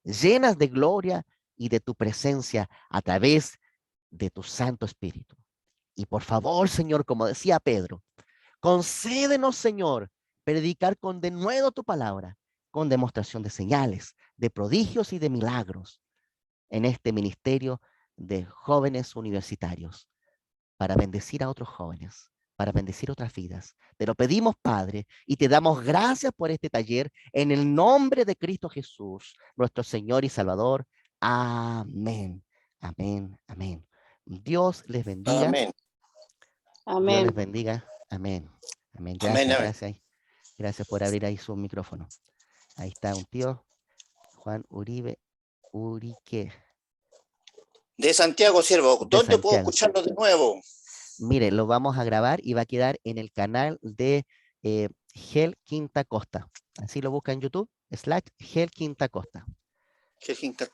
llenas de gloria y de tu presencia a través de tu Santo Espíritu. Y por favor, Señor, como decía Pedro, concédenos, Señor, predicar con denuedo tu palabra, con demostración de señales, de prodigios y de milagros en este ministerio de jóvenes universitarios, para bendecir a otros jóvenes, para bendecir otras vidas. Te lo pedimos, Padre, y te damos gracias por este taller en el nombre de Cristo Jesús, nuestro Señor y Salvador. Amén, amén, amén. Dios les bendiga. Amén. Dios les Amén. bendiga. Amén. Amén. Amén, Gracias, amén. gracias. Gracias por abrir ahí su micrófono. Ahí está un tío, Juan Uribe Urique, De Santiago, siervo, de ¿dónde puedo Santiago. escucharlo de nuevo? Mire, lo vamos a grabar y va a quedar en el canal de Gel Quinta Costa. Así lo busca en YouTube, /Gel Quinta Costa.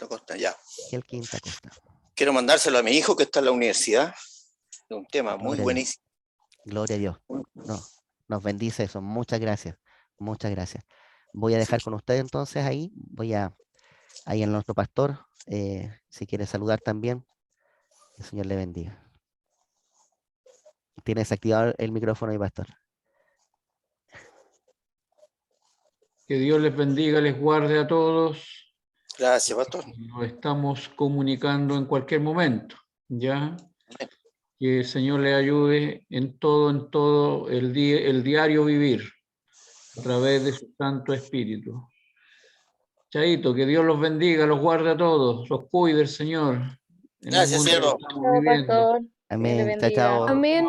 Costa, ya. Gel Quinta Costa. Quiero mandárselo a mi hijo que está en la universidad. Es un tema muy Gloria a Dios. buenísimo. Gloria a Dios. No, nos bendice eso. Muchas gracias. Muchas gracias. Voy a dejar con usted entonces ahí. Ahí en nuestro pastor, si quiere saludar también. Que el Señor le bendiga. Tiene desactivado el micrófono ahí, pastor. Que Dios les bendiga, les guarde a todos. Gracias, pastor. Nos estamos comunicando en cualquier momento, ¿ya? Que el Señor le ayude en todo el diario vivir a través de su Santo Espíritu. Chaito, que Dios los bendiga, los guarde a todos, los cuide el Señor en el Gracias, mundo siervo. que estamos Chao, viviendo. pastor. Dios le Amén. Chao, bendiga. chao. Amén.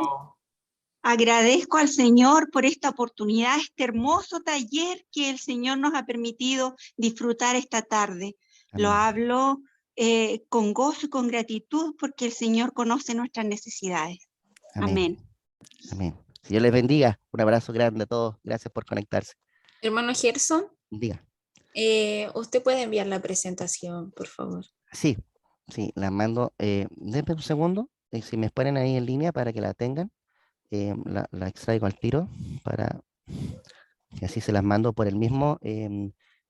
Agradezco al Señor por esta oportunidad, este hermoso taller que el Señor nos ha permitido disfrutar esta tarde. Lo Amén. hablo con gozo y con gratitud porque el Señor conoce nuestras necesidades. Amén. Amén. Amén. Dios les bendiga. Un abrazo grande a todos. Gracias por conectarse. Hermano Gerson, Diga. usted puede enviar la presentación, por favor. Sí, la mando. Denme un segundo. Si me ponen ahí en línea para que la tengan, la extraigo al tiro para que así se las mando por el mismo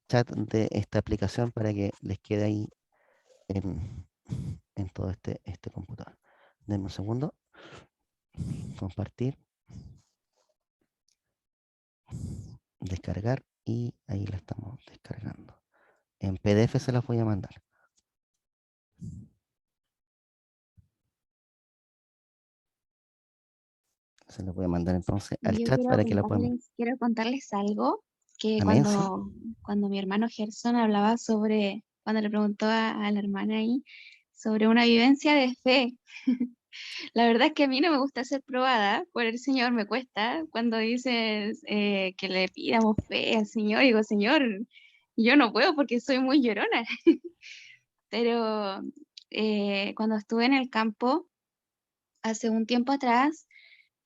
chat de esta aplicación para que les quede ahí en todo este computador. Denme un segundo. Compartir. Descargar y ahí la estamos descargando. En PDF se las voy a mandar. Se las voy a mandar entonces al Yo chat para que la puedan. quiero contarles algo, que Amén, sí. cuando mi hermano Gerson hablaba sobre, cuando le preguntó a la hermana ahí, sobre una vivencia de fe. La verdad es que a mí no me gusta ser probada por el Señor, me cuesta. Cuando dices que le pidamos fe al Señor, digo, Señor, yo no puedo porque soy muy llorona. Pero cuando estuve en el campo, hace un tiempo atrás,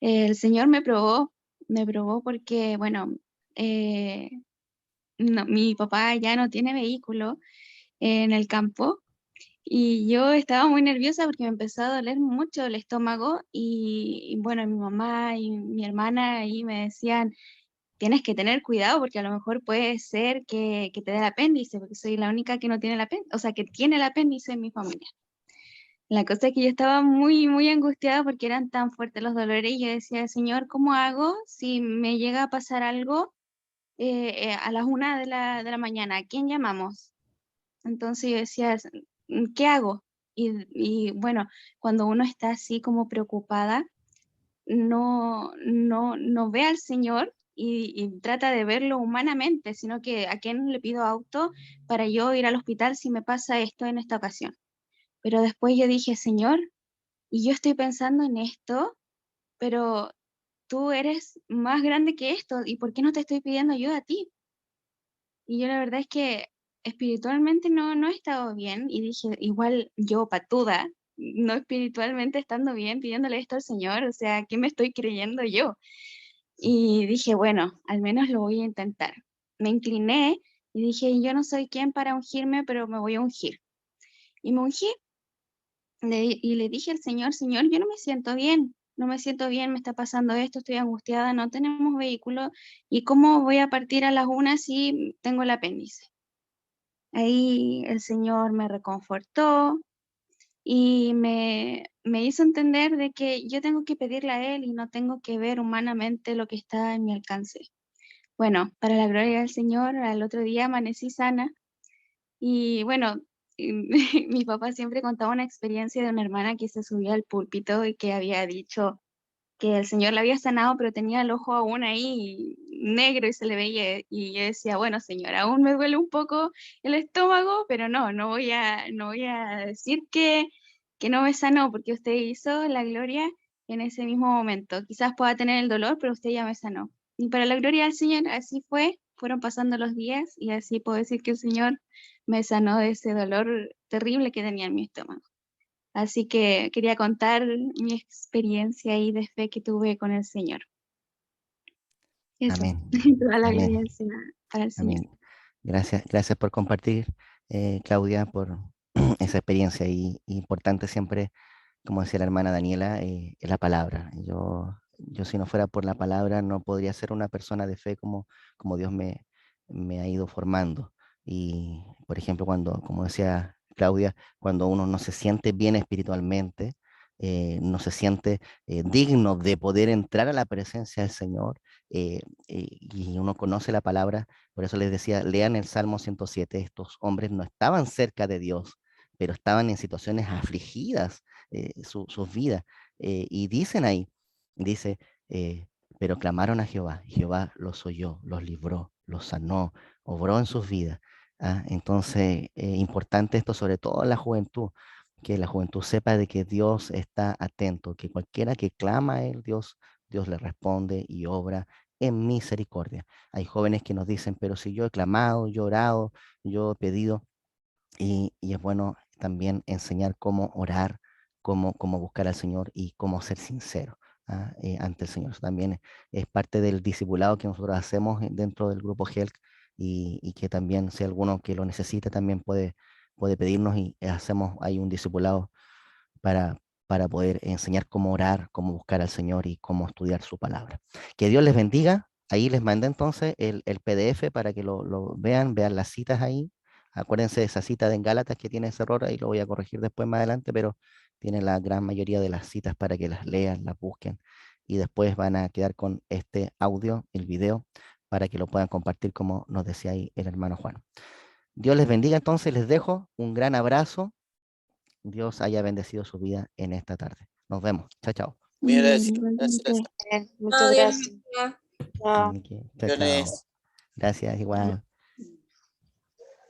el Señor me probó porque, bueno, mi papá ya no tiene vehículo en el campo y yo estaba muy nerviosa porque me empezó a doler mucho el estómago y bueno, mi mamá y mi hermana ahí me decían, tienes que tener cuidado porque a lo mejor puede ser que te dé el apéndice, porque soy la única que no tiene el apéndice, o sea, que tiene el apéndice en mi familia. La cosa es que yo estaba muy, muy angustiada porque eran tan fuertes los dolores y yo decía, Señor, ¿cómo hago si me llega a pasar algo a las 1 de la mañana? ¿A quién llamamos? Entonces yo decía, ¿qué hago? Y bueno, cuando uno está así como preocupada, no ve al Señor y trata de verlo humanamente, sino que a quién le pido auto para yo ir al hospital si me pasa esto en esta ocasión. Pero después yo dije, Señor, y yo estoy pensando en esto, pero tú eres más grande que esto, ¿y por qué no te estoy pidiendo ayuda a ti? Y yo la verdad es que espiritualmente no he estado bien y dije, igual yo patuda, no espiritualmente estando bien, pidiéndole esto al Señor, o sea, ¿qué me estoy creyendo yo? Y dije, bueno, al menos lo voy a intentar. Me incliné y dije, yo no soy quien para ungirme, pero me voy a ungir. Y me ungí y le dije al Señor, Señor, yo no me siento bien, no me siento bien, me está pasando esto, estoy angustiada, no tenemos vehículo, ¿y cómo voy a partir a las 1 si tengo el apéndice? Ahí el Señor me reconfortó y me hizo entender de que yo tengo que pedirle a Él y no tengo que ver humanamente lo que está en mi alcance. Bueno, para la gloria del Señor, al otro día amanecí sana y bueno, mi papá siempre contaba una experiencia de una hermana que se subió al púlpito y que había dicho que el Señor la había sanado, pero tenía el ojo aún ahí negro y se le veía, y yo decía, bueno, Señor, aún me duele un poco el estómago, pero no voy a decir que no me sanó, porque usted hizo la gloria en ese mismo momento. Quizás pueda tener el dolor, pero usted ya me sanó. Y para la gloria del Señor, así fue, fueron pasando los días, y así puedo decir que el Señor me sanó de ese dolor terrible que tenía en mi estómago. Así que quería contar mi experiencia ahí de fe que tuve con el Señor. Eso, Amén, toda la amén, gloria sea para el Señor. amén. Gracias por compartir, Claudia, por esa experiencia y importante siempre, como decía la hermana Daniela, es la palabra. Yo si no fuera por la palabra no podría ser una persona de fe como Dios me ha ido formando. Y, por ejemplo, como decía Claudia, cuando uno no se siente bien espiritualmente, no se siente digno de poder entrar a la presencia del Señor, y uno conoce la palabra, por eso les decía, lean el Salmo 107, estos hombres no estaban cerca de Dios, pero estaban en situaciones afligidas, sus vidas. Y dicen ahí, dice, pero clamaron a Jehová, Jehová los oyó, los libró, los sanó, obró en sus vidas. Entonces, importante esto sobre todo en la juventud, que la juventud sepa de que Dios está atento, que cualquiera que clama a Él, Dios le responde y obra en misericordia. Hay jóvenes que nos dicen, pero si yo he clamado, yo he orado, yo he pedido, y es bueno también enseñar cómo orar, cómo buscar al Señor y cómo ser sincero ante el Señor. Eso también es parte del discipulado que nosotros hacemos dentro del grupo HELC, y que también si alguno que lo necesite también puede pedirnos, y hacemos ahí un discipulado para, para poder enseñar cómo orar, cómo buscar al Señor y cómo estudiar su palabra. Que Dios les bendiga. Ahí les mandé entonces el PDF para que lo vean las citas ahí. Acuérdense de esa cita de en Gálatas que tiene ese error, ahí lo voy a corregir después más adelante, pero tiene la gran mayoría de las citas para que las lean, las busquen, y después van a quedar con este audio, el video, para que lo puedan compartir como nos decía ahí el hermano Juan. Dios les bendiga entonces, les dejo un gran abrazo. Dios haya bendecido su vida en esta tarde. Nos vemos. Chao, chao. Muy agradecido. Igualmente. Gracias. Muchas Dios gracias. bendiga. Chao. Chao, chao. Bendiciones. Gracias, igual.